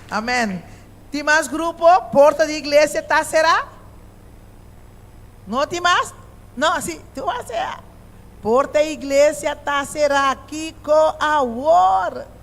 Amém. Tem mais grupo? Porta de igreja está será? Não tem mais? Não, sim, tu vai ser. Porta de igreja está será aqui com a hora.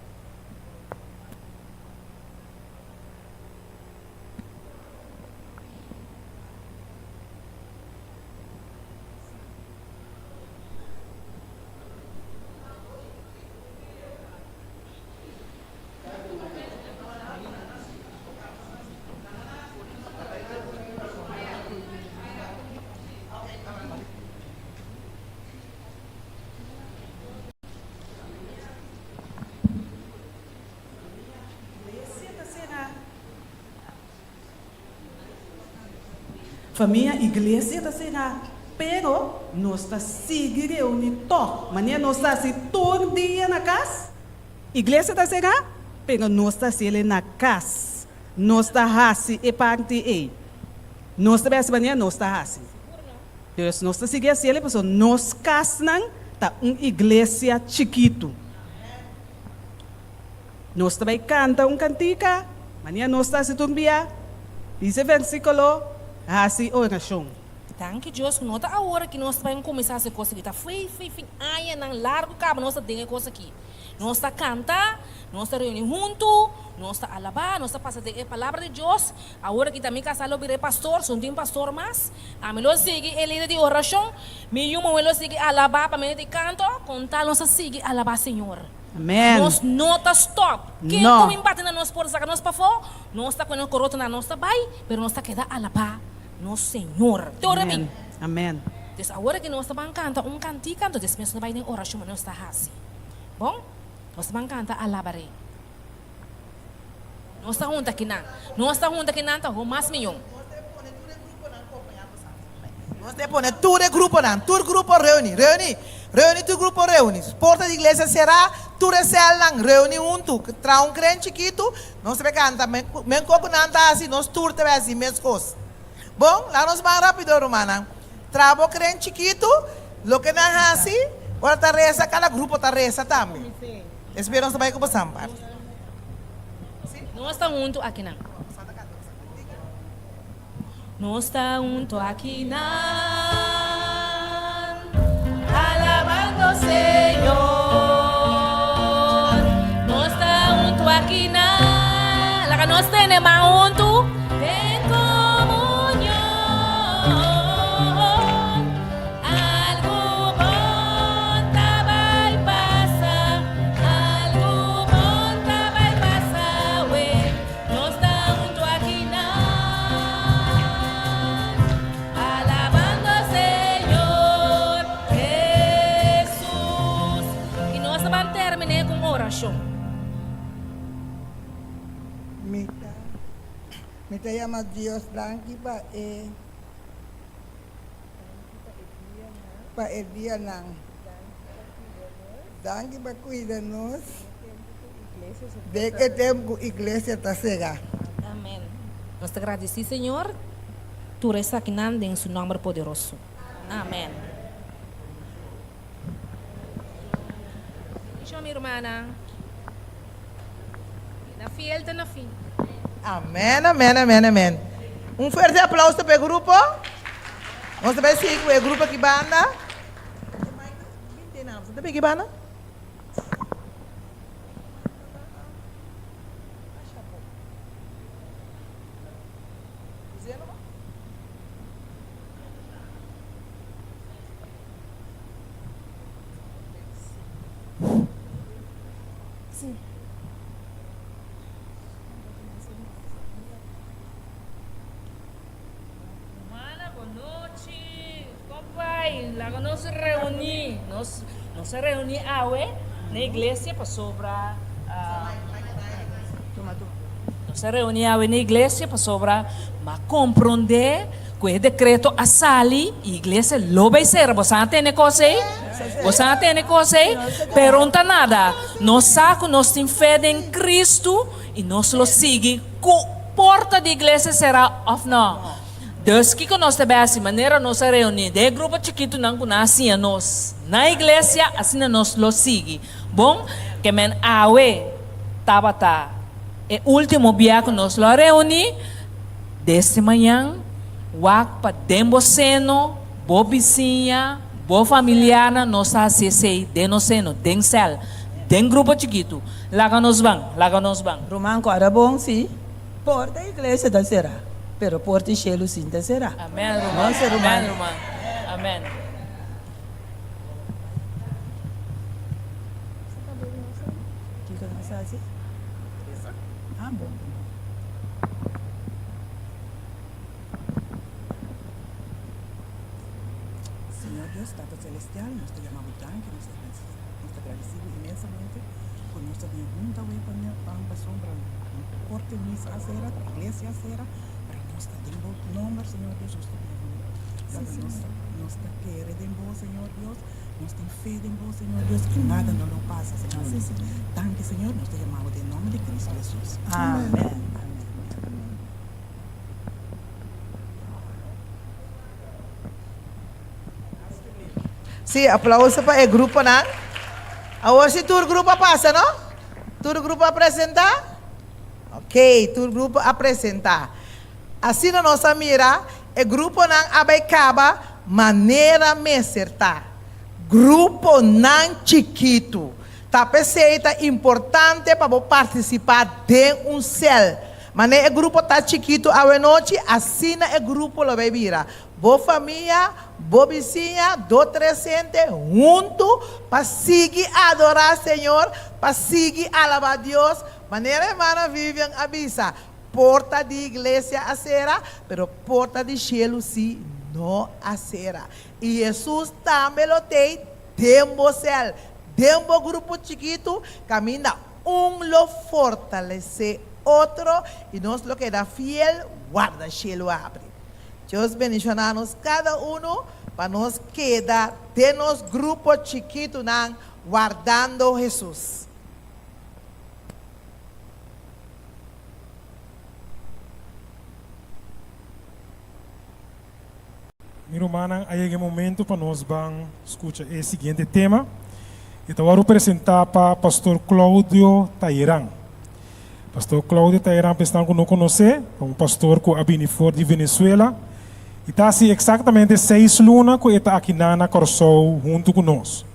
Família, igreja da será. Pero nós está seguindo reunindo, maneira nós está se todo dia na casa. Igreja da será. Pero nós está se na casa. Nós está assim e parte e. Nós está essa maneira nós está assim. Deus nós está seguindo assim, ele pessoal nós casam tá igreja chiquito. Nós também canta cantica, maneira nós está se tumbia. Diz versículo. Assim oração. Danke Deus, que nós a hora que nós vamos começar a coisa aqui, tá ai, não largo cabo, nós tem coisa aqui. Nós tá canta, nós tá reunir junto, nós tá alabar, nós tá passar a palavra de Deus. A hora que também casalo virei pastor, sou um pastor mais. A mim lo sigue a líder de oração, me eu lo sigue alabar para mim de canto, contar nós sigue alabar Senhor. Amém. Nós não tá stop. Quem come embate na nós por sacar nós para fora, nós tá com o coroto na nossa bai, pero nós tá queda alabar. No Senhor. Te ora bem. Amém. Então, agora que nós estamos cantando cantico, então nós estamos em oração, nós estamos assim. Bom? Nós estamos cantando alabarei. Nós estamos juntos aqui, não. Nós estamos juntos aqui, não, então, o mais milhão. Nós te pone tu de grupo não, tu grupo reúne, tu grupo reúne. Porta de igreja será, tu de cel não, reúne junto. Tra um crente chiquito, nós te canta, men coco não tá assim, nós tur te assim, mesmas coisas. Bom, lá nós vamos rápido, Romana. Trabo crente chiquito, lo que não é assim, agora tá reza, cada grupo tá reza também. Espero nós vai com você. Nós estamos juntos aqui, não. Nós estamos juntos aqui, não. Alabando o Senhor. Nós estamos juntos aqui, não. Lá que nós temos juntos. Me llama Dios, danke para el día nang. Danke para cuidarnos. De que temos igreja está cega. Amém. Nós te agradecemos, Senhor. Tu resta aqui em seu nome poderoso. Amém. Deixa minha irmã. Na fiel, tá na fim. Amém, amém, amém, amém. Um forte aplauso para o grupo. Nós também seguimos o grupo que banda. Você também que banda? Sim. Lá nós se reuni na igreja para sobrar. Nós se reuni na igreja para sobrar, mas compreender que o decreto a sali, a igreja lo vai ser. Você não tem coisa aí? Você não tem coisa aí? Pero não nada. Nós saco, nós temos fé em Cristo e nós lo seguimos. A porta da igreja será off não. Dus que nós também assim maneira nós reunir de grupo chiquito não conhece nós na igreja assim nós lo sigue bom que men awe tabata é último dia que nós lo reunir desse manhã wak pa dembo seno bo vizinha bo familiar nós assim de nós seno den cel den grupo chiquito lá nós vamos Romanco era bom sim porta da igreja da será pero por ti chelo sinta será. Amém, Romano. Amém, Romano. Amém. Que começa assim? Ah, bom. Senhor Deus, Tata Celestial, nós te chamamos tanque, nós te agradecemos imensamente por nós termos junto hoje para a sombra. Porte missa a será, igreja a será. Nombre, Señor Dios, nos quiere de vos, Señor Dios, nos tiene fe de vos, Señor Dios, que nada no nos pasa, Señor. Tanque, Señor, nos te llamamos en nombre de Cristo Jesús. Amén. Sí, aplauso para el grupo, ¿no? Ahora sí, tu grupo pasa, ¿no? Tu grupo a presentar. Ok, tu grupo a presentar. Assim na nossa mira, e grupo ng Abaykaba, maneira meserta. Grupo ng chiquito. Tapos é importante para participar de cel. Mas o grupo está chiquito a noite, assim o grupo lo vai virar. Boa família, boa vizinha, do 300, junto, para seguir adorar o Senhor, para seguir alabar a Deus. Maneira hermana Vivian avisa, porta de igreja a será, pero porta de cielo sim, não a será. E Jesus também lo tem, tempo céu, tempo grupo chiquito, camina lo fortalece outro, e nós lo que dá fiel, guarda o cielo abre. Deus bendicionar-nos cada para nós quedar de nos grupo chiquito não, guardando Jesus. Meu irmão, aí é o momento para nós vamos escutar o seguinte tema. Então, eu vou apresentar para o pastor Cláudio Tairan. Pastor Cláudio Tairan, pessoal que não conhece, é um pastor que vem de Venezuela. E está assim exatamente 6 lunas que está aqui na Corsol junto conosco.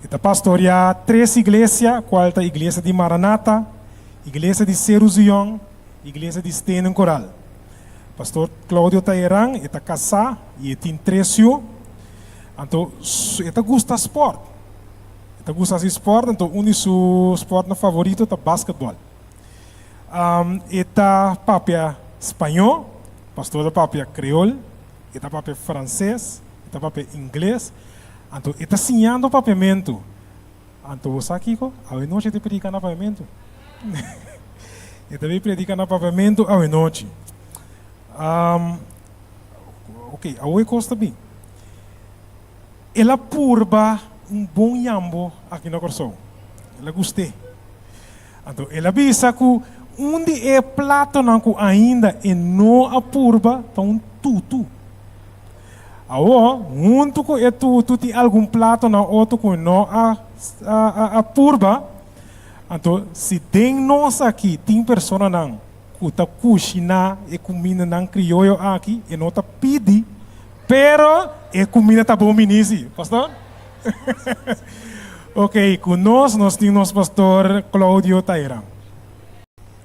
Está pastoreando 3 igrejas, qual é a igreja de Maranata, igreja de Ceruzion, igreja de Stenen Coral. Pastor Cláudio Tairan está casado e tem 3 filhos. Então, ele gosta de esporte. Ele gosta de esporte, então um de seus esportes favoritos é basquetebol. Está papel espanhol, pastor da papel creole, está papel francês, está papel inglês. Então, está ensinando o papiamento. Então, você aqui, a noite ele predica no papiamento. Ele também predica no papiamento a noite. Ok, a oi costa bem. Ela purba bom yambo aqui na Corsol. Ela gostei. Então, ela avisa que onde é plato não ainda e não a purba, então tudo. Junto com o tudo tem algum plato na outro que não a purba. Então, se tem nós aqui, tem pessoa não que está cozinhando e comida não crioulo aqui e não está pedindo, pero a comida está bom menisi, pastor? Ok, conosco nós temos o pastor Cláudio Tairan.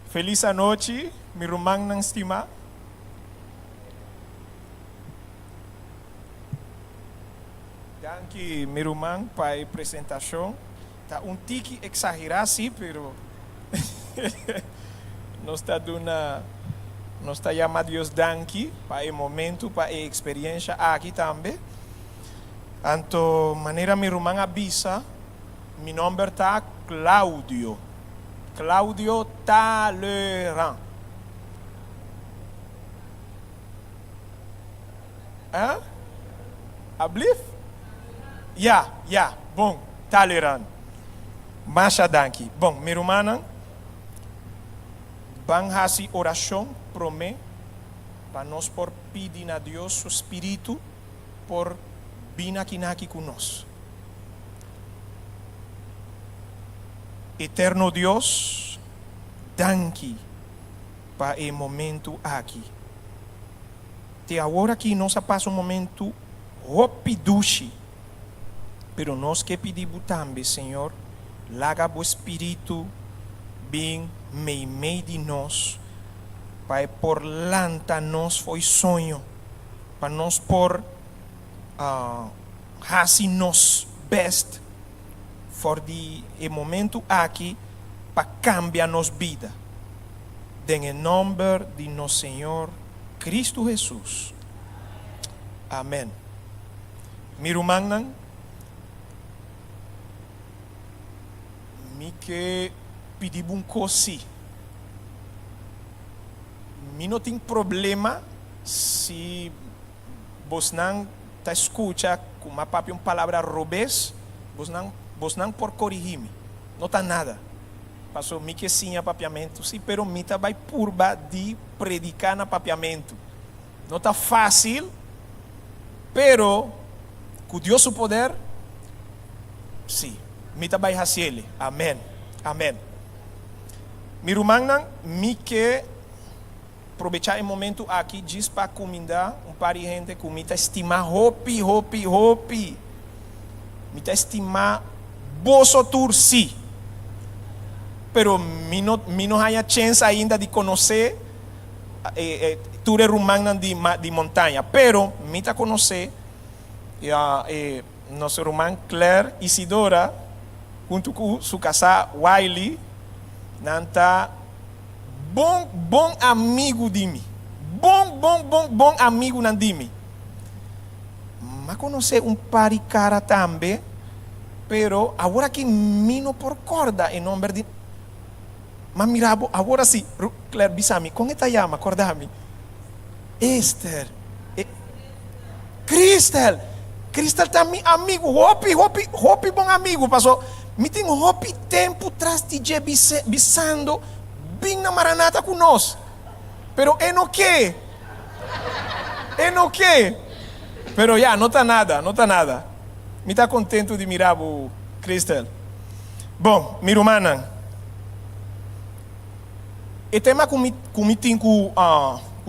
Feliz noite, meu irmão não estima. Danke, meu irmão, para a apresentação. Está tique exagerado, sim, pero nós está dando, nós está chamando Deus danke para o momento, para a experiência aqui também. Então, maneira meu irmão avisa, meu nome está Cláudio. Cláudio Tairan. Hã? Ablif? Ja, bom, Tairan. Masha danke. Bom, meu irmão, vamos fazer oração para mim, para nós por pedir a Deus o Espírito por vir aqui conosco. Eterno Deus, danke para o momento aqui. Te agora que nós passa momento rapiduchi, pero nós que pedimos também, Senhor, laga o Espírito bem meio de nós, para por lanta nós foi sonho, para nós por fazer nos best for de momento aqui para cambiar nos vida. Em nome de nosso Senhor Cristo Jesus. Amém. Meu irmão, me que pedir um coisa. Me não tem problema se você não está escutando com uma palavra robês, você não por corrigir-me. Não está nada. Passou me que sim a papiamento, sim, pero me tá vai purba de predicar na papiamento. Não está fácil, pero com Deus o poder, sim, me tá vai fazer ele. Amém. Amém. Meu irmão, me que aproveitar o momento aqui diz para comendar par de gente que me estima hopi. Me estima boso tursi. Pero me no hay chance ainda de conocer ture rumang de montanha. Pero me ta conocer nosso irmã Claire Isidora junto com sua casa Wiley, nanta bom amigo de mim. Bom amigo de mim. Mas conhecer par de cara também, pero agora que mino por corda em nome de. Mas mirabo, agora sim, Claire bisami, como esta chama, acordame? Esther. Cristel tá meu amigo, hopi bom amigo, passou. Me tem hopi tempo tras de je bisando, bem na maranata conosco. Pero é no que? Pero já, não tá nada. Me tá contento de mirar o Cristel. Bom, meu irmão, o tema que me tem que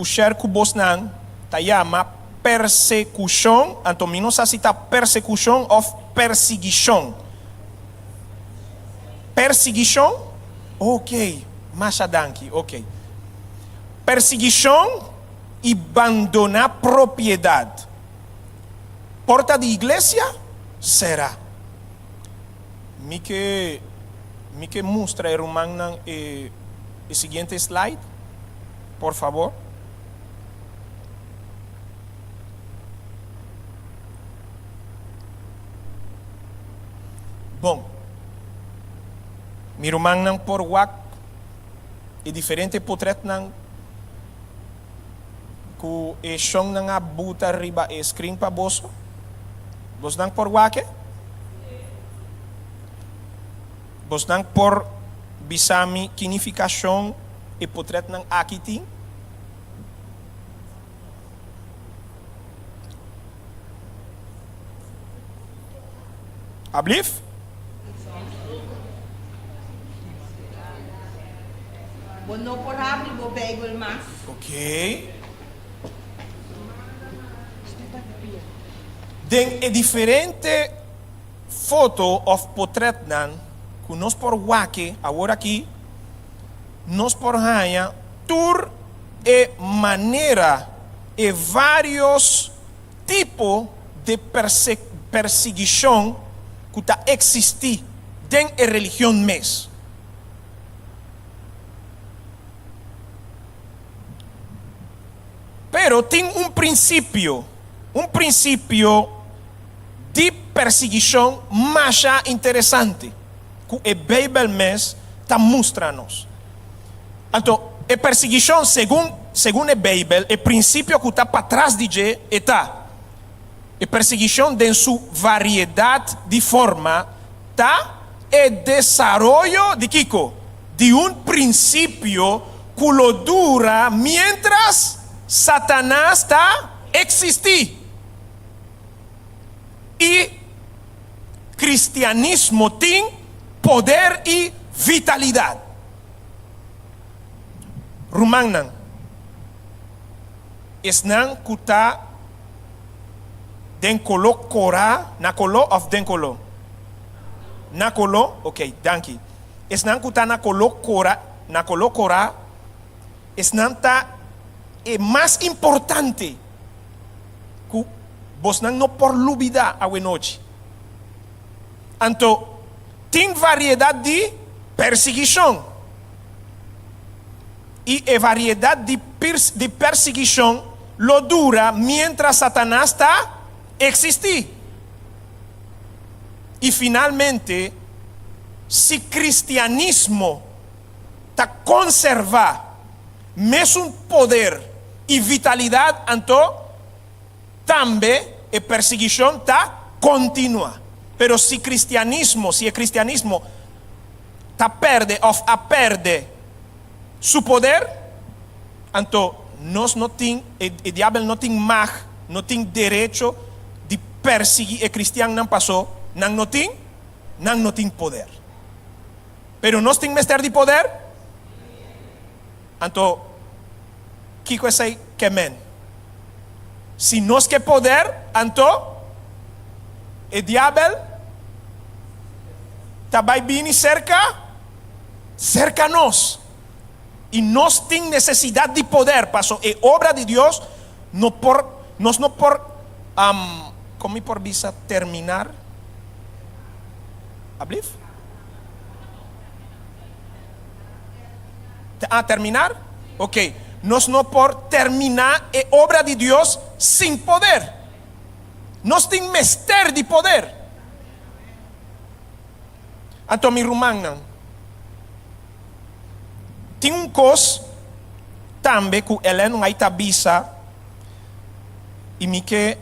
share com Bosnan, tá chama persecução, então não sei se está persecução ou perseguição. Perseguição? Ok, Masha Danki, ok. Perseguição e abandonar propriedade. Porta de igreja? Será. Me que mostra, irmão, o seguinte slide, por favor. Bom, meu irmão não por wak é diferente portrait não que é chão não abuta riba é screen para bolso. Vos não por wak? Vos não por bisami significação e portrait não aqui tem? Ablif? Bono por abrir o Bible mas. Ok. Den é diferente foto of portrait nan que nós por wake agora aqui nós por hanha tur e maneira e vários tipos de perseguição que tá existir den a religião mes. Pero tem princípio de perseguição mais interessante que a Bíblia mesmo está mostrando-nos. Então, a perseguição, segundo a Bíblia, o princípio que está para trás de Deus está. A perseguição, em sua variedade de forma, está o desenvolvimento de Kiko, de princípio que lo dura mientras Satanás está existir. E cristianismo tem poder e vitalidade. Rumangnan, esnan kuta denkolo kora, nakolo of denkolo? Nakolo, ok, danki. Esnan kuta nakolo kora, esnan ta é mais importante que vos não por lubida a noite. Então, tem variedade de perseguição. E a variedade de perseguição lo dura mientras Satanás está existir. E finalmente, se cristianismo está conservar mesmo poder e vitalidade, então também a perseguição está contínua. Pero se o cristianismo está perde seu poder, então nós não tem, o diabo não tem mais, não tem direito de perseguir o cristiano não passou, não tem poder. Pero nós tem mestre de poder, então que coisa que men? Si nos que poder, anto, el diablo, tabai bini cerca nos. Y nos tiene necesidad de poder, paso, es obra de Dios, no por, como por visa terminar. ¿Hablif? Terminar? Ok. Nos no por terminar es obra de Dios sin poder. Nos tiene mester de poder. Anto mi rumana. Tem cos também que ela não vai tabisa e me que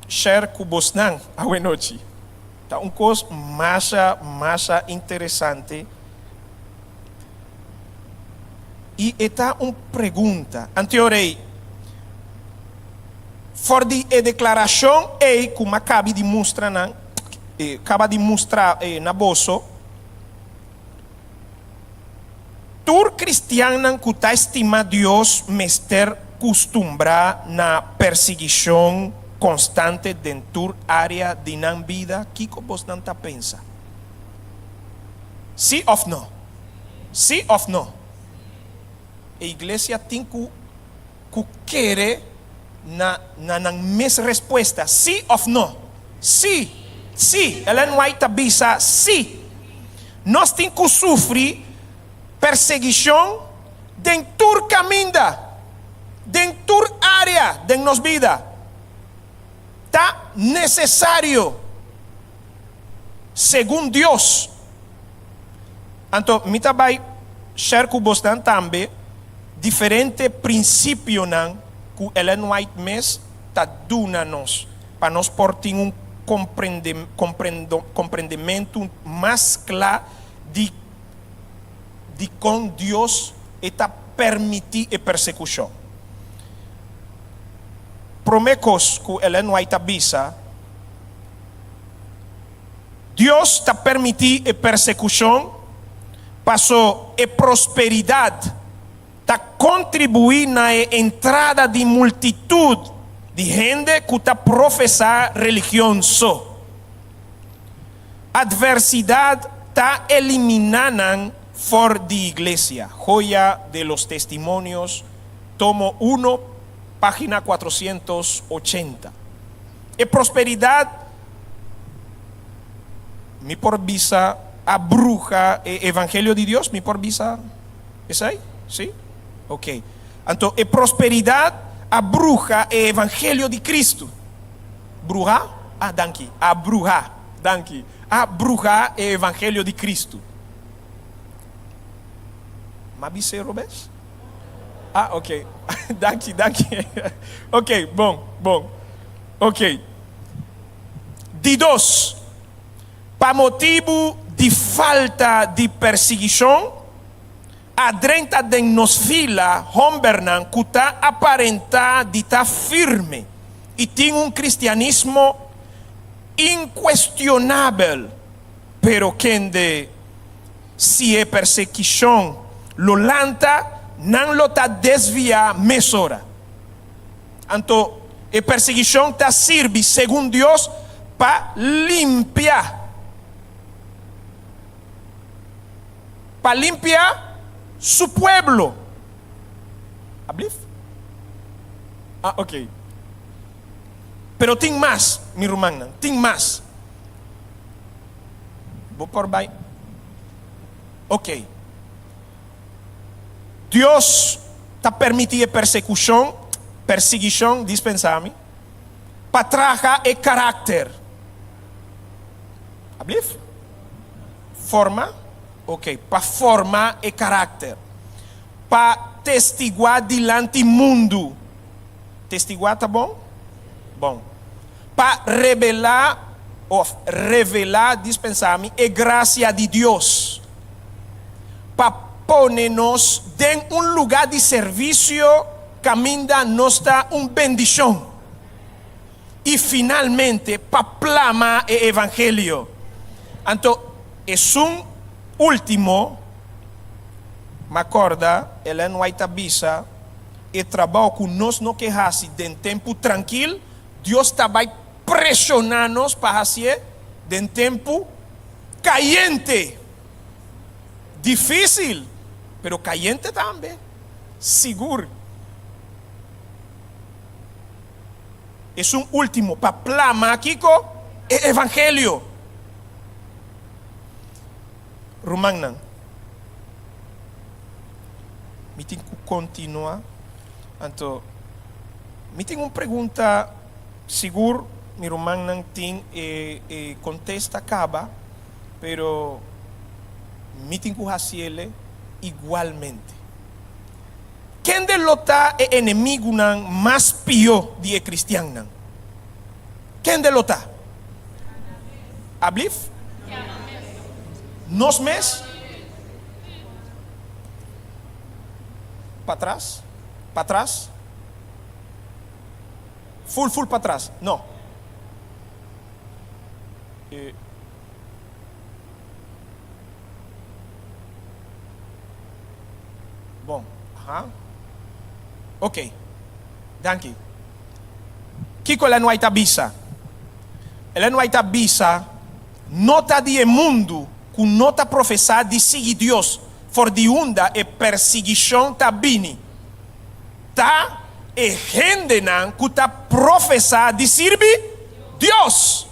share com bosnan a noite. Tá cos mais interessante. E está pergunta. Anteorei. For de declaração como acaba de mostrar na bolso. Tur cristiano que está estima Deus mester costumbra na perseguição constante dentro área de nan vida, que vos não ta pensa? Sim ou não? Sim ou não? A igreja tem que querer na mesma resposta, sim ou não? Sim, sim, ela não vai tabisa, sim. Nós temos que sofrer perseguição dentro caminho, dentro área de nossa vida. Está necessário, segundo Deus. Então, me vai share com vocês também diferente princípio que Ellen White mes está dando nos para nós por ter compreendimento mais claro de como Deus está permitindo a persecução. Promecos que Ellen White avisa, Deus está permitindo a persecução, passou a prosperidade, está contribuindo na entrada de multitud de gente que está professando religião só. Adversidade está eliminando fora de igreja. Joya de los testimonios, tomo 1, página 480. E prosperidade, mi por visa a bruja, evangelho de Deus, mi por visa, ¿es ahí? ¿Sí? Ok. Então, e prosperidade, a bruja, e evangelho de Cristo. Bruja? Ah, danke. A bruja, danke. A bruja, e evangelho de Cristo. Mabise Robes? Ah, ok. Danke. Ok, bom. Ok. De dois, para motivo de falta de perseguição, a drenta de nos fila, Hombernan, que está aparenta de estar firme e tem cristianismo inquestionável, pero quem de se é perseguição lo lanta, não lo está desvia mesora. Então, a perseguição está serve, segundo Deus, para limpiar. Para limpiar su pueblo. ¿Hablif? Ah, ok. Pero tem mais, mi rumana, tem mais. Vou por bem. Ok. Deus está permitindo perseguição, dispensame, para trazer o caráter. ¿Hablif? Forma. Ok, para formar o caráter, para testiguar diante do mundo. Testiguar, tá bom? Bom. Para revelar, dispensar-me, a graça de Deus. Para pôr-nos em lugar de serviço, caminha nossa bendição. E finalmente, para plamar o evangelho. Então, é último, me acorda, Ellen White avisa, e trabalho que nós não queremos de tempo tranquilo, Deus vai pressionar-nos para fazer de tempo caliente. Difícil, pero caliente também. Seguro. É último para plasmar aqui com o Evangelho. Romagnan. Me tenho que continuar. Então, me tenho uma pergunta, seguro, mi Romagnan tem contesta acaba, pero me tenho que fazer igualmente. Quem de lota é inimigo nan mais pior de cristiano nan? Quem de lota? Ablif? Nós mes? Para trás? Para trás? Full para trás? Não. Bom, ok, danke. Kiko ela não está bisa. Ela não está bisa. Nota de mundo que nota professar de seguir Deus. For de onda e perseguição tá bini. Tá e gente não que tá professar de servir Deus.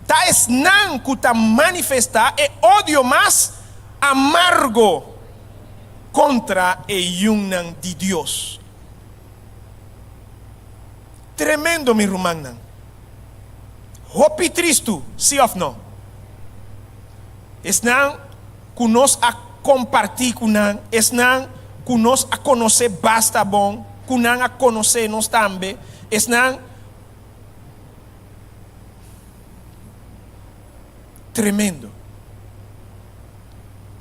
Tá es não que tá manifestar e ódio mais amargo contra e união de Deus. Tremendo, mi Romagnan. Hopi tristo, sim ou não? Estão que nós a compartilhar com nós, estão que nós a conhecer basta bom, que nós a conhecer nós também, estão tremendo.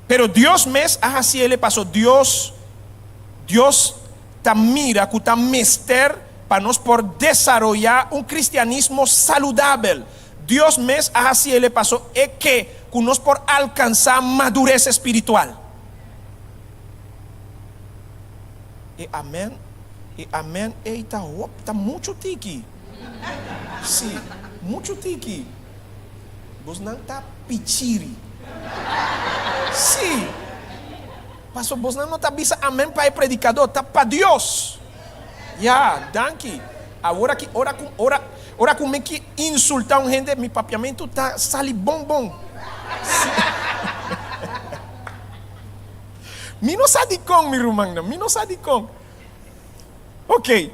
Pero Deus mesmo assim ele passou. Deus tá mira que tá mester para nós por desarrollar cristianismo saudável. Deus mesmo assim ele passou é que nós por alcançar madurez espiritual. E amém. E amém. E tá muito tiki. Sim, muito tiki. Você não tá pichiri. Sim. Pastor, você não está bisa amém para o predicador, está para Deus. Danke. Agora que me que insultar um gente, meu papiamento está sali bom. Mi não sabe como, mi Romagnan, mi não sabe como. Ok.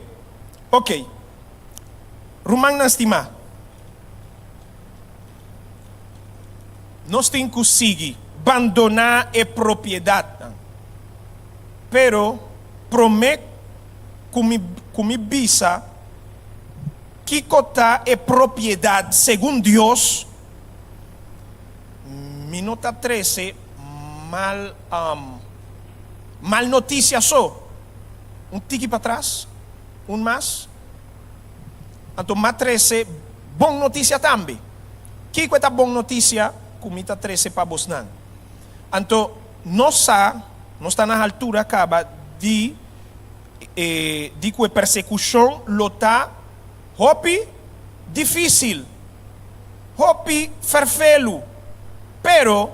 Romagnan estima. Nós temos que seguir, abandonar a propriedade. Pero, prometo que me bisa que cota a propriedade segundo Deus. Minuta 13, mal notícia só. Tiki para trás, mais. Então, mais 13, boa notícia também. Que é a boa notícia? Comita 13 para vos não. Então, nós está na altura acaba de que a persecução lota hopi difícil, hopi ferfelo, pero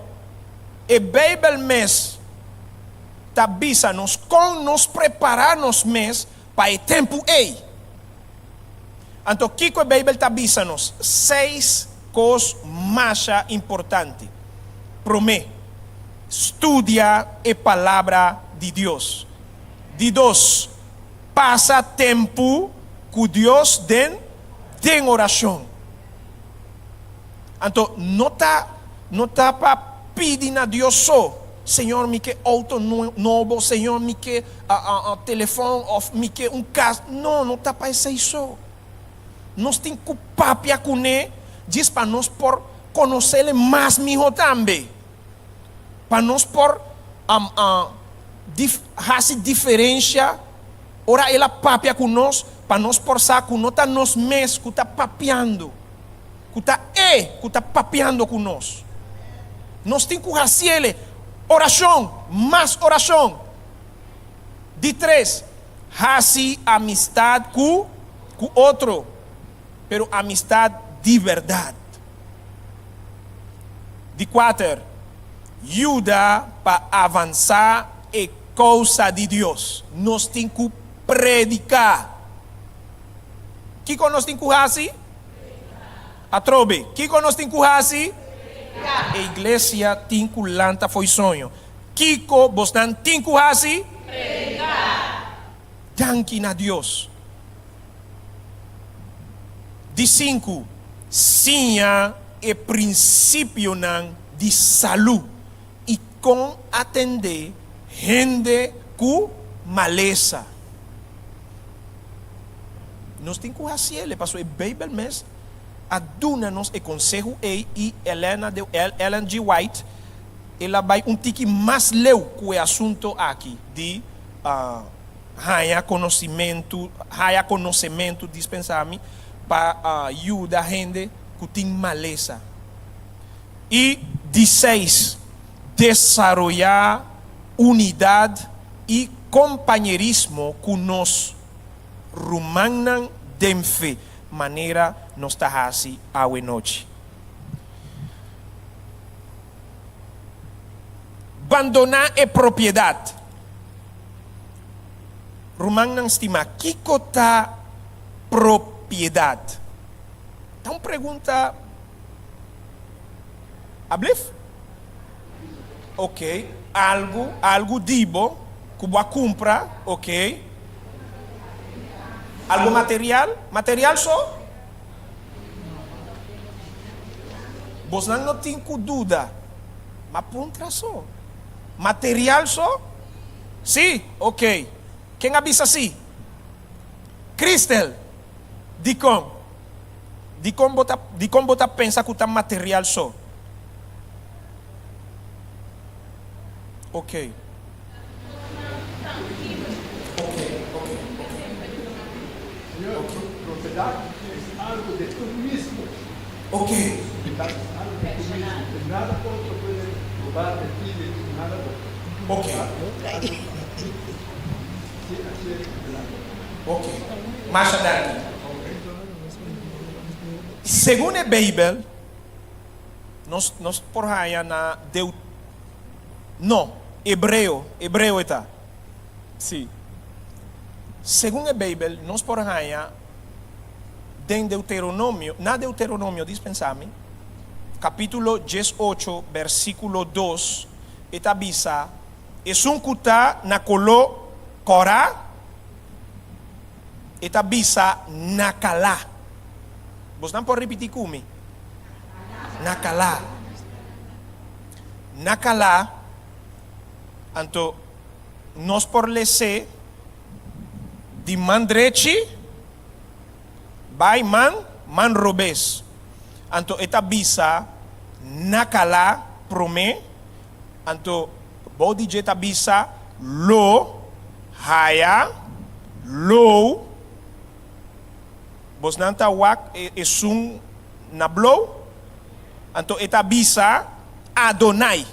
a Bíblia mes tá bisa nos com nos prepararnos mes para o tempo ei. Então, que a Bíblia tá bisa nos 6 coisas mais importantes. Promete, estudia a palavra de Deus. De 2, passa tempo com Deus em oração. Então, não tá para pedir a Deus só. Senhor, me que auto novo, Senhor, me que telefone, me que caso. Não tá para isso só. Nós temos que papia com ele, diz para nós por conhecer ele mais melhor também. Para nós por fazer diferença. Ora, ela papia com nós, para nós por saber que não está nos mesmos, que está papiando. Que está papiando com nós. Nós temos que fazer ele oração, mais oração. De 3, hasi amistad com outro, pero amistad de verdade. De 4, ajuda para avançar e causa de Deus. Nós temos que predicar. Kiko nós temos que fazer? Atrobe. Kiko nós temos que fazer? A igreja tem que lançar foi sonho. Kiko vos não tem que fazer? Predicar. Danke a Deus. De 5, sinha e princípio de saúde e com atender gente com maleza. Nós temos que fazer ele, passou a Bíblia mesmo, aduna-nos e conselho e Ellen G. White, ela vai tique mais leu com o assunto aqui, de haya conhecimento dispensar-me, para ajudar a gente que tem maleza. E 16, desarrollar unidade e companheirismo com nós rumanan de fé, maneira nós está assim a noite. Abandonar a propriedade. Rumanan estima, que cota propriedade? Então pergunta, ablif? Ok, algo dibo, que vou comprar, ok. Algo material só? Você não tem dúvida, mas pontra só. Material só? Sim, ok. Quem avisa assim? Cristel, de como você pensa que está material só? Ok. Propriedade é algo de tu mesmo. Ok. Nada outro pode roubar de ti, nada. Ok. Ok. Mais adiante. Segundo a Bíblia, nós por aí na Hebreu está. Sim. Segundo a Bíblia, nós por aí em Deuteronômio, dispensame, capítulo 18, versículo 2, está bisa, esunkuta na colo Corá, está bisa nakala. Vos não pode repetir comigo? Nakala. Nakala, anto, nós por lese, de mandrechi, by man robes. Anto eta bisa nakala prome. Anto body jeta bisa lo haya low. Bos nanta wak esung na blow. Anto eta bisa Adonai.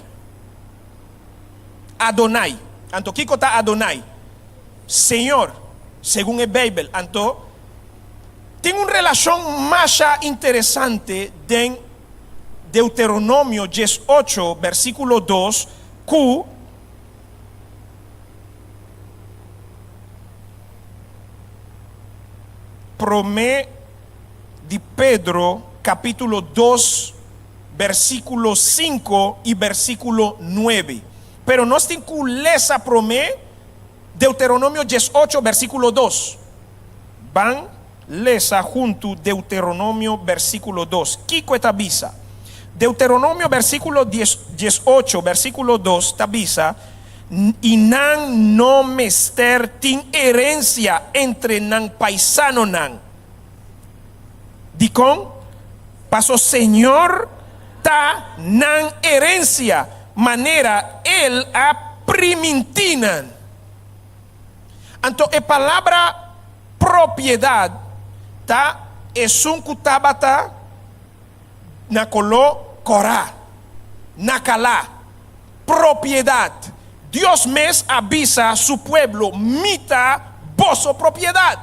Adonai. Anto kiko ta Adonai? Senhor, segundo a Bíblia. Anto tem uma relação mais interessante em Deuteronômio 18, versículo 2, que promete de Pedro, capítulo 2, versículo 5 e versículo 9. Pero nós temos que ler essa promessa, Deuteronômio 18, versículo 2. Van lesa junto Deuteronômio versículo 2. Kiko tabisa. Deuteronômio versículo 18, versículo 2 tabisa. E não mester tem herência entre nan paisano nan. Dicom, passo Senhor ta nan herência, maneira ele a primintinan. Então, a palavra propriedade tá esunku tabata na colo corá nakala propriedade. Dios mes avisa su pueblo mita boso propriedade.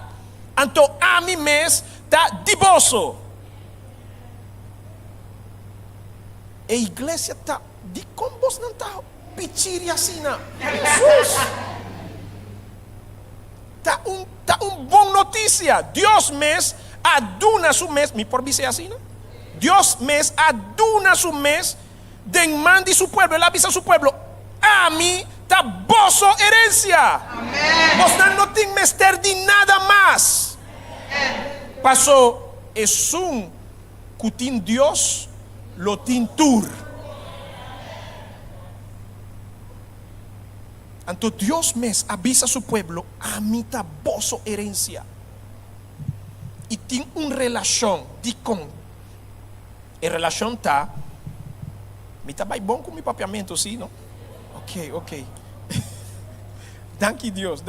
Anto ami mes ta di boso. E iglesia ta di combos não ta pichiri asina. Jesus. Tá bom notícia. Deus mes aduna su mes, mi por dice así, ¿no? Dios mes aduna su mes, den mandi su pueblo, él avisa a su pueblo, a mí ta boso herencia. Vos no tienen mester de nada más. Pasó, es un cutin Dios, lo tin tur. Anto Dios mes avisa a su pueblo, a mí ta boso herencia. Y tiene una relación de con. La relación está, me está bom con mi papiamento, ¿sí? ¿No? Ok. Danke Dios.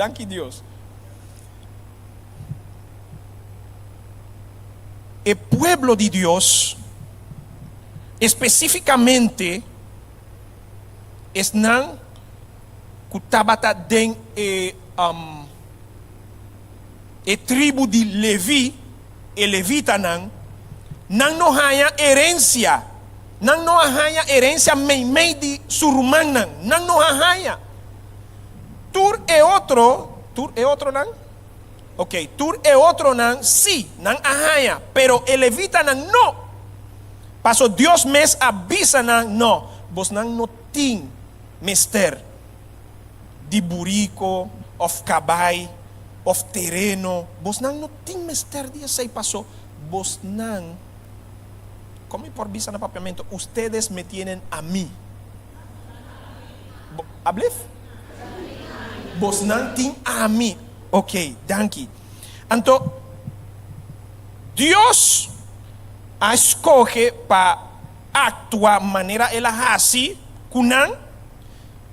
El pueblo de Dios, específicamente, es nan kutabata den tribu de Levi, el levita nan no haya herencia, no haya herencia meimei de surumán nan no haya. Tur e otro nan. Ok, tur e otro nan sí, nan haya, pero el levita nan no. Paso Dios mes avisa nan no, vos nan no tin mester de burico, of cabay, of terreno, vos nan no tin mester de ese paso, vos nan, como por visa na papiamento, ustedes me tienen a mí. ¿Hablef? Vos nan tin a mí. Ok, danke. Anto, Dios escoge para actuar manera él así, kunan,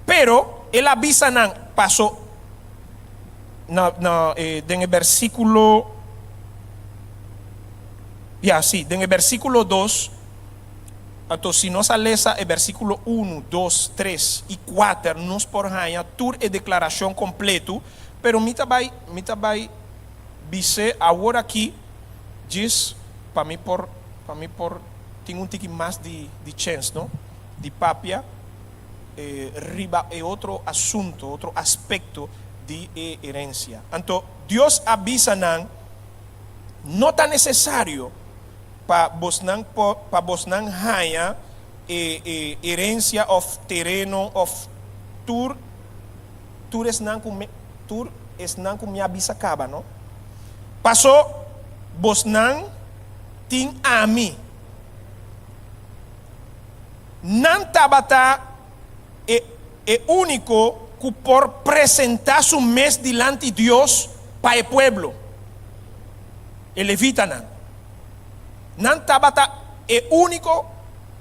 pero él avisa nan, pasó en el versículo, en el versículo 2, entonces si nos alesa el versículo 1, 2, 3 y 4, nos por haya tur e declaración completo, pero mita vai dice ahora aquí, diz, para mí por, tengo un tiki más de chance, ¿no? De papia, riba otro asunto, otro aspecto de herencia. Entonces, Dios avisa nan, no tan necesario para bosnan haya herencia of terreno of tur es nan con mi avisa caba, ¿no? Pasó bosnan tin a mí. Nan tabata es único que por presentar su mes delante de Dios para el pueblo. El levita nan tabata es único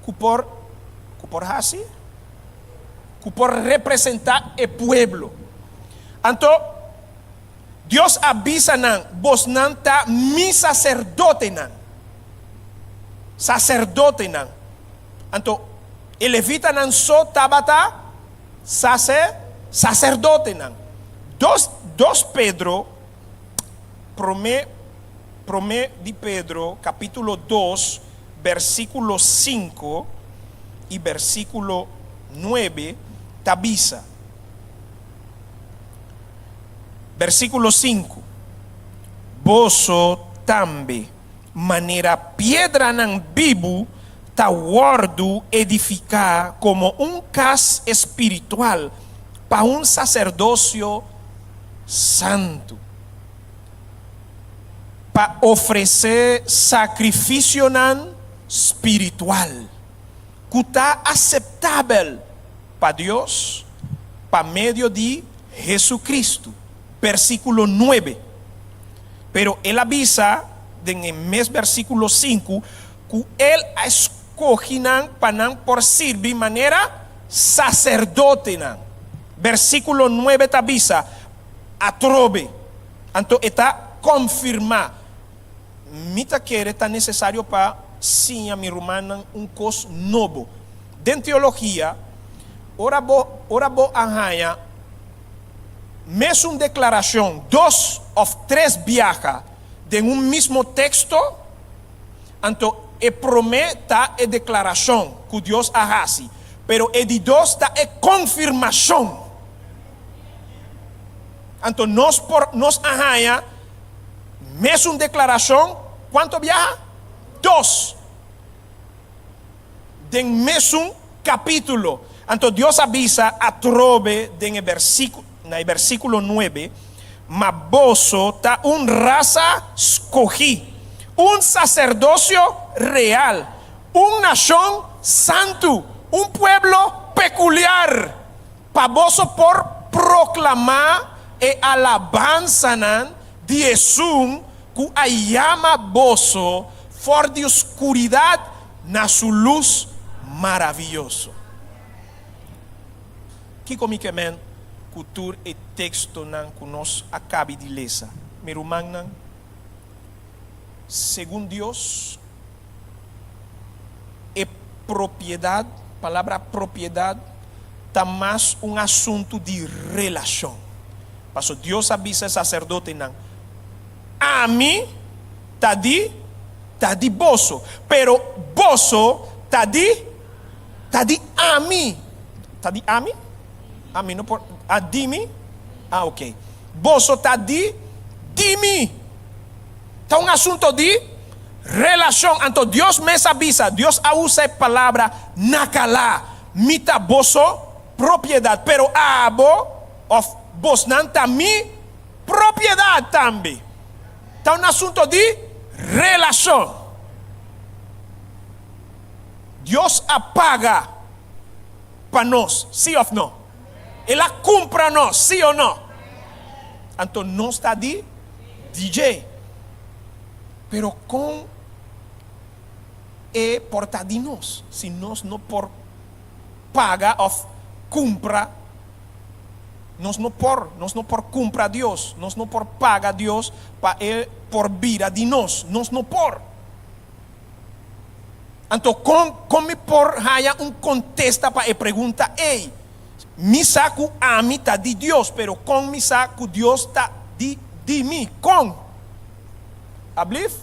que por así, que por representar el pueblo. Entonces, Dios avisa nan, vos nan ta mi sacerdote nan. Entonces, el levita nan so tabata sacerdote nan. Dos Pedro, promé de Pedro, capítulo 2, versículo 5 y versículo 9, tabisa. Versículo 5. Boso tambe, manera piedra nan bibu, ta guardo edificar como un cas espiritual para un sacerdocio santo, para ofrecer sacrificio nan espiritual, que está aceptable para Dios, para medio de Jesucristo. Versículo 9. Pero él avisa en el mes versículo 5 que él escoginan para por servir manera sacerdote. Versículo 9 te avisa atrobe. Entonces está confirmado. Mita quiere tan necesario para si a mi romana un cos novo. De teología, ora bo anhaya mes una declaración, 2 o 3 viaja de un mismo texto, anto e prometa e declaración que Dios hace, pero e di dos ta e confirmación. Anto nos ahaya mes una declaración, ¿cuánto viaja? 2. Den mes un capítulo. Anto Dios avisa a trove en el versículo 9, ma boso ta un raza escogí, un sacerdocio real, un nación santo, un pueblo peculiar, pavoso por proclamar e alabanza de Jesús, que llama boso for de oscuridad na su luz maravilloso. Kiko mi kemen cultura e texto nan que nos acabe de ler. Mirumang nan, según Dios, é propriedade, palavra propriedade, está mais um assunto de relação. Pastor, Deus avisa o sacerdote nan, a mim tá de boso, pero boso tá de a mim, tá de a mim? A mim não por a de mim? Ah, ok. Boso tá de mim. Tá um assunto de relação. Então Deus me avisa, Deus usa a palavra nakala, mita boso propriedade, pero abo of bosnan também propriedade também. Tá um assunto de relação. Deus apaga para nós, sim ou não? Ele compra nós, sim ou não? Então não está de DJ. Pero com é porta de nós. Se nós não por paga ou compra, nós não por compra Deus, nós não por paga Deus para ele por vida de nós não por. Então como por haya contesta para a pergunta, ei, misa que a mim está de Deus, pero com misa que Deus está de mim, com. Ablif?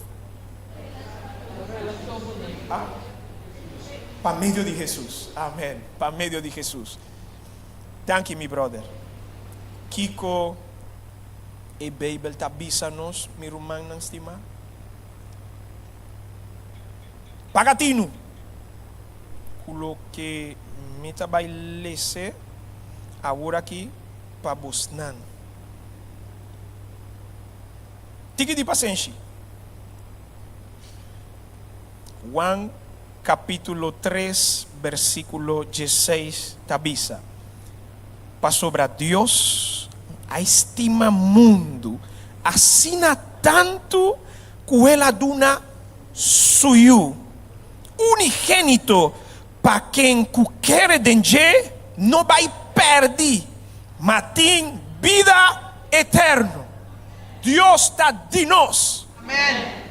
Para meio de Jesus. Amém. Para meio de Jesus. Thank you, my brother. Kiko e Bible tabisanos, mi rumang nang stima. Pagatino. Kulo que mi tabay lese agora aqui para busnan. Tiki di pasensi. Juan capítulo 3 versículo 16 tabisa. Para sobre Deus a estima mundo assina tanto que ela duna suyo unigênito para quem quer dengue não vai perder, mas tem vida eterna. Deus está de nós. Amém.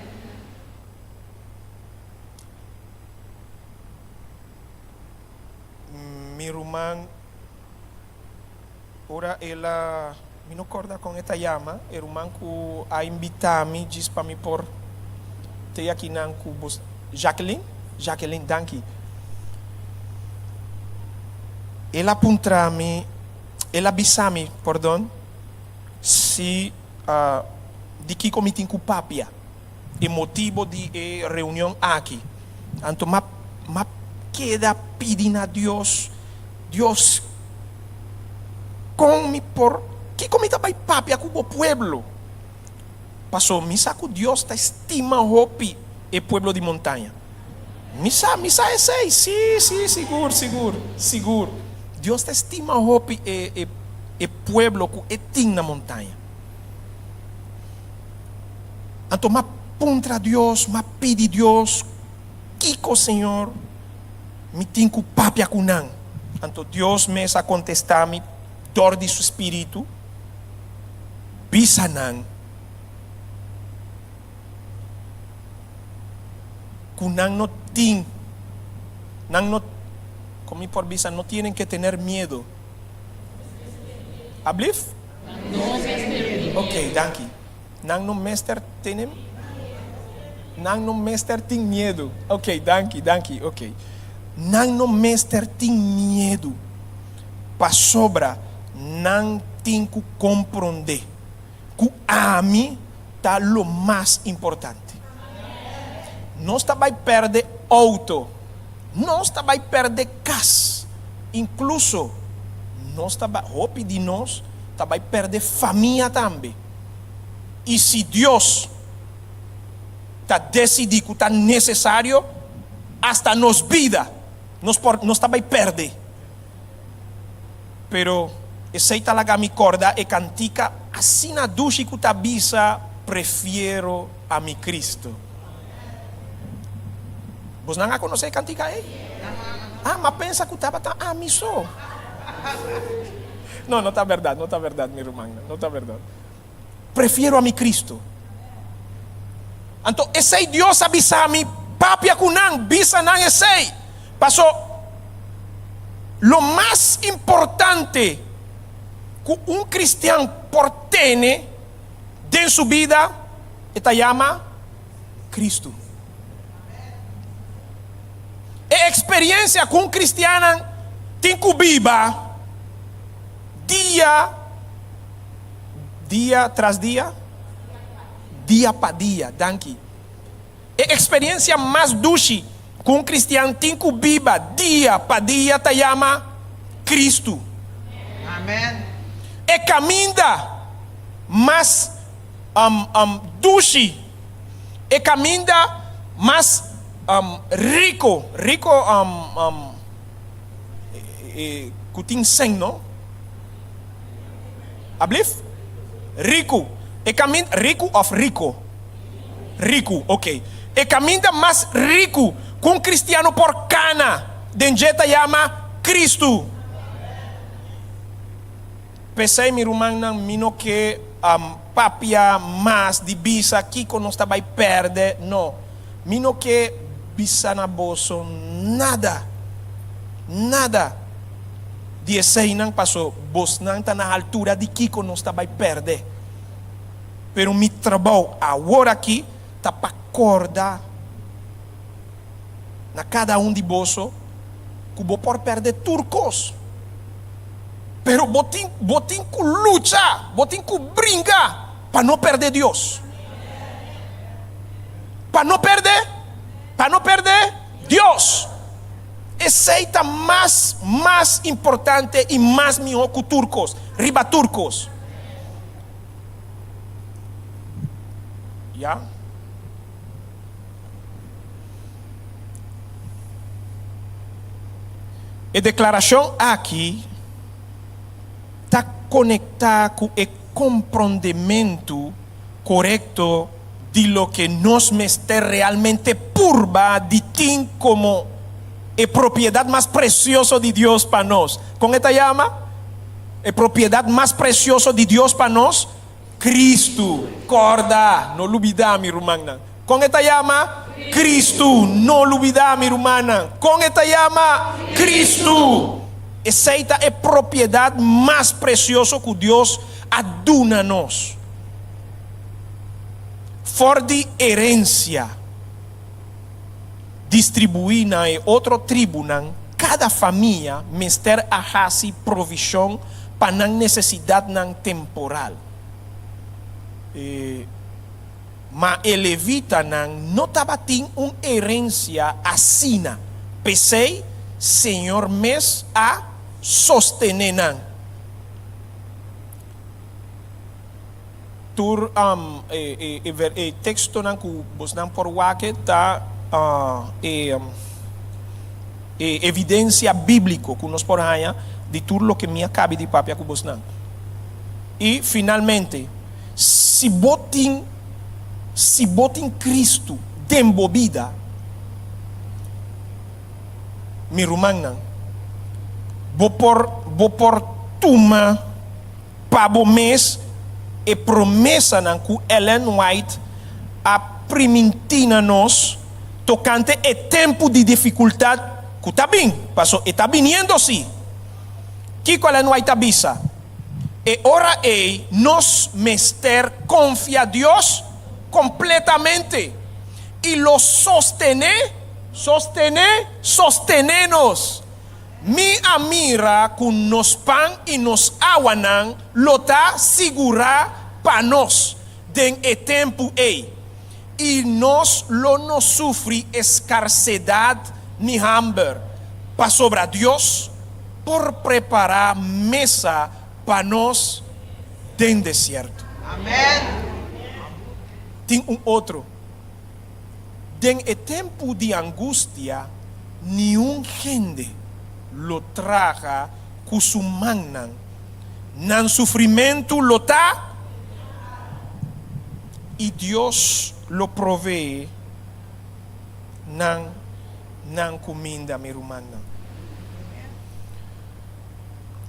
Mi irmã, ora ela me não acorda com esta llama, irmã que a invitar-me, diz para mim por ter aqui na Jacqueline, danke. Ela apontar-me, ela avisar-me, perdão, se de que comitê com papia, e motivo de reunião aqui. Então, mas queda pedindo a Deus, come por que comita vai papia com o povo. Passou, misa que Deus está estima hopi e pueblo de montanha. Misa é sei, sim, seguro. Deus está estima hopi e pueblo que tem na montanha. Então, mas contra Deus, mas pede Deus, Kiko Senhor, me tem que papia com não. Então, Deus me a contestar-me, dor de seu espírito, bisa não. Que não tem, não, como por bisa, não tienen que tener miedo. Ablif? Ok, danke. Nang no mester tenem? Nang no mester tem medo. Ok, danke, ok. Nang no mester tem medo. Pa sobra, nang tem que compreender. Que a mim tá lo mais importante. Nós vai perder auto. Nós vai perder casa. Incluso, nós vai, roupa de nós, vai perder família também. E se Deus está decidido que está necessário, hasta nos vida, nós vai perder. Pero, aceita lá mi corda e cantica, assim na ducha que está bisa, prefiro a mi Cristo. Vos não conhece cantica aí? Ah, mas pensa que estava tão amiso. Não está verdade, minha irmã, não está verdade. Prefiro a mi Cristo. Então, esse Deus avisa-me, papia kunang, bisa nang esse. Passou, lo mais importante que cristiano por ter de sua vida, está chama Cristo. A experiência com cristiano tem que viver dia tras dia para dia, danke. A experiência mais doce com cristiano tem que viver dia para dia, te chama Cristo. Amém. E caminha mais doce, e caminha mais rico, que tem sem, não? Ablif? Rico. E caminha rico of rico? Rico, ok. E caminha mais rico com cristiano por cana, dengeta chama Cristo. Pensei, minha irmã, mino que papia mais de bisa aqui que nós vai perder, não. Mino que bisa na bolso nada de esse não passou, vos não está na altura de que nós vai perder. Pero mi trabalho agora aqui está para acordar na cada de bolso que vou por perder turcos. Pero botin que lutar, botin que brincar para não perder Deus. Para não perder Deus. Esse é mais importante e mais melhor que turcos, riba turcos. Já? A declaração aqui está conectada com o compreendimento correto de lo que nos mete realmente purba de ti como a propriedade mais preciosa de Deus para nós. Com esta chama? A propriedade mais preciosa de Deus para nós? Cristo. Corda, não olvidar, minha irmã. Com esta chama? Cristo. Não olvidar, minha irmã. Com esta chama? Cristo. Essa é a propriedade mais preciosa que Deus aduna a nós. For de herência distribuída em outro tribunal, cada família mester a hasi provisão para não necessidade não temporal. Mas ele evita não estava tendo uma herência assina. Pensei, Senhor mes a sostener não. Tur texto não que vos não por wake tá evidência bíblica que nos por aí de tudo lo que me acabe de papia que vos não. E finalmente, se botin Cristo dembobida, mi irmã, vou por tuma para o mês e promessa não que Ellen White a primitina nós tocante o tempo de dificuldade que está bem, passou, está vindo sim. Que Ellen White avisa? E ora nos mester confia a Dios completamente y lo sostenernos. Mi amira con nos pan y nos awanan lo ta segura pa nos den e tempo y nos lo no sufri escarcedad ni hambre pa sobra Dios por preparar mesa pa nos den desierto. Amén. Tem outro. Den e tempo de angustia, nenhum gente lo traga kusumangnan. Nan sufrimento lo ta y Dios lo provee nan comida mirumangnan.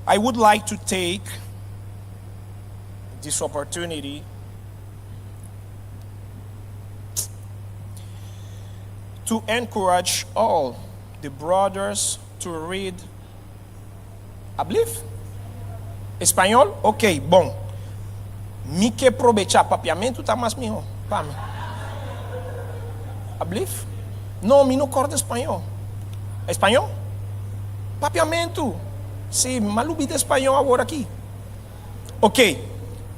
I would like to take this opportunity to encourage all the brothers to read a believe espanhol. Ok, bom. Mi que aprovechar papiamento tá mais melhor. Pame. A believe? Não, mi não corta espanhol. Espanhol? Papiamento. Sim, malubi de espanhol agora aqui. Ok.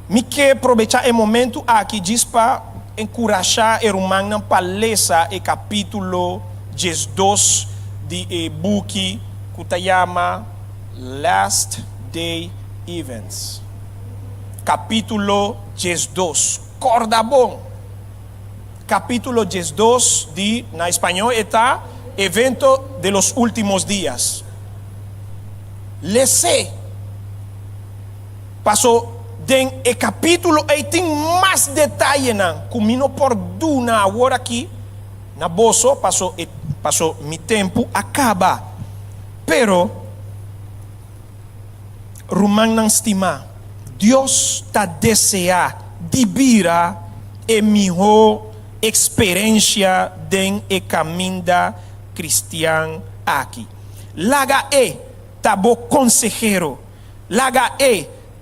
Mi que aprovechar o momento aqui diz para encorajar o irmão para ler o capítulo 12 de book que se chama Last Day Events. Capítulo 12. Corda bom. Capítulo 12 de, na espanhol está Evento de los Últimos Días. Lese. Passou den e capítulo e tem mais detalhe na comino por duna agora aqui na bolso passou mi tempo acaba pero rumang nang estima Deus ta desea dibira e melhor experiência den e caminda cristian aqui laga ta bo consejero laga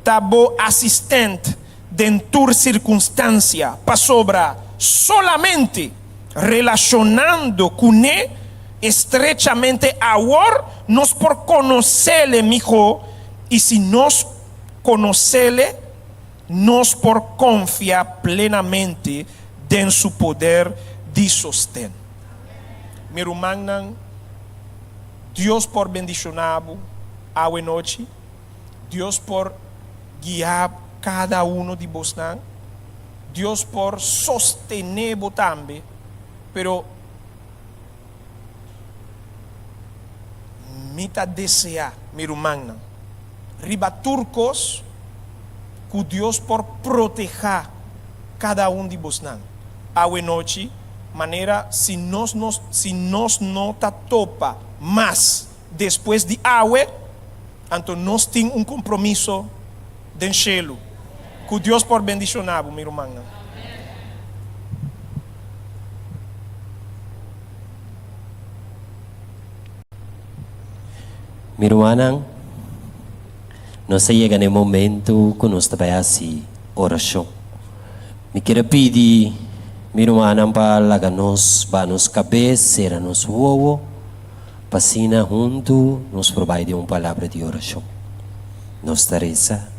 tabo assistente dentro circunstância para sobra solamente relacionando com ele estrechamente agora nós por conhecê-lo melhor e se nós conhecê-lo nós por confiar plenamente em seu poder de sostén. Meu irmão, Deus por bendicioná-lo a noite, Deus por guiar cada uno de vos, Dios por sostener también, pero mita desea, mi hermano, riba turcos, que Dios por proteger cada uno de vos, a noche, manera si nos no ta topa más después de agua, entonces nos tiene un compromiso den cielo. Que Deus por bendicionar, meu irmão. Meu irmão, nós chegamos no momento que nós trabalhamos oração. Me quero pedir, meu irmão, para nos cabeça, nos voos, para assim junto, nos provide uma palavra de oração. Nos reza.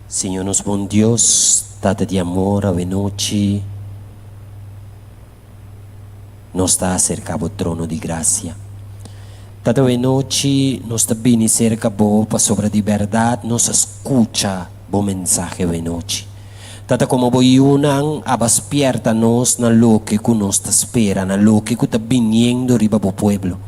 Senhor, nos bom Deus, Tata de amor, a noite, nos está acerca do trono de graça. Tata a noite, nos está bem cerca para sobre a verdade, nos escuta o mensagem a noite. Tata como boi unang, abaspierta nos na lo que nos está espera, na lo que está viniendo riba do pueblo.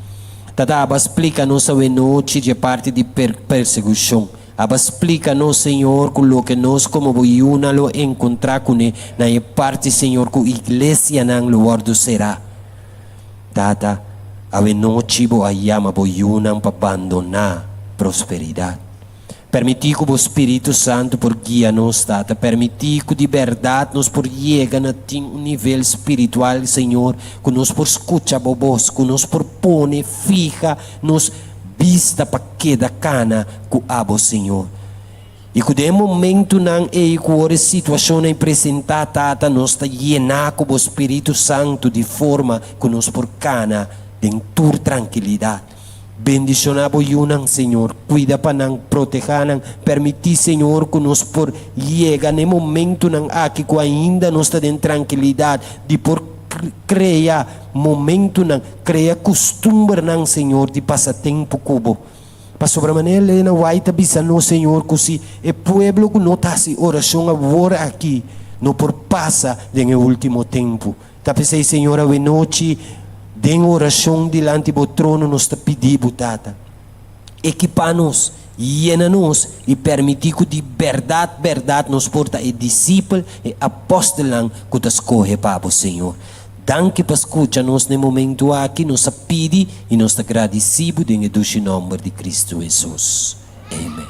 Tata abasplica-nos a noite de parte de perseguição. Explica-nos, Senhor, com o que nós como boiuna lo encontrar com ele, na parte, Senhor, que a igreja não lo será. Tata, a noite bo ayama boiuna para abandonar prosperidade. Permitir que o Espírito Santo por guia-nos, Tata. Permitir que de verdade nos por chegar a um nível espiritual, Senhor, que nos por escutar a voz, que nos por pone fija, nos vista para cada cana que abo, Senhor. E que momento não é que a situação apresentada nós está llena com o Espírito Santo de forma que nos porcana de tur tranquilidade. Bendicionamos Yunan, Senhor. Cuida para não proteger, não permitir, Senhor, que nos por llegar no momento não aqui que ainda nós está em tranquilidade de por criar momento não criar costume não, Senhor, de passar tempo cubo. Para sobremaneira na waita bisa no Senhor que se o pueblo que não está se oração agora aqui não por passa no último tempo. Tá pensei, Senhor, a noite den oração diante do trono nos pedimos, tata. Equipa-nos, llena-nos e permitir que de verdade nos porta e discípulo e apóstolo que te escolhe para o Senhor. Danke para escutar-nos no momento aqui, nos pedi e nos agradecemos em o nome de Cristo Jesus. Amém.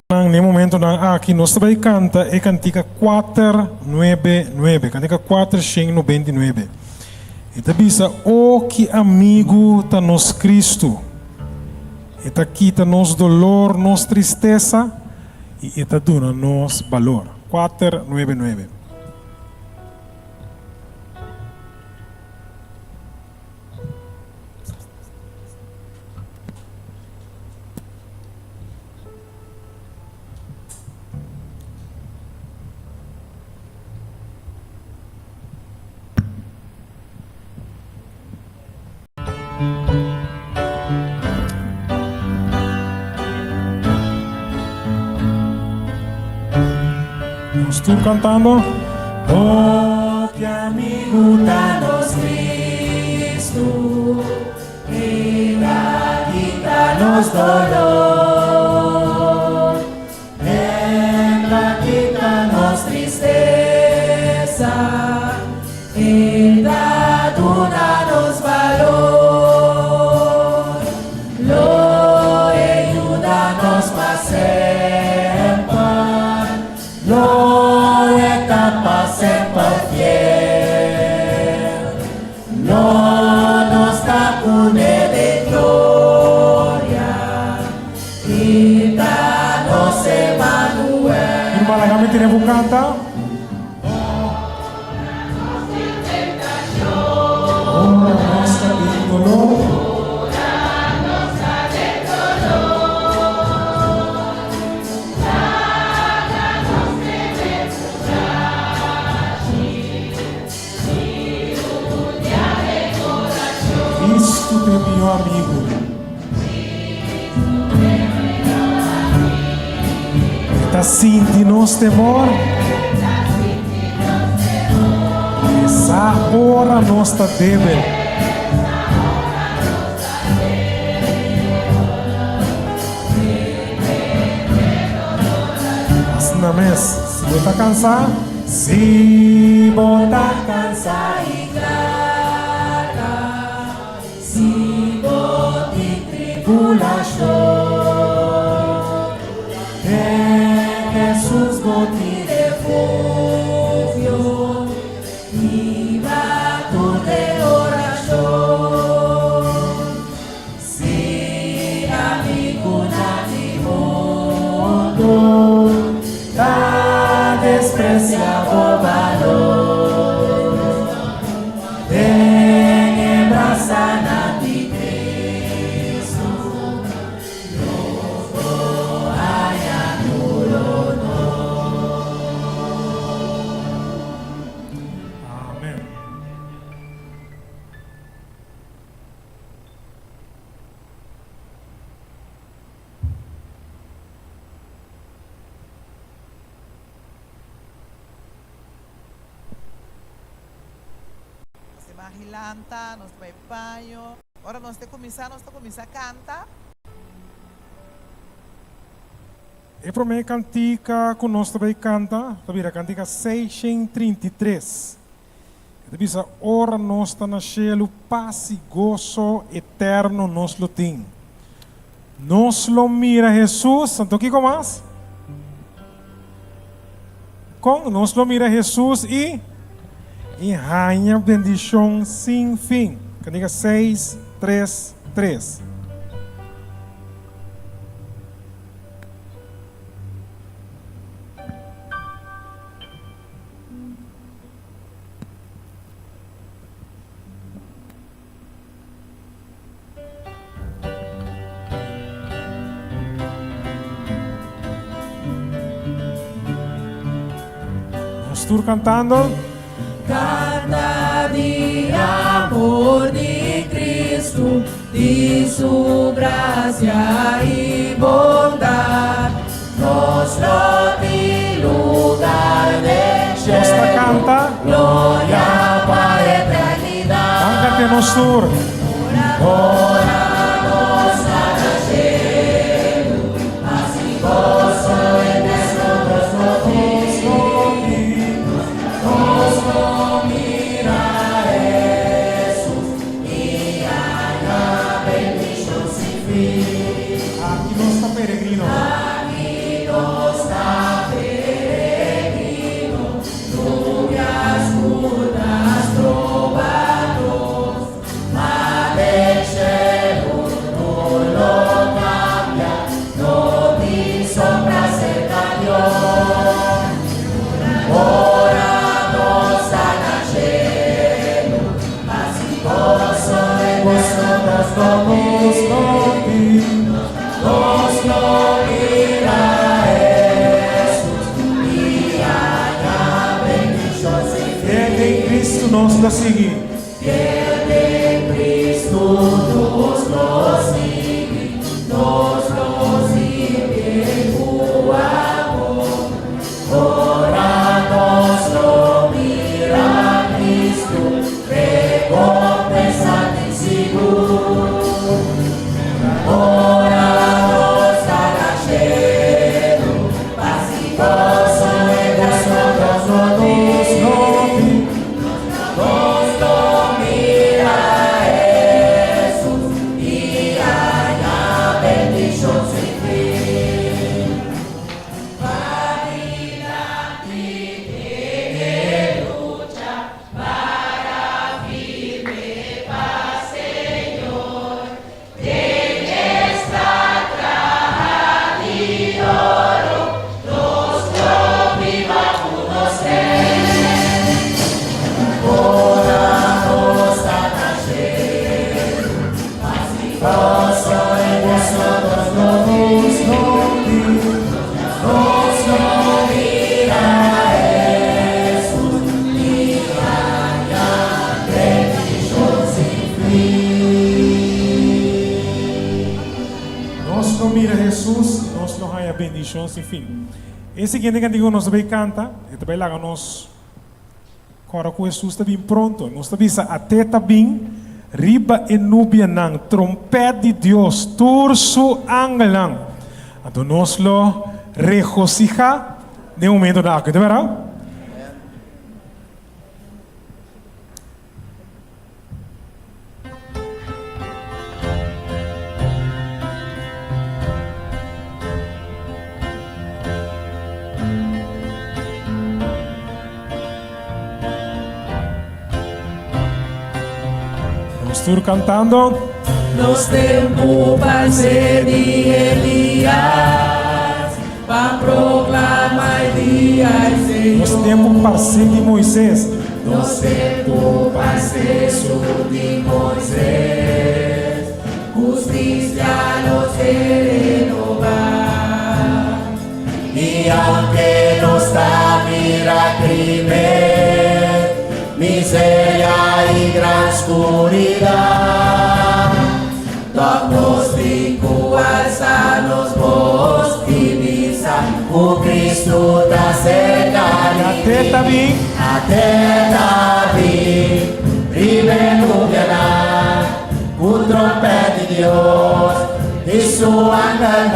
No momento aqui nós também canta é cantiga 499, cantiga 499. E tá bisa o que amigo tá nos Cristo. E tá quita nos dolor, nos tristeza e tá dando nos valor. 499. Estou cantando. Oh, que amigo danos Cristo, Ela quita-nos dolor, Ela quita-nos tristeza, Ela dá-nos valor, Lo ajuda-nos para sempre, Lo sempre fiel, no nos está con de gloria, y danos Emmanuel. Irmã, kami tinebuk kanta. Cristo teu meu amigo. Está sentindo temor. Essa hora nós está débil. Mas na mês, se você está cansado, se você está cansado e Si boti tribulación, en Jesús boti refugio, y vato de oración. Si amigo de mundo, da despreciado valor, ven abrazar. Hilanta, nos vai paio. Ora nós te começar a cantar. E para mim cantica que nós também canta, também a cantica 633. Bisa ora nós está na cielo, paz e gozo eterno nos lo tem. Nos lo mira Jesus, santo que mais? Com nos lo mira Jesus e rainha bendição sem fim. Cantiga 633. todos cantando. Canta de amor de Cristo, de su gracia y bondad. Nuestro lugar de Costa canta. gloria para eternidad. Cángate nos tour. Oramos a cielo, así gozo en nosotros nos mira Jesús y haya bendición sin fin. Aquí no está peregrino. Aquí no está peregrino, rubias, curdas, trovados, mas del cielo no lo cambia, no di sombra cerca a Dios. Oramos al cielo, así gozo en nosotros nos mira Jesús y haya bendición sin fin. En Cristo nos lo sigue. Fiel en Cristo nos lo sigue en tu amor. Ora nos lo mira Cristo, recompensa de seguro. Ora nos al cielo, paz y gozo en nosotros nos lo mira Jesús y haya bendición sin fin. Adelante que lucha para firme paz, Señor. En esta traja de oro, nos lo viva unos oramos a cielo, paz y gozo en nosotros nos lo mira Jesús y haya bendición sin fin. Nos lo mira Jesús, nos lo haya bendición sin fin. Esse siguiente cantigo nos vai canta, e também lá nos cora com Jesus está bem pronto. Nós avisa até tá bem riba e nubia nang trompete de Deus turso angelang. Então nós lo regocija de momento da água, verdade? Estou cantando. Nos tempos para ser de Elias, para proclamar dia e Senhor. Nos tempos para ser de Moisés. Nos tempos para ser de Moisés, os cristianos se renovar. E aunque nos está mira crimen, miseria y gran oscuridad, diagnostico alzanos vos divisa, o Cristo está cerca até Davi, vive nubia, o trompete de Dios y su ángel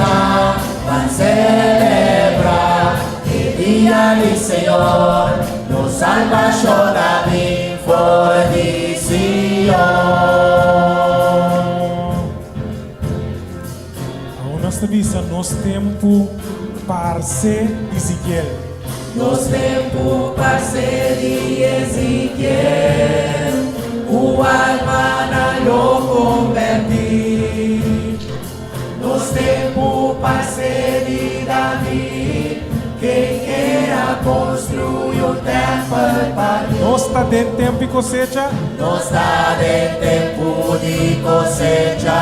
van celebrar el día del Señor, nos salvación a mí fortificación. Nós avisa nos tempo para ser Ezequiel. Nos tempos para ser de Ezequiel, o alma não converti. Nos tempos para ser de Davi, quem queira construir o templo para Deus. Nós está de tempo de cosecha. Nós está de tempo de cosecha.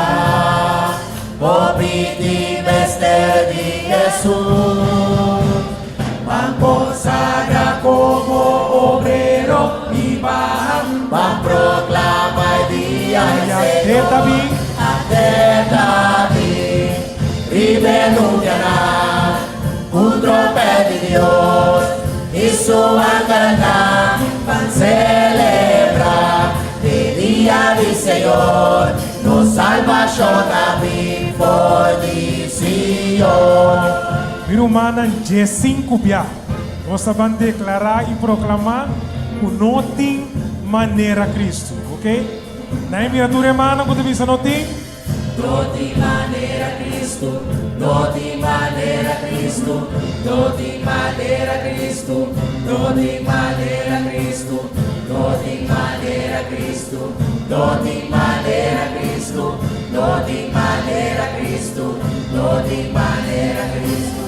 Obedi mestre de Jesus, man consagra como Dios y su ángel van celebrar el día del Señor, nos salvación a mi fornición. Romana 5 bia. Nós vamos declarar e proclamar que não tem maneira Cristo, ok? Na miniatura hermana, quando você não tem? No tem maneira Cristo, no tem maneira Cristo, no tem maneira Cristo, no tem maneira Cristo, no tem maneira Cristo, no tem maneira Cristo, no tem maneira Cristo, no tem maneira Cristo.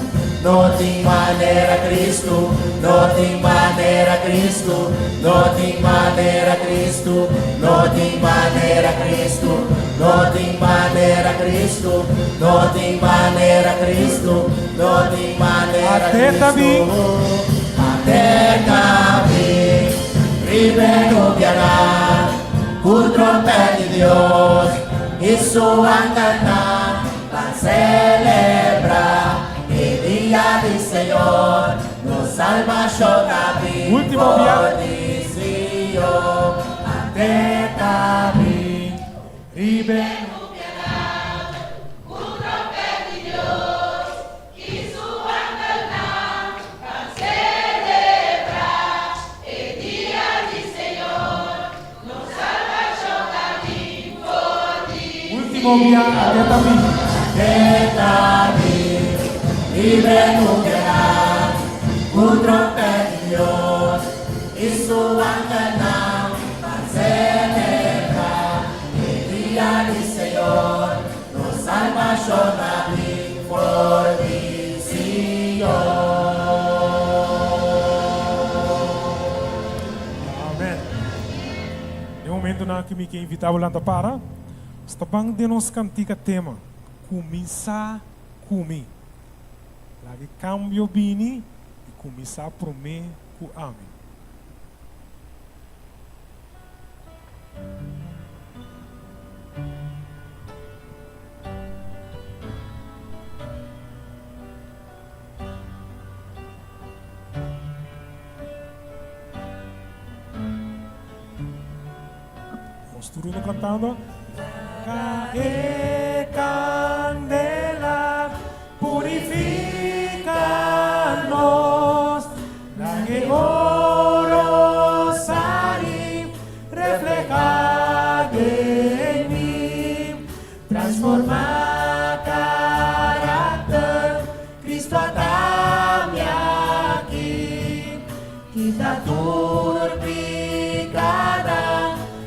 No tem maneira Cristo, no tem maneira Cristo, no tem maneira Cristo, no tem maneira Cristo, no tem maneira Cristo, no tem maneira Cristo, no tem maneira Cristo. Até Davi, primeiro viará, o trompete de Deus e sua cana para celebrar. Día del Señor, nos salvación a mí. Último fornicio, ante David, ribe. Último día, ante David, libre nublará, un trompete de Dios y su ángel para celebrar el día del Señor, nos salvación a mi fornición. Amém. No momento na que me invitava lá para, está bem de nos cantica tema, começar comigo. Lagi cambio bini e começar por mim com amém. Nós tudo cantando. Cae candela, purifica-nos, dai oro sari, refleja em mim, transforma caráter, Cristo adame aqui, quita turpicada,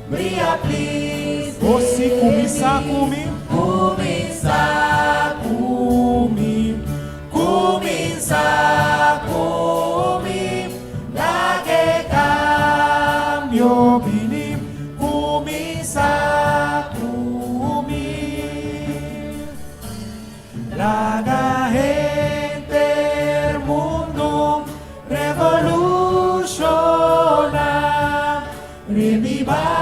brilha please. Você começar comigo? Começar comigo, começar comigo, lá que cambio vini, começar comigo, lá da gente mundo revoluciona, reviva.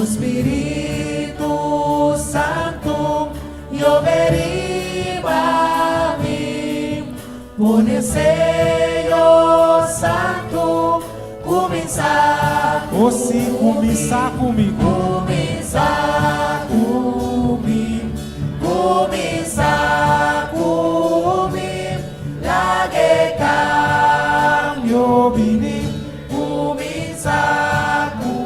Espírito Santo, eu veriba mim, pone sello santo, começar, você começar comigo, começar comigo, começar comigo, lá que cambio vini, começar comigo.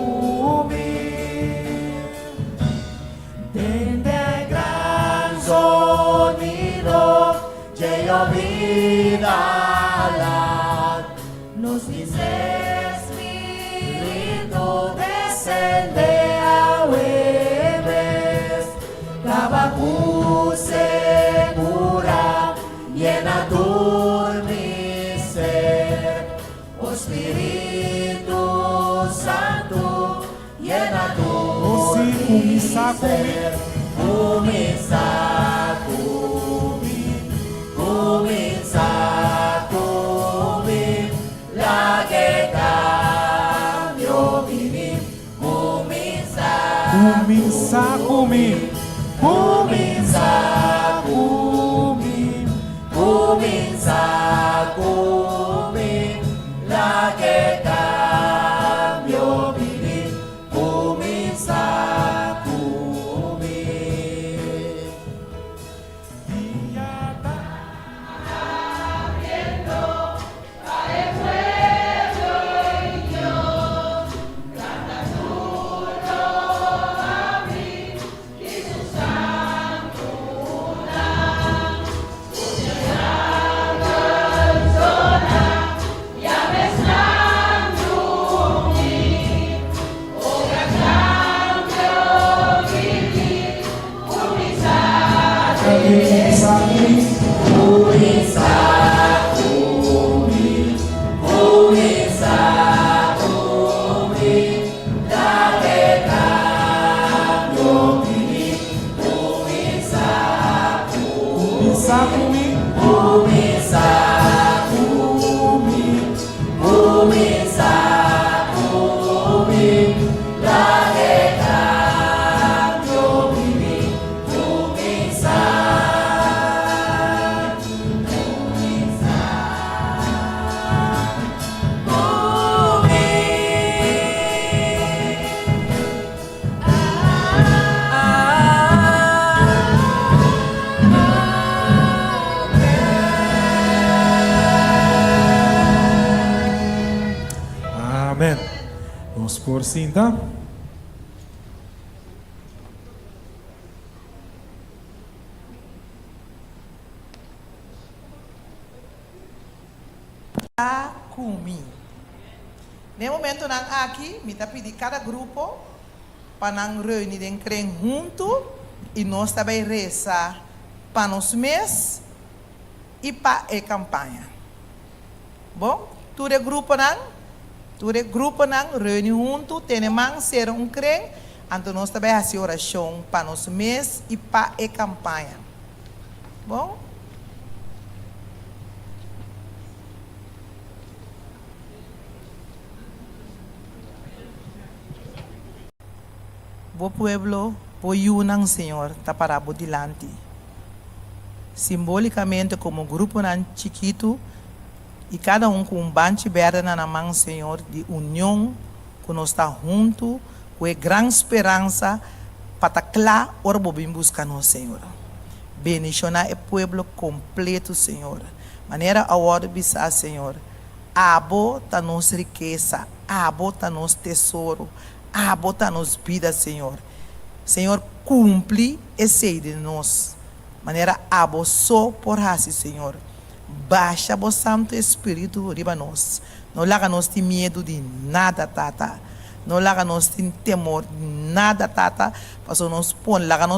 Vida nos dice Espíritu descende a hueves, tabacu segura llena tu mi ser, oh Espíritu Santo llena tu mi ser, começar comigo, começar comigo, lá que cambio vini, começar comigo, Comienza conmigo, comienza conmigo, la que cambió mi vida, comienza conmigo. Amén. Vamos por cinta. Kumi. No momento nang aqui, me tá pedindo cada grupo para nang reunir em crem junto e nós também rezar para nos mês e para a campanha. Bom, tudo grupo nang reunir junto, tenemos ser crem, então nós também fazer oração para nos mês e para a campanha. Bom? Bo pueblo, bo yunang Senhor, está parado dilante. Simbolicamente, como grupo nan chiquito, e cada com banche verde na mão, Senhor, de união, que nós está junto, com a grande esperança, para clar, ora bobim buscar nós, Senhor. Bendicionar o pueblo completo, Senhor. Maneira a hora bisa, Senhor. Abo tá nos riqueza, abo tá nos tesouro, bota nos vida, Senhor. Senhor, cumpre esse de nós. Maneira abo só por assim, Senhor. Baixa o Santo Espírito riba nós. Não laga nós de medo de nada, tata. Não laga nós de temor de nada, tata. Porque nós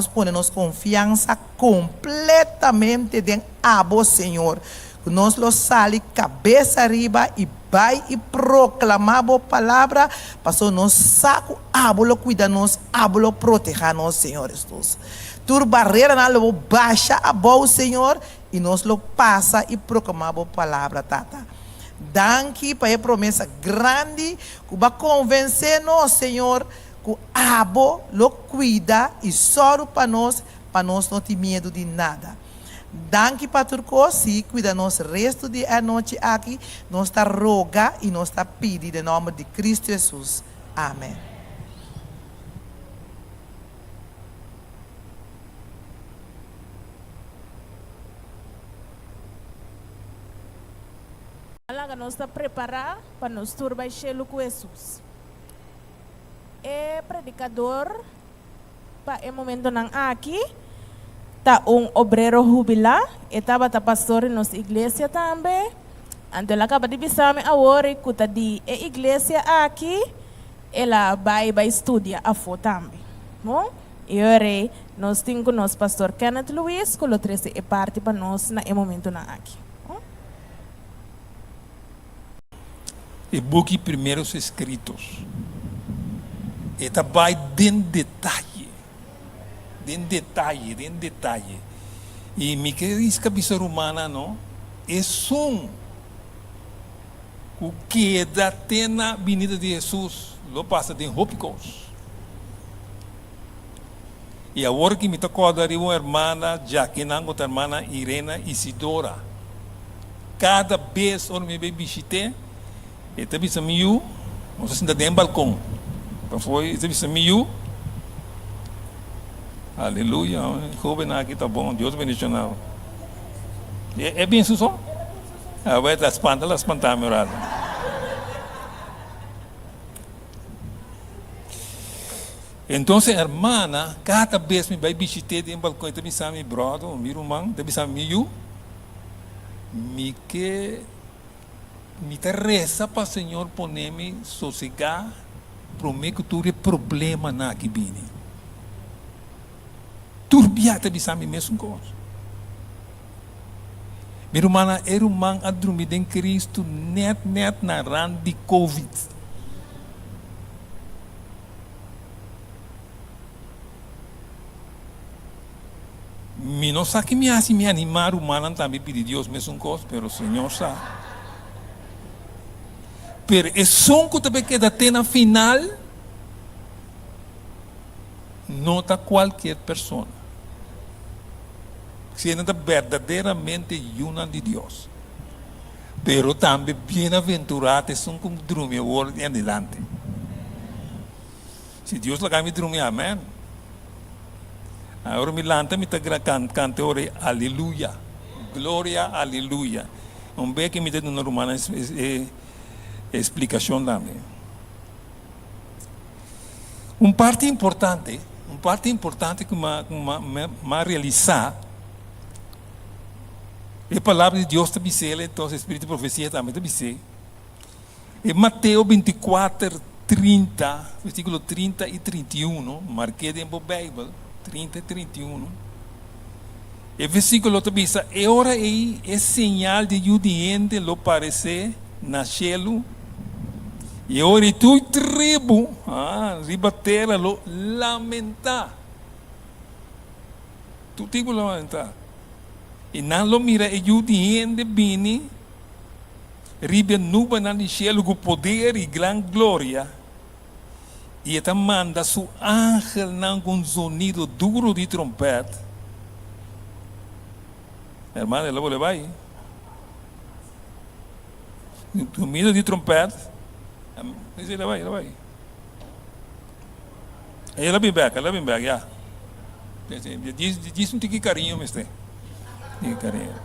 põe nos confiança completamente em abo, Senhor. Nós lo sale cabeça arriba e vai e proclamar a palavra, para nós saco, abolo cuida nós, abolo proteja nós, Senhor Jesus. Tur barreira na lo baixa a boa, Senhor, e nós lo passa e proclamar a palavra, tata. Danke para a promessa grande, que vai convencer nós, Senhor, que abo lo cuida e soro para nós não ter medo de nada. Danke para turco, si cuida nos resto de a noite aqui, nós está roga e nós está pedindo em nome de Cristo Jesus. Amém. Alaga nós está preparar para nos turbar cheio com Jesus. É predicador para o momento não aqui. Tá obreiro jubilar, estava pastor em nossa igreja também. Então ela acaba de bisame agora que tá de igreja aqui, ela vai estudar a fo também. Bom? E agora nós temos com nosso pastor Kenneth Luiz, que o trouxe é parte para nós na momento na aqui. E book primeiros escritos. Eta vai den detalhe. Den detalhe. E me queris cabeça romana, não? É som. O que da tena vinda de Jesus, lo passa de Hopicos. E agora que me tocou dar uma irmã Jaqueline, outra irmã Irena Isidora. Cada vez que me visite, eu te avisa meu, não sei se ainda tem balcão. Então foi, eu te avisa meu. Aleluia, jovem aqui tá bom, Deus bendicional. É bem isso só? Vai dar espantar meu lado. Então, irmã, cada vez me vai visitar em balcão, te avisa meu brother, meu irmão, te avisa meu, me te reza para o Senhor poner-me sossegar, para mim que tu problema na que vini. Turbia te avisa a mesma coisa. Minha irmã, irmã a dormir em Cristo, net na ran de Covid. Me não sabe que me hace me animar humana também pedir Deus mesmo coisa, pero o Senhor sabe. Pero é som que também queda até na final, nota qualquer pessoa. Se não verdadeiramente una de Deus. Pero também bem-aventurados são como dormir agora em adelante. Se Deus lá me dormir, amém. Agora me lanta, me está cantando ora, aleluia, glória, aleluia. Não vê que me dá uma romana explicação também. Parte importante que me realizar é a palavra de Deus também, então o Espírito de Profecia também também. É Mateus 24, 30, versículo 30 e 31, marquei dentro da Bíblia. 30 e 31. E versículo também diz: e ora aí é sinal de judiente lo parecer na cielo. E ora tu tribo, ribatera lo lamentar. Tu tribo lamentar. E não lo mira e judiente bini, ribe nuba na cielo com poder e grande glória. E ele manda seu ángel com um sonido duro de trompeta. Irmã, ela vai levar aí. Sonido de trompeta. Ela vai. Ela vem back, já. Diz um tique carinho, mestre. Tique carinho.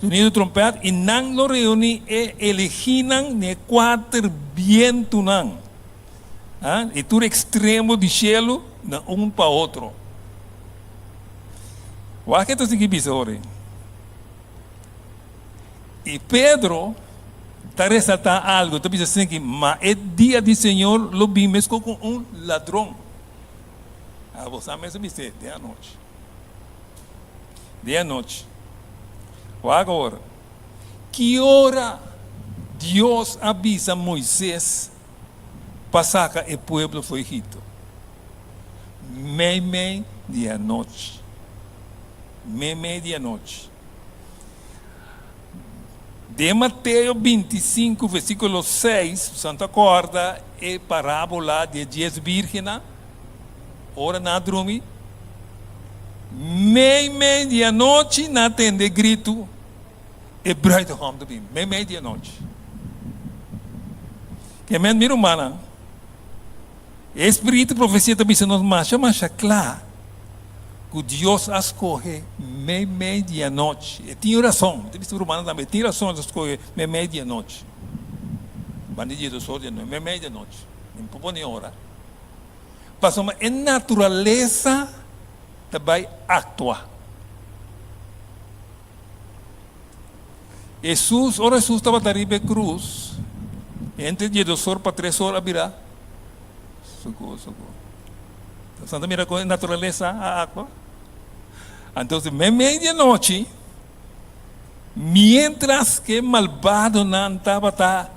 Sonido de trompeta. E não lo reúne e eleginam ne quatro vientos não. E tu extremo de cielo de para outro. O que tu tem que dizer? E Pedro está ressaltando algo, está dizendo assim que mas é dia do Senhor lo vimos com ladrão. Você mesmo disse de a noite. De a noite. O agora, que hora Deus avisa Moisés para sacar o povo do Egito? Meia de noite. Meia de noite. De Mateus 25, versículo 6, Santa acorda, é parábola de 10 vírgenes, ora na dormir. Meia de noite, na tende grito, e bright home to be. Meia de noite. Que minha irmã, Espírito de profecia também se nos marcha claro que Deus escolhe meia noite. E tinha razão, tem visto romano também, tinha razão de escolher meia noite. Bandido do sol, meia noite. Não pode nem hora. Mas a natureza também atua. Jesus estava na cruz, entre dia 2 horas para 3 horas virar. Socorro. Santa mira com a natureza, a água. Então, meia-noite, mientras que malvado não estava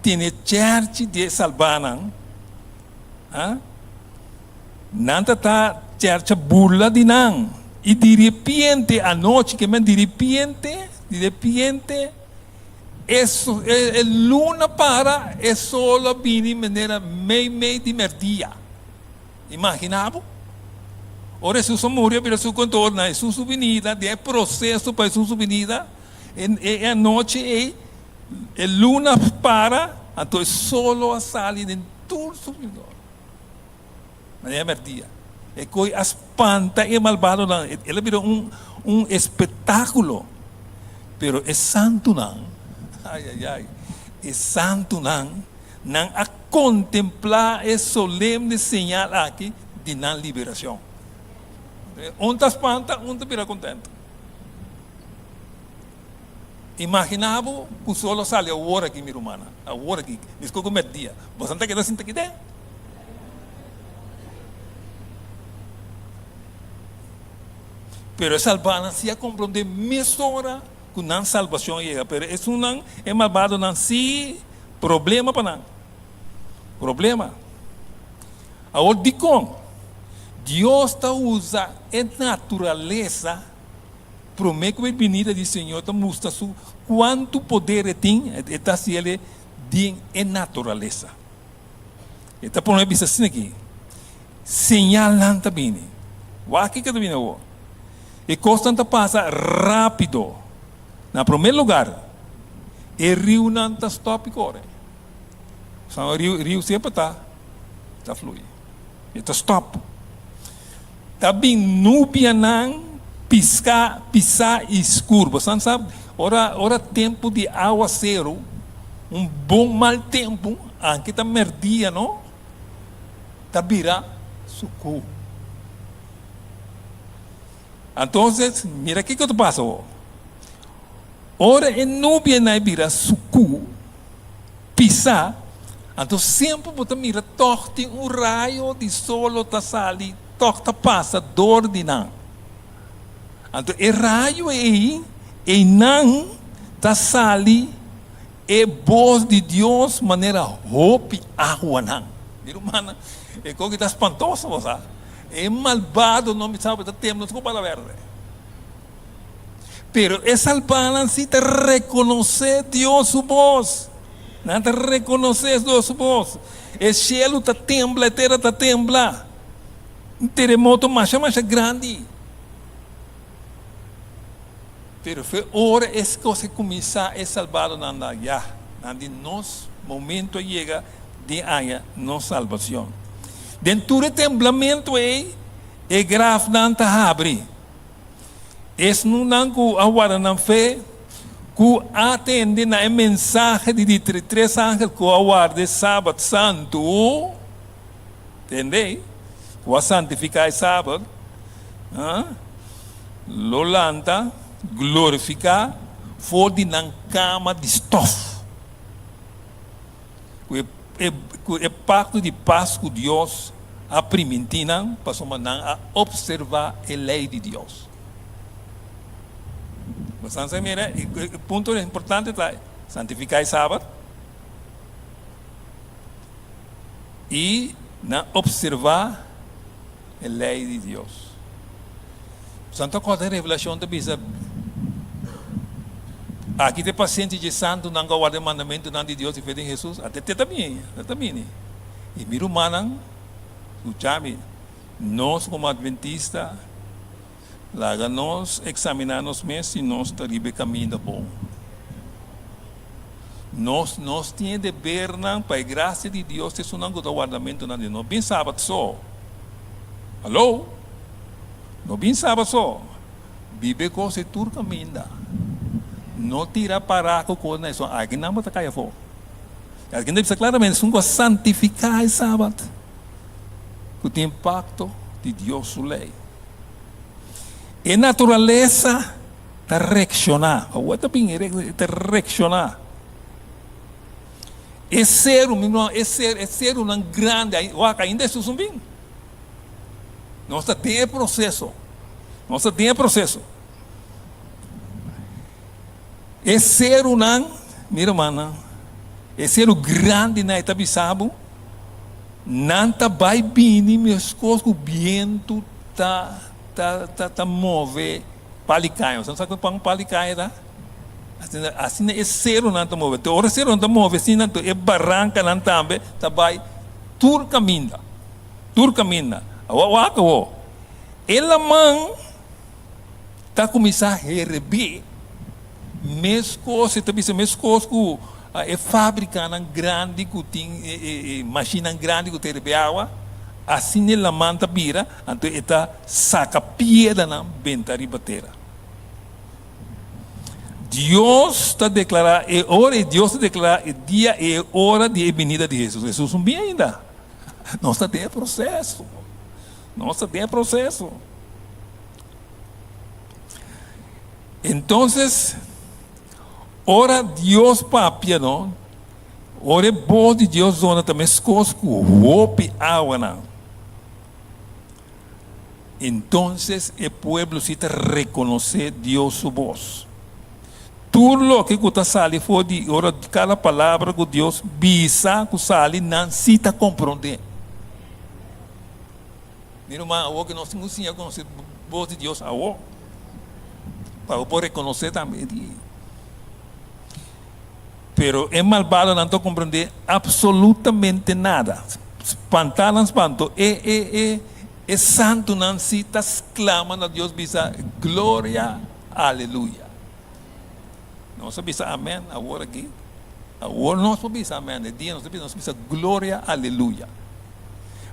tendo chance de salvar, não está chance burla de não. E de repente, a noite que de repente, isso, a luna para, e solo vini de maneira meio de merdia. Imaginava? Ora su morre per su contorno, e su subvenida, è processo per su subvenida, e a noite e luna para, então solo a sali in tutto subvenida. Ma è merdia. E coi espanta e malvado, ele vira um espetáculo, pero é santo não, é santo não a contemplar é solene señal aqui de não liberação. Onde espanta, onde vira contento. Imaginava que solo sale a hora aqui, minha irmã, a hora aqui, desculpa o dia, você não está querendo sentir aqui dentro? Pero é salvar se a compreender mesora que não salvação chega, pero isso não é malvado não se problema para não problema. Agora de como Deus está usa a natureza para me que venida do Senhor está mostra su quanto poder tem está se ele de natureza. Está por uma assim aqui señalando também. O aqui que também é e constante passa rápido. Na primeiro lugar, o rio não está stop agora. O rio sempre está fluindo. Está stop. Está bem nubia não pisar escuro. Você sabe, ora tempo de aguaceiro, bom mal tempo, aqui está merdia, não? Está vira suco. Então, mira aqui que eu passa. Ora, nubia na vira suco, pisar, então sempre você mira, torte raio de solo tá sali, torta passa, dor de não. Então, o raio aí, e não tá sali, é voz de Deus, maneira roupa água não. Mira, mano, é coisa que está espantosa, você. É malvado, não me sabe, está temendo com a verde. Pero é salvar se te reconhecer Deus su voz. Não te reconhecer Deus su voz. O cielo está tembla, a terra está tembla. Um terremoto mais grande. Pero foi hora é que você começar a salvar na já. Nandi nos momento chega de haya nos salvação. Dentro do temblamento é grave não está abre. Esse não que agora não fé que atende na mensagem de três ángeles que aguarda sábado santo, entende? Que a santificar sábado, lolanta, glorificar, for de na cama de estofa. É pacto de paz com Deus a primitina para a observar a lei de Deus. Você mira, o ponto importante é santificar o sábado e observar a lei de Deus. Santa Costa de Revelação também sabe. Aqui tem paciente de santo, não guarda o mandamento de Deus e fé em Jesus, até também. E mira o manang, escutame, nós como adventistas, lá nós examinamos mesmo se nós estamos no caminho bom. Nós temos de ver, para a graça de Deus, isso não é o guardamento de nós. Bem sábado só. Alô? Não bem sábado só. Vive com esse tur caminho. Não tira para com isso. Aqui não vai cair fora. Aqui deve ser claramente, são santificar o sábado. Que tem impacto de Deus sua lei. E a natureza está reaccionar. O outro bem está reaccionar. É ser um grande, ainda é um bem. Nós tem processo. É ser mira mana, é ser o grande na etabissabo, não está vai bem, meus coisas, o vento tá move palicaio. Você sabe quando palicaio tá? Assim é ser o não está move. Então, ora ser não está move, assim não é barranca não também, tá vai tur caminha. O Ela man está começando a receber mesmo coisas que é fábrica grande que tem máquina grande que tem água, assim ela manta bira, então está saca piedra na ventari batera. Deus está declarando, é hora Deus está declarando, dia é hora de venida de Jesus. Jesus não vem ainda. Nós está dentro processo. Nós está dentro processo. Então, ora Deus papia, não? Ora bom de Deus zona também escoso com roupa água, não? Então, o povo se reconhecer Deus su voz. Tudo lo que está sali for de ora cada palavra que Deus bisa que sali não se está compreender. Meu irmão, o que nós temos que conhecer a voz de Deus, para poder reconhecer também. Pero é malvado não está compreender absolutamente nada. Espantaram, espanto. É santo não se está clamando a Deus bisa glória, aleluia. Nós sabemos amém agora aqui. Agora nós sabemos amém. De dia nós sabemos glória, aleluia.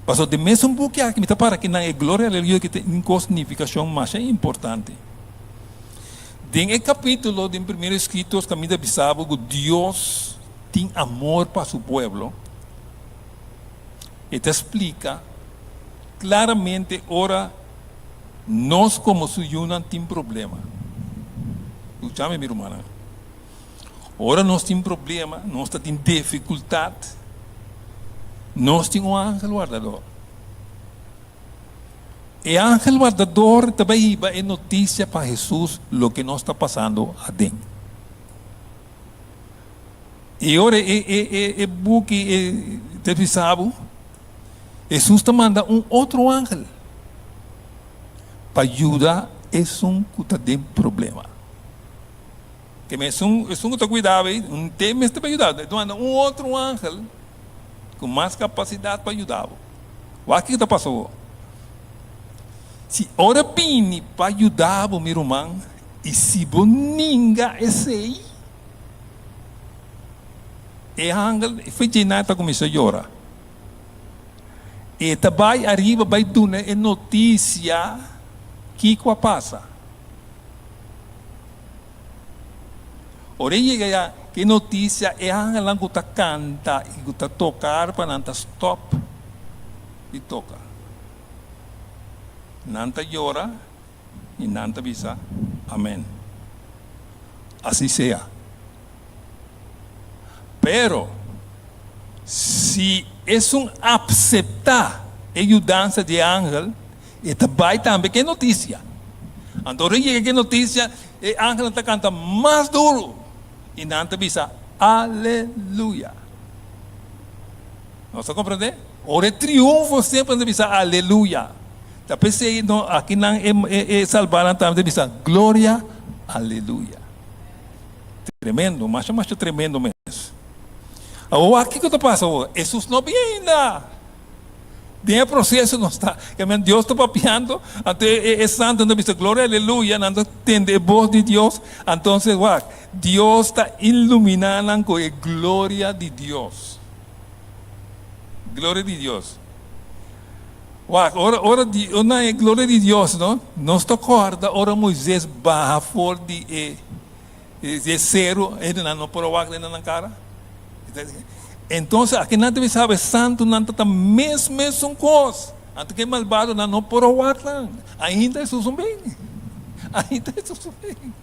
Mas o de mesmo pouco aqui, me para que não é glória, aleluia, que tem uma significação mais importante. Tem capítulo de primeiro escritos que me sabe que Deus tem amor para seu povo. E te explica claramente, ora, nós como suyunan tem problema. Escute-me, minha irmã. Ora nós temos problema, nós temos dificuldade, nós temos um ángel guardador. E ángel guardador também é notícia para Jesus o que nós está passando adentro. E ora é buque deve saber, Jesus está manda outro ángel para ajudar esse que está dentro problema. Que me está cuidado, não tem mais para ajudar. Então, anda outro ángel com mais capacidade para ajudar. O que está passando? Se ora bem para ajudar, meu irmão, e se ninguém é sei, e ángel foi de nada começar a chorar. E também arriba vai dar notícia que passa. Orei que notícia é angel que canta e que tocar para não stop e toca. Não llora e não bisa. Amém. Assim seja. Pero se é aceitar a ajudança de ángel, vai também que notícia. Então orei que notícia é ángel que canta mais duro. E não bisa, aleluia. Você compreende? Ora triunfo sempre não bisa, aleluia. Tapi aqui não é salvar, não bisa, glória, aleluia. Tremendo, mas tremendo mesmo. O que está passando? Jesus não vem ainda. Tem processo, não está. Deus está papiando, então é santo, não bisa, glória, aleluia, não entende a voz de Deus. Então, Deus está iluminando com a glória de Deus. Glória de Deus. Ora a glória de Deus, não? Nós está corda, ora Moisés barra fora de zero, ele não pode na cara. Então, aqui não deve saber santo, não está mesmo coisa. Antes que malvado não pode lá. Ainda é bem. Ainda é bem.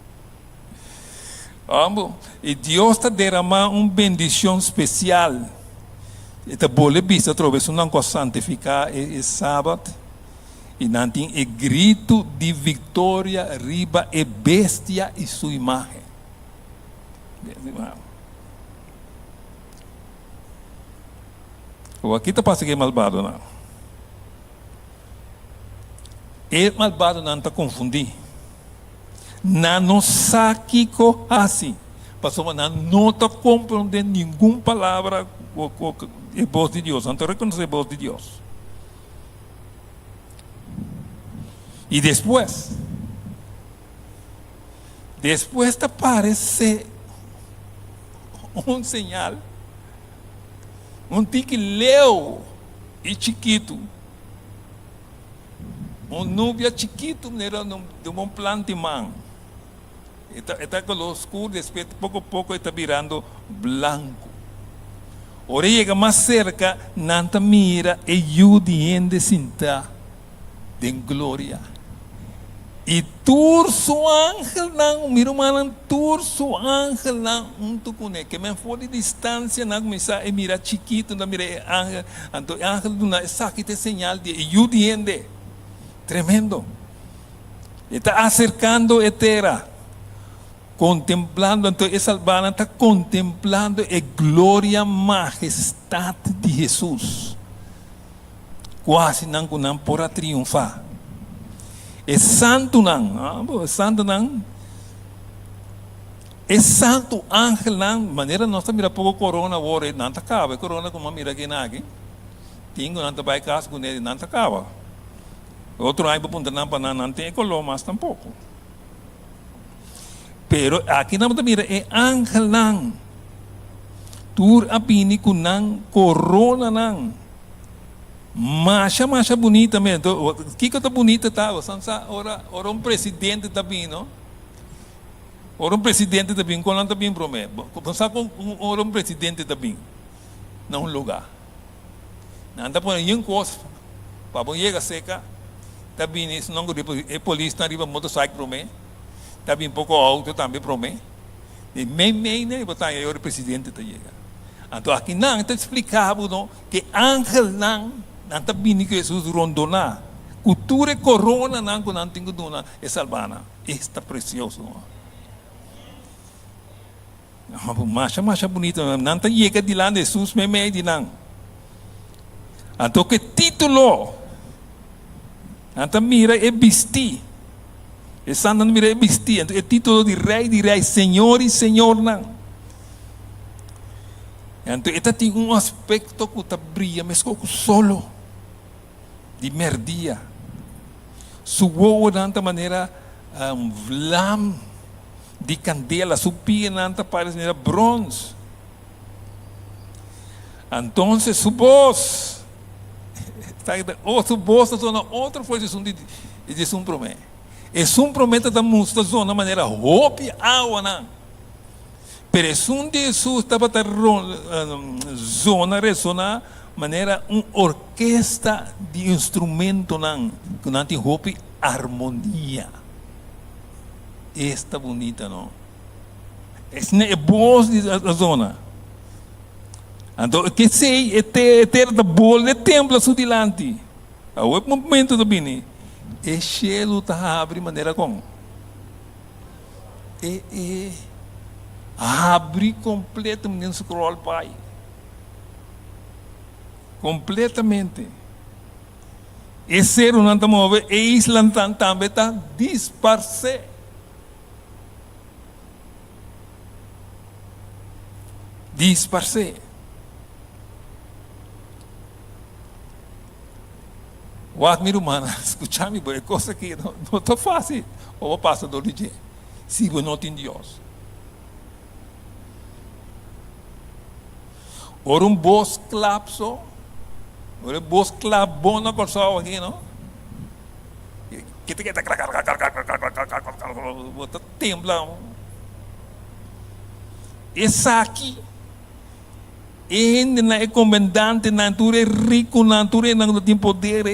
Vamos. E Deus está derramando uma bendição especial. Está boa vista, através de uma coisa santificar é sábado. E não tem o grito de vitória, riba e bestia e sua imagem. O aqui está passando que é malvado, não. É malvado, não está confundir. Não sabe como assim. Passou, não está compreendendo nenhuma palavra a voz de Deus. Não está reconhecendo a voz de Deus. Y después te aparece un señal, un tique leo y chiquito, un nubia chiquito de un plantimán. Está con lo oscuro, después poco a poco está virando blanco. Ahora llega más cerca, nanta mira y yudiende cinta de gloria. Y tur su ángel nan, miro manan tur su ángel nan un tucune que me fue de distancia nan misa e mira chiquito na mira ángel, anto ángel duna sakite señal de yudiende. Tremendo. Está acercando etera. Contemplando, entonces esa albana está contemplando la gloria, majestad de Jesús. Quase não por triunfar. É santo não, santo não. É santo ángel não. Maneira nossa mira pouco corona agora, não acaba. Corona como mira aqui na aqui. Tingo não vai casa com ele, não acaba. Outro aí para não para não tem colô, mas tampouco. Pero aqui não mira é ángel não. Tur apini com não corona não. Masha bonita mesmo. Kiko tá bonita tá. Sansa ora presidente também, não? Ora presidente também, quando também promete. Pensar com ora presidente também, não lugar. Nada por aí um coisa. Para chegar seca, também isso não é polícia na riba motorcycle promete. Também pouco auto também promete. E meio né, botar aí ora presidente tá chega. Então aqui não está explicado não que ángel não nanta bini que Jesus rondona. Cultura corona não com nanting duna é salvana. Está precioso. Masha bonito. Nanta chega de lá Jesus me de não. Então que título? Nanta mira é vestir. E Santa mira é vestir. Então é título de rei, Senhor e Senhor não. Então, esta tem um aspecto que está brilha, mas solo de merdia. Suou de maneira vlam de candela, supia nanta parece maneira bronze. Então, su voz, su voz está na outra força de um promete. E um promete da música na maneira roupa água não. Pero es un de Jesus estaba zona resona maneira orquesta de instrumento nan que não tem roupa harmonia. Esta bonita não. Essa é voz da zona. Então que sei ter da bola de templo su dilante. O momento do bini. E cielo tá abre maneira como. Abre completamente o scroll pai. Completamente. E ser um anta move e isla também está disparse. Disparse. O admiro humano, escuchar-me, é coisa que não está fácil. Ou passa do dia. Se você não tem Deus. Ora bos clapso, ora bos clabona corso aqui, não? Que bota tembla. Essa aqui é comandante natura é rico natura não tem poder,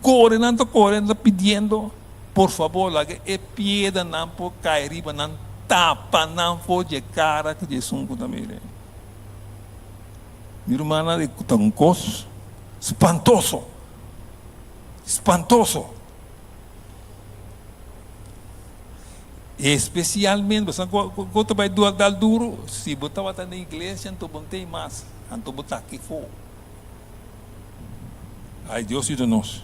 corre não está pedindo, por favor, lá que é piedra não pode cair riba não tapa não pode cara que Jesus também. Mi hermana de Cutancos, espantoso, especialmente, quando vai dar duro, se botar na igreja, então não tem mais, então botar aqui fora. Ai, Deus ajuda nós,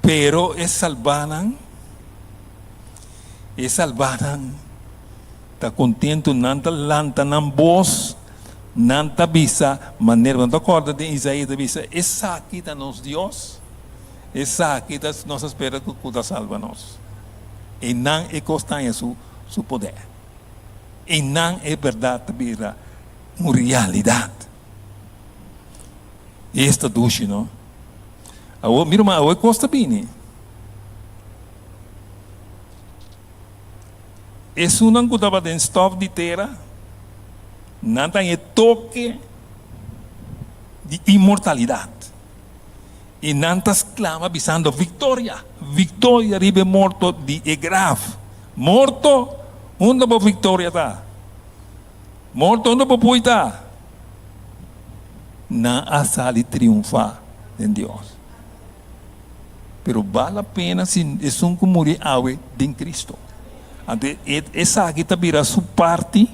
pero é salvanan, está contento, nanta lanta, nan voz, nanta bisa, maneira, não acorda de Isaías da bisa, essa aqui da nos Deus, Essa aqui nós espera que o salva nós. E não é constante su poder. E não é verdade, vira uma realidade. Esta duche, não? Mira, mas eu gosto bem. Isso não cuidava de estofo de terra, não tem toque de imortalidade. E não clama visando vitória. Vitória ribe morto de é grave. Morto, onde a vitória está? Morto, onde a poi está? Não há sali triunfar em Deus. Pero vale a pena se é um que morrer awe em Cristo. Essa aqui está vira sua parte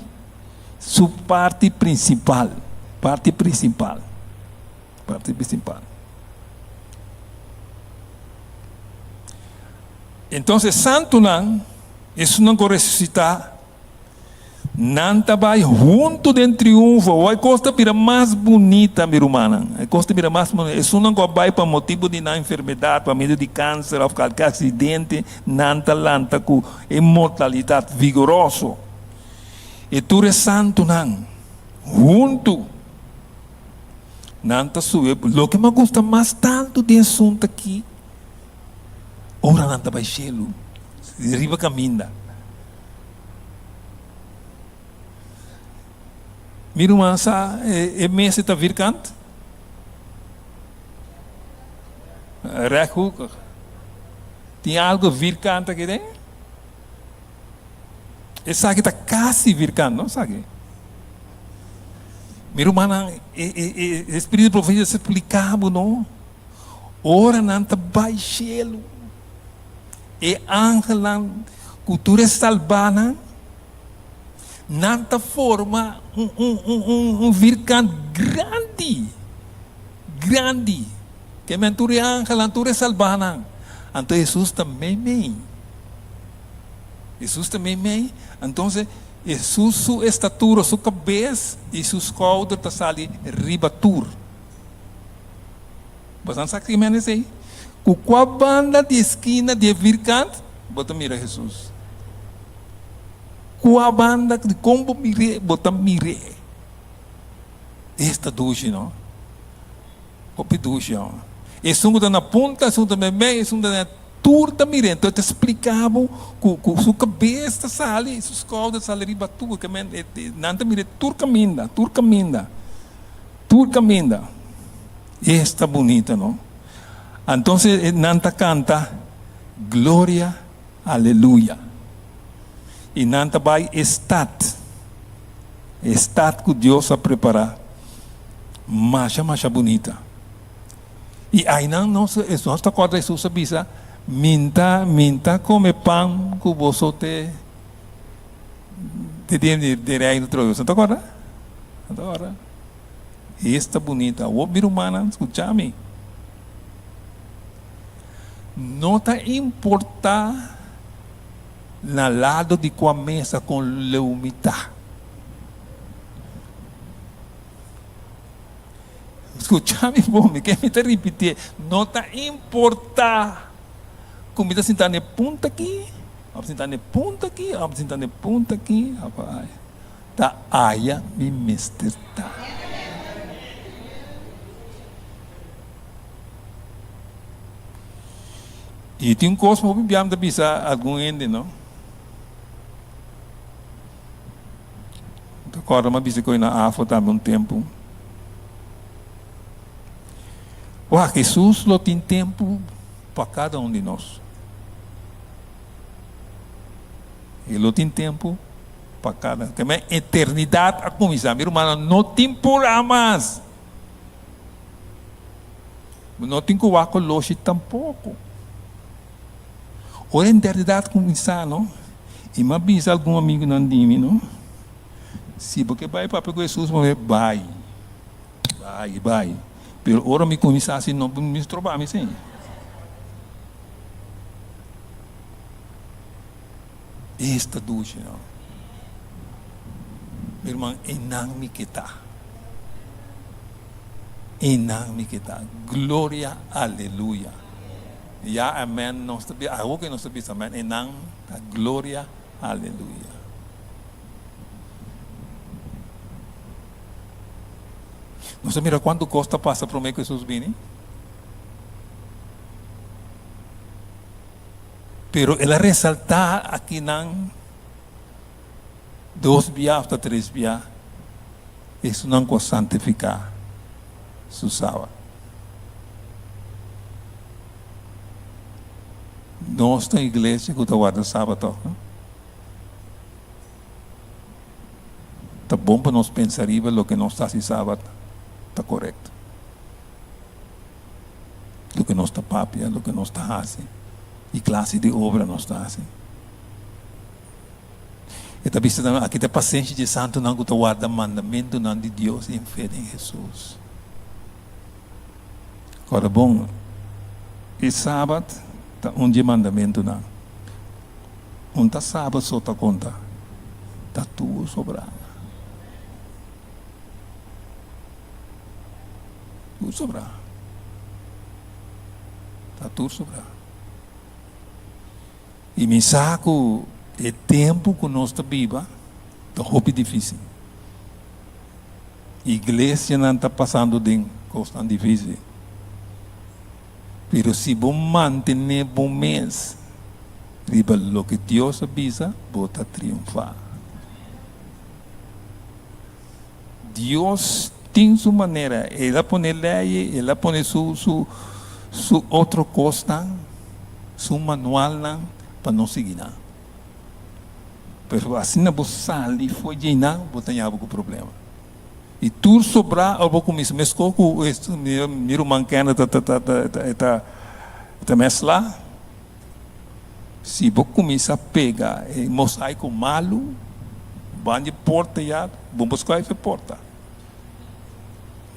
principal. Parte principal. Então, santo não, isso não ressuscitar, não vai junto de triunfo, a costa vira mais bonita, minha irmã, a costa vira mais bonita, isso não vai para motivo de uma enfermidade, para medo de câncer, ou qualquer acidente, não lanta com imortalidade vigorosa. E tu é santo não, junto, não sube. O que me gusta mais tanto de assunto aqui, ora não vai chelo, riba caminha. Minha irmã, é mês está virkant? Rechthoekig. Tem algo virkant aqui dentro? Essa aqui está quase virkant, não sabe? Minha irmã, o Espírito Profético se explicava, não? Ora não está baixelo. E ángel, cultura salvana, nanta forma virkant grande, que menture ángel, menture salvana. Então Jesus também me. Então Jesus sua estatura, sua cabeça e seus caudas está sali ribatur. Você sabe o que eu sei? Com a banda de esquina de virkant, bota mira Jesus. Com a banda de combo mire, bota mire. Esta duche, não? Copi duche, não? E sungo na ponta, sungo na meia, sungo na turta mire. Então eu te explicava com sua cabeça sali, seus caudas sali ribatur, que nanta mire turcaminda. Esta bonita, não? Então, nanta canta glória, aleluia. E nanta vai estat que Deus a preparar, mais bonita. E aí não está quando Jesus avisa, minta come pão que você te direi no troio. Você está agora? Esta bonita, o meu irmão, escucha-me. Não está importar na lado de com a mesa com leumita. Escucha-me, bom, me quer me repetir. Não está importar comida sentar na ponta aqui, sentar na ponta aqui, sentar na ponta aqui, rapaz. Tá aia me mesterta. E tem coisa que eu não bisa algum ende, não? Agora, eu bisa que na África também tempo. Jesus não tem tempo para cada um de nós. Ele não tem tempo para cada. Também eternidade a começar. Meu irmão, não tem programas. Não tem que o loja tampouco. Ora, a eternidade começar, não? E me avisa algum amigo não dime, não? Se porque vai para Jesus, vai. Pero ora me começar assim, não me trovar, assim. Esta duche, não? Meu irmão, enang me kita. Glória, aleluia. Ja, amen. Nós também, algo que nós também, amen. E não, a glória, aleluia. Nós mira quanto custa passa para o meio que Jesus vem. Pero ela ressalta aqui não 2 dias ou 3 dias, isso não pode santificar su sábado. Nós na igreja que guarda sábado, tá bom para nós pensar o que nós está se sábado, está correto. O que nós está papia, o que nós está fazendo, e classe de obra nós está fazendo. E também aqui tem paciência de santo não que guarda mandamento não de Deus e em fé em Jesus. Agora bom, e sábado tá dia mandamento não. Tá sábado só tá conta, tá tudo sobrando. Tudo sobrando. Tá tudo sobrando. E me saco é tempo que nós está viva, tá roupa difícil. Igreja não está passando de coisa tão difícil. Pero se bom manter bom mês, riba lo que Deus avisa, bota triunfar. Deus tem sua maneira, Ele põe lei, Ele põe su outra coisa, su manual para não seguir. Pero assim na sali foi llena, bota já algum problema. E tudo sobrar, eu vou começar. Mas como meu mancana tá mesclar, se vou começar a pegar mosaico malo, vai de porta já, vou buscar essa porta.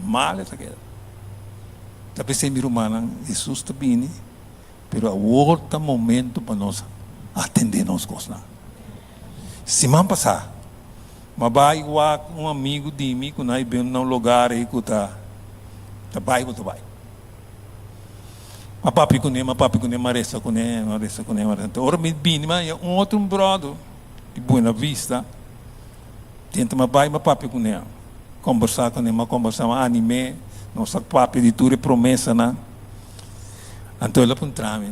Mal essa queda. Talvez se meu humano, Jesus está bem, pero a outro momento para nós atender nossas coisas. Semana passada, mas um amigo de mim, que nós vemos num lugar aí que está vai. Mas papi com ele, maressa com ele. Ora me bem, mas outro brother de Boa Vista, tenta mas papi com ele, conversar com ele, anime, nossa papi de tudo promessa, né? Então ele apontou-me,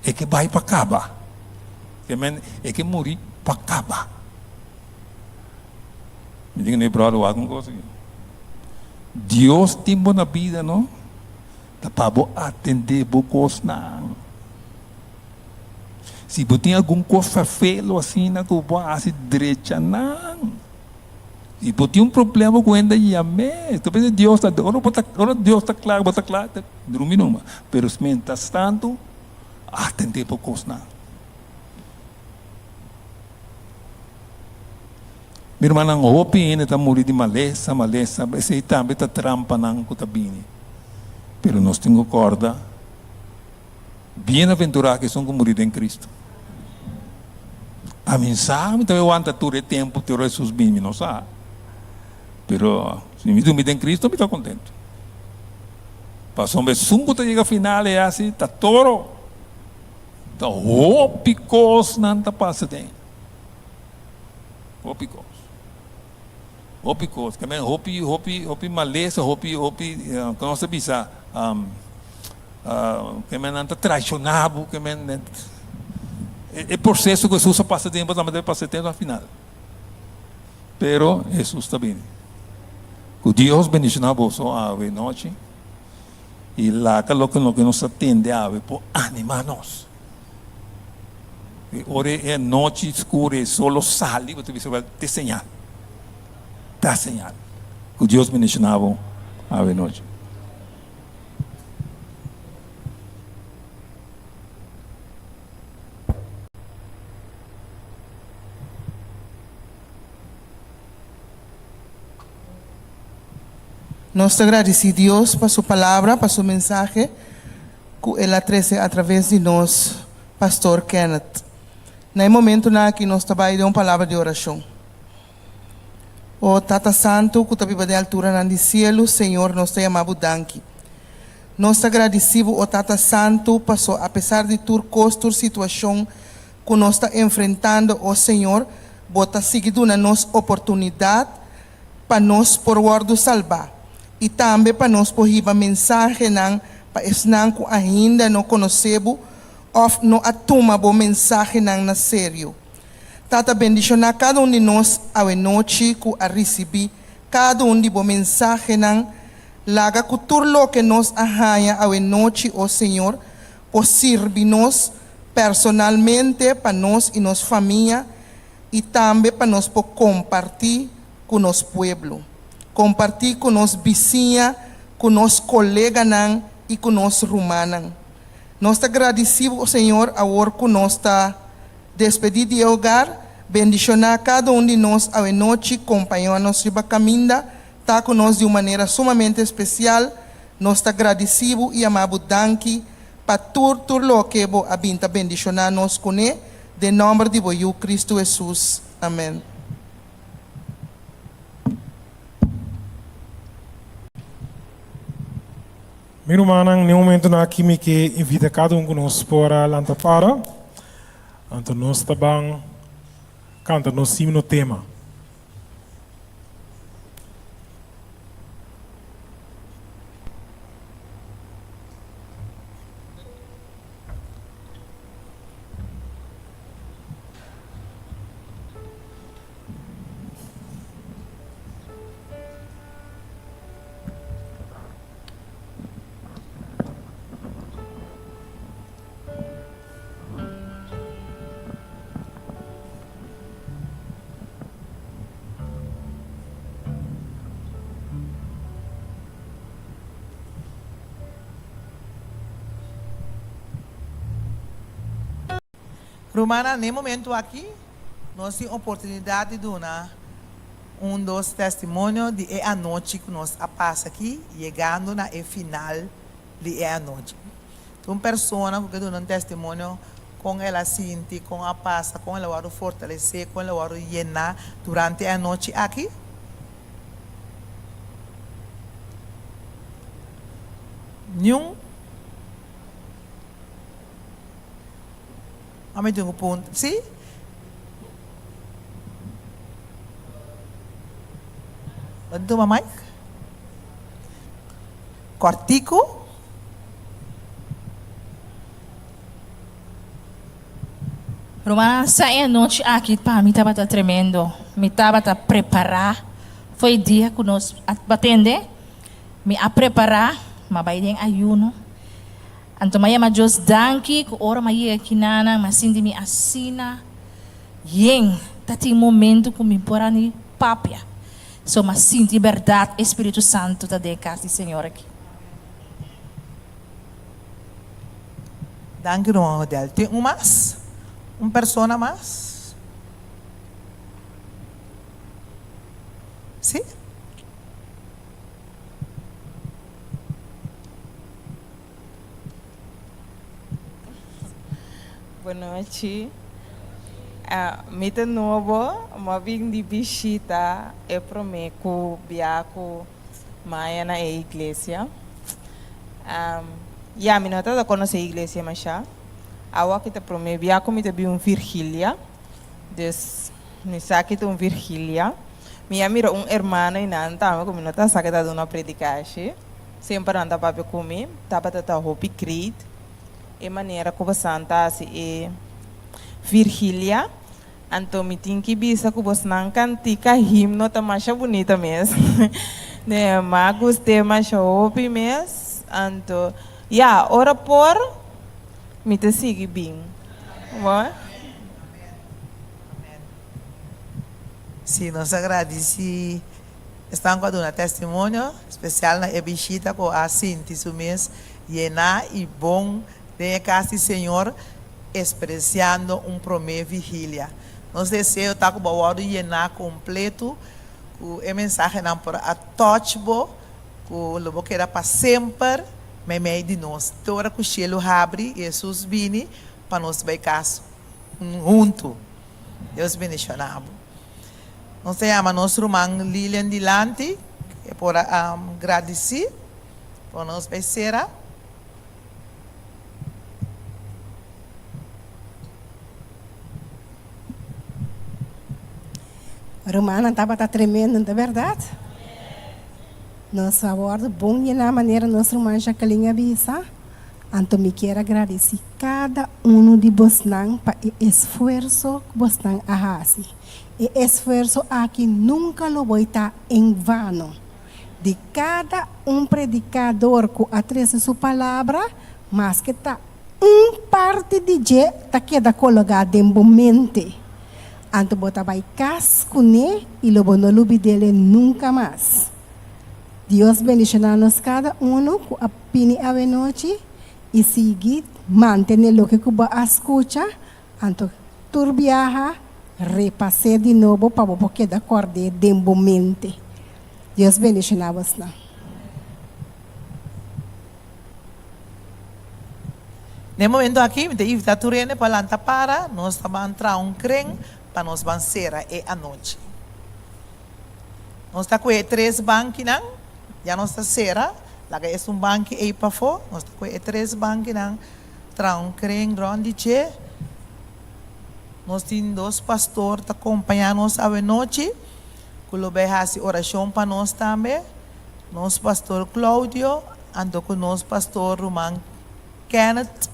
é que vai para acabar. É que morrer para acabar. Me diga, né, brother, alguma coisa. Deus tem boa vida, não? Dá para atender boas coisas, não. Se você tem alguma coisa feia, assim, não você direita, não. Se você tem problema com ele, chame. Talvez Deus está, ora Deus está claro, dormir não. Pero se mientras tanto, atender boas coisas, não. Minha irmã não roupa ainda está morrendo de maleza, esse também está trampa não que está bem. Pero nós temos corda, bem-aventurados que são que morreram em Cristo. A mensagem também aguenta todo o tempo, ter Jesus bem, não sabe. Pero se me dormir em Cristo, eu estou contente. Passou um sungo que chega ao final é assim, está todo, está roupa não está passando. Roupa coisa, que roupa maleza, roupa, como você diz, que não está traicionável, que é processo que Jesus passa tempo, mas deve passar tempo no final. Pero Jesus está bem. Que Deus bendiga você a noite e lá que nos atende a por animar-nos. Ora é noite escura, solo sale, você vai te señal. Dá señal. Que Deus bendiga a noite. Nós te agradecemos por sua palavra, por seu mensagem, que ela trouxe através de nós, Pastor Kenneth. No momento que nós trabalhamos uma palavra de oração. O Tata Santo, que está viva de altura no cielo, Senhor, nós te amamos danke. Nós agradecemos ao Tata Santo, passou, apesar de toda a situação que nós está enfrentando, o Senhor, bota seguido na nossa oportunidade para nós por word salvar. E também para nós por riba mensagem para esnan que ainda não conhecemos ou não atuma bo mensagem na sério. Tata bendicionar cada de nós a noite que a receber cada de bo mensagem laga que tudo lo que nos arranha a noite, o Senhor, por servir-nos personalmente para nós e nossa família e também para nós por compartilhar com nosso povo, compartilhar com nossa vizinha, com nossos colegas e com nossos rumanos. Nós agradecemos ao Senhor a hora que nós está despedido de hogar, bendicionar cada de nós a noite, companhou a nossa caminho, está conosco de uma maneira sumamente especial. Nós agradecemos e amamos danke para tudo o que a binta bendicionar nós com ele, de nome de Cristo Jesus. Amém. Meu irmão, no momento na que me que invita cada conosco para lança para, então nós também canta nós no tema. Romana, no momento aqui, nós temos a oportunidade de dar dos testemunhos de a noite que nós passa aqui, chegando na final de a noite. Uma pessoa que dá um testemunho com ela sente, com a passa, com ela vai fortalecer, com ela vai llenar durante a noite aqui. Nenhum. Kami tunggu pun, si? Bantu mamai? Cortico? Romana, essa noite aqui para mim estava tremendo. Me estava a preparar. Foi dia que nós batende, me a preparar, mas vai em ayuno. Anto maya ma Diyos danki ko ora maya kinana masindi mi asina yeng tati momento ko mi porani papia so masindi verdade Espírito Santo ta de casa Senhor aqui. Danke no model. Tem mais? Persona mais? Sim? Boa noite. Mita novo, uma vim de visita, eu prometo viaco maia na igreja. Ya, me nota da conhecer a igreja, mas já. Awa kita prometo viaco mita bi Virgília, des me saque tu Virgília. Minha mira hermano e nanta, mas como nota saque da uma predicação. Sempre anda para comer, tava tata hopi creed. E maneira como santa se é Virgília, então me tem que bisa que você não cantica himno tá mais bonita mesmo, né? Mas gostei mais hopi mesmo, então, ya ora por me te sigue bem, bom? Sim, nós agradecemos. Estamos com um testemunho especial na visita com a Cinti Sumes, llena e bom. De casa Senhor expressando promessa vigília. Nós desejamos estar com o word llenar completo, com a mensagem não por a touchbo, com o que era para sempre, meio de nós. Toda que o cielo abre, Jesus vini para nós vai casa junto. Deus bendicionado. Nós chamamos nosso irmão Lilian Dilante, por agradecer por nós vai ser. Romana estava tremendo, não é verdade? Nós agora, bom de na maneira nós romanos já calinha bisa. Então me quero agradecer cada de vocês para o esforço que vocês fazem. E esforço aqui nunca lo vai estar em vano. De cada predicador que atrasa sua palavra, mas que está parte de je tá queda colocada em mente. Então bota vai cas com ele e lo não lubi dele nunca mais. Deus bendicionar-nos cada com a pini a noite e seguir manter o que cuba escuta. Então turbiaja repassar de novo para você quedar acorde de mente. Deus bendicionar-vos. No momento aqui, me está turene para lantar para, nós vamos entrar crem para nós vencer a noite. Nós está com 3 bancos, já nós está cera, lá é banco aí para fora, nós está com 3 bancos, entrar crem, ronde che. Nós temos 2 pastores que acompanham-nos a noite, que lo fazer oração para nós também. Nosso pastor Claudio, ando com nosso pastor Roman Kenneth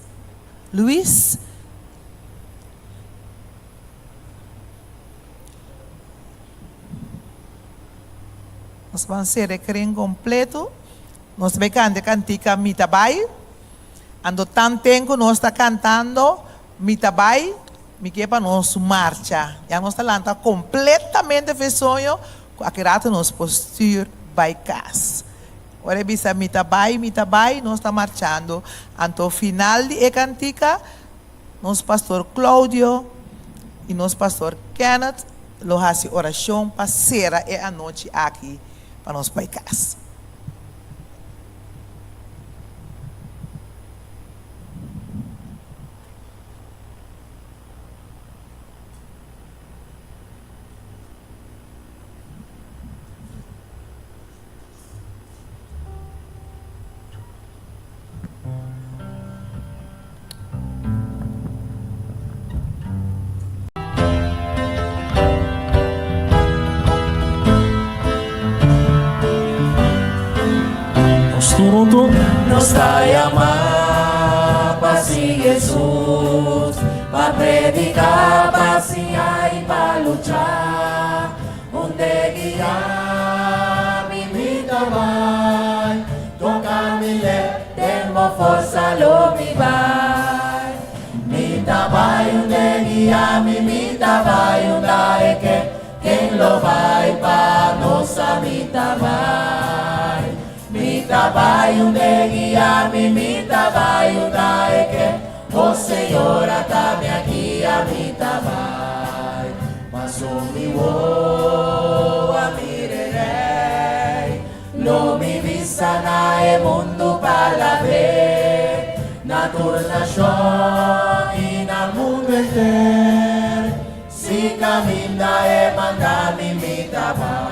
Luis. Nós vamos ser crem completo. Nós vamos cantar cantica Mitabai. Ando tanto tempo nós está cantando Mitabai, me que para nós marcha. Já nós está lanta completamente fesoio, aqui rato nós postura by casa. Ora bisa mitabai, nós está marchando. Anto final de cantica, nosso pastor Claudio e nosso pastor Kenneth lo hace oração para ser a noite aqui para nós by casa. Toronto. Nos está llamando para si Jesús, para predicar, para enseñar y para luchar. Donde guiar mi vida va, toca mi le, tengo fuerza lo mi va. Mi tabai, donde guiar mi vida va, y donde que quien lo va y para nos a mi tabai. Mi trabalho de guiar, mi trabalho da que o Senhor está me aqui a mi trabalho. Mas o mi voa mirerei, lo mi vista na e mundo para ver, na turnação e na mundo inteiro, se caminha e manda mi trabalho.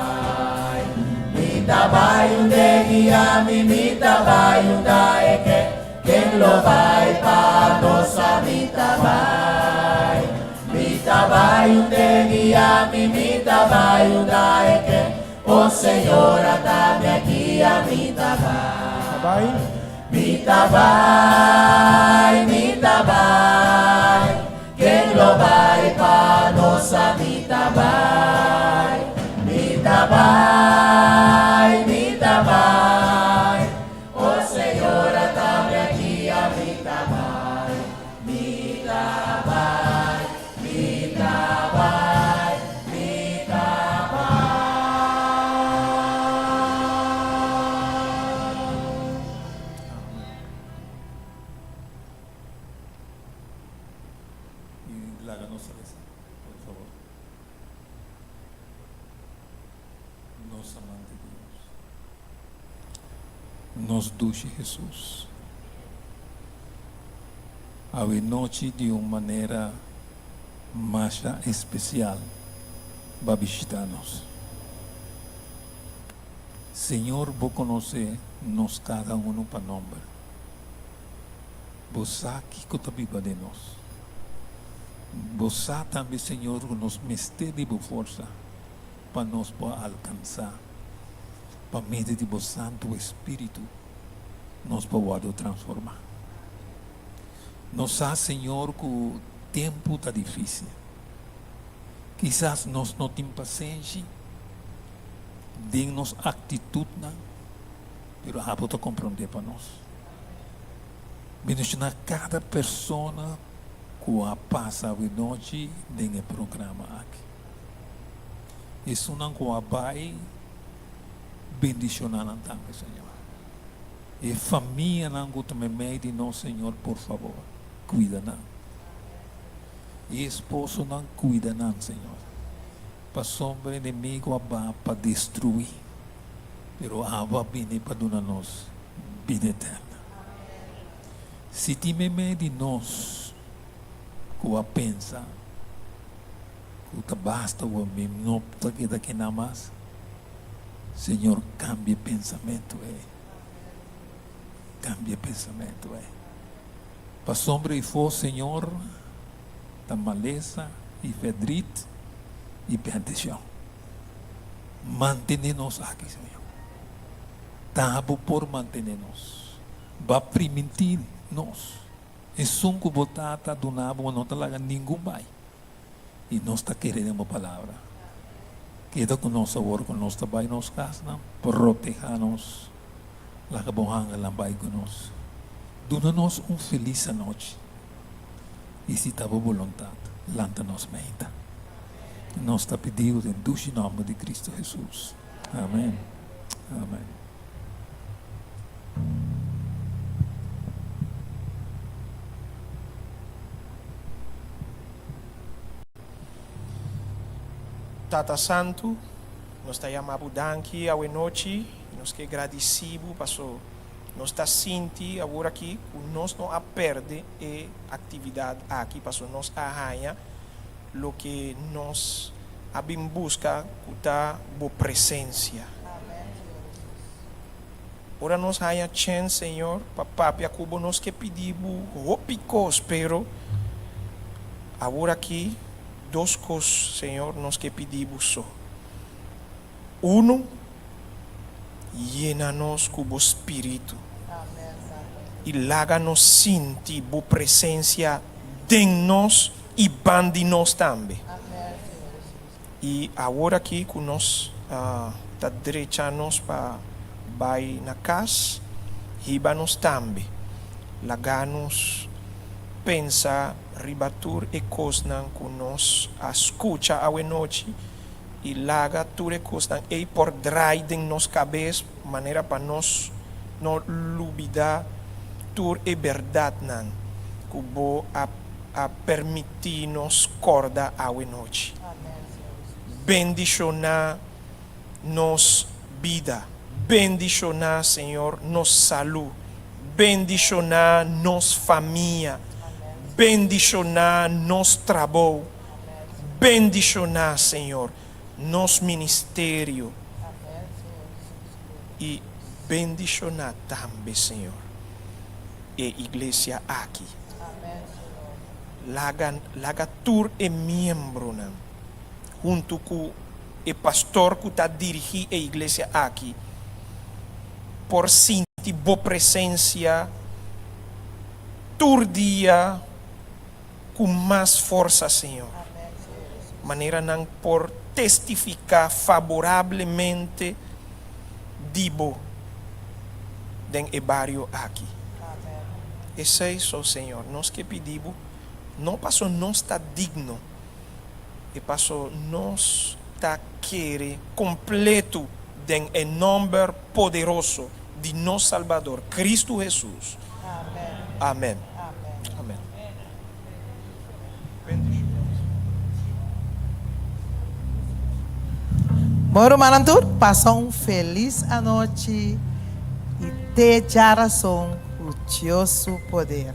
Trabalho de guiar, mi trabalho da que quem lo vai para nossa mi trabalho. Mi trabalho de guiar, mi trabalho da que o Senhor está-me aqui a mi trabalho. Mi trabalho, quem lo vai para nossa mi trabalho. Mi trabalho, o Senhor está-me aqui a mi trabalho. Mi trabalho, mi trabalho, mi trabalho. Y láganos a veces, por favor. Nos amante Deus, nos duche Jesus. A noite de uma maneira mais especial vai visitar-nos. Senhor, vou conhecer nós cada para nome. Você que está viva de nós. Você também, Senhor, nos mestre de boa força. para nós poder alcançar, para meio de o Santo Espírito, nós podemos transformar. Nós sabemos, Senhor, que o tempo está difícil. Quizás nós não temos paciência, dê-nos atitude, mas a pode compreender para nós. Mencionar cada pessoa que passa a noite no programa aqui. Isso não vai bendicionar também, Senhor. E família não também meio de nós, Senhor, por favor, cuida não. E esposo não cuida não, Senhor. Para sombra inimigo para destruir, pero ava bine para dar-nos vida eterna. Se time meio de nós que pensa que basta o mesmo não está daqui nada mais, Senhor, cambie pensamento, cambie pensamento, para sombra e for, Senhor, da maleza e pedrite e perdição. Mantenha-nos aqui, Senhor. Tabo por manter-nos. Vai permitir-nos. E sunco botata do nabo não talaga ninguém vai. E nós está querendo uma palavra. Queda com nosso amor, com nosso trabalho, nos casa, proteja-nos. La cabohanga lambay com nós. Duna-nos feliz noite. E se está boa vontade, lanta-nos meita. Nós está pedindo em doce nome de Cristo Jesus. Amém. Amém. Tata Santo, nós está chamando danke a noite, nós que agradecido, passou, nós está sentindo agora aqui, nós não a perde a atividade aqui, passou, nós arranha lo que nós abim busca da boa presença. Ora nós arranha chance, Senhor, papai, a cubo nós que pedimos, opicos, pero agora aqui duas coisas, Senhor, nós que pedimos só. Uno, llena-nos com o Espírito. E laga-nos sentir a presença de nós e bande-nos também. E agora aqui, que nós está direita-nos para vai na casa, riba-nos também. Laga-nos pensa ribatur e cosnan que nós escuta a noite e laga tur e cosnan e por drai de nos cabeça maneira para nós não lubida tur e verdade nan que bo a permitir nos corda a noite. Bendicionar nos vida, bendicionar Senhor nos saúde, bendicionar nos família, bendicionar nos trabalho, bendicionar, Senhor, nos ministério e bendicionar também, Senhor, a igreja aqui. Laga tur e membro, junto com o pastor que está dirigindo a igreja aqui, por sentir boa presença, tur dia, com mais força, Senhor. Maneira não por testificar favoravelmente dibo den ebario aqui. Esse é isso, Senhor. Nós que pedimos, não passou nós está digno, e passou nós está querer completo den o nome poderoso de nosso Salvador, Cristo Jesus. Amém. Amém. Bom, Manantur, passou feliz a noite e te geração o teu poder.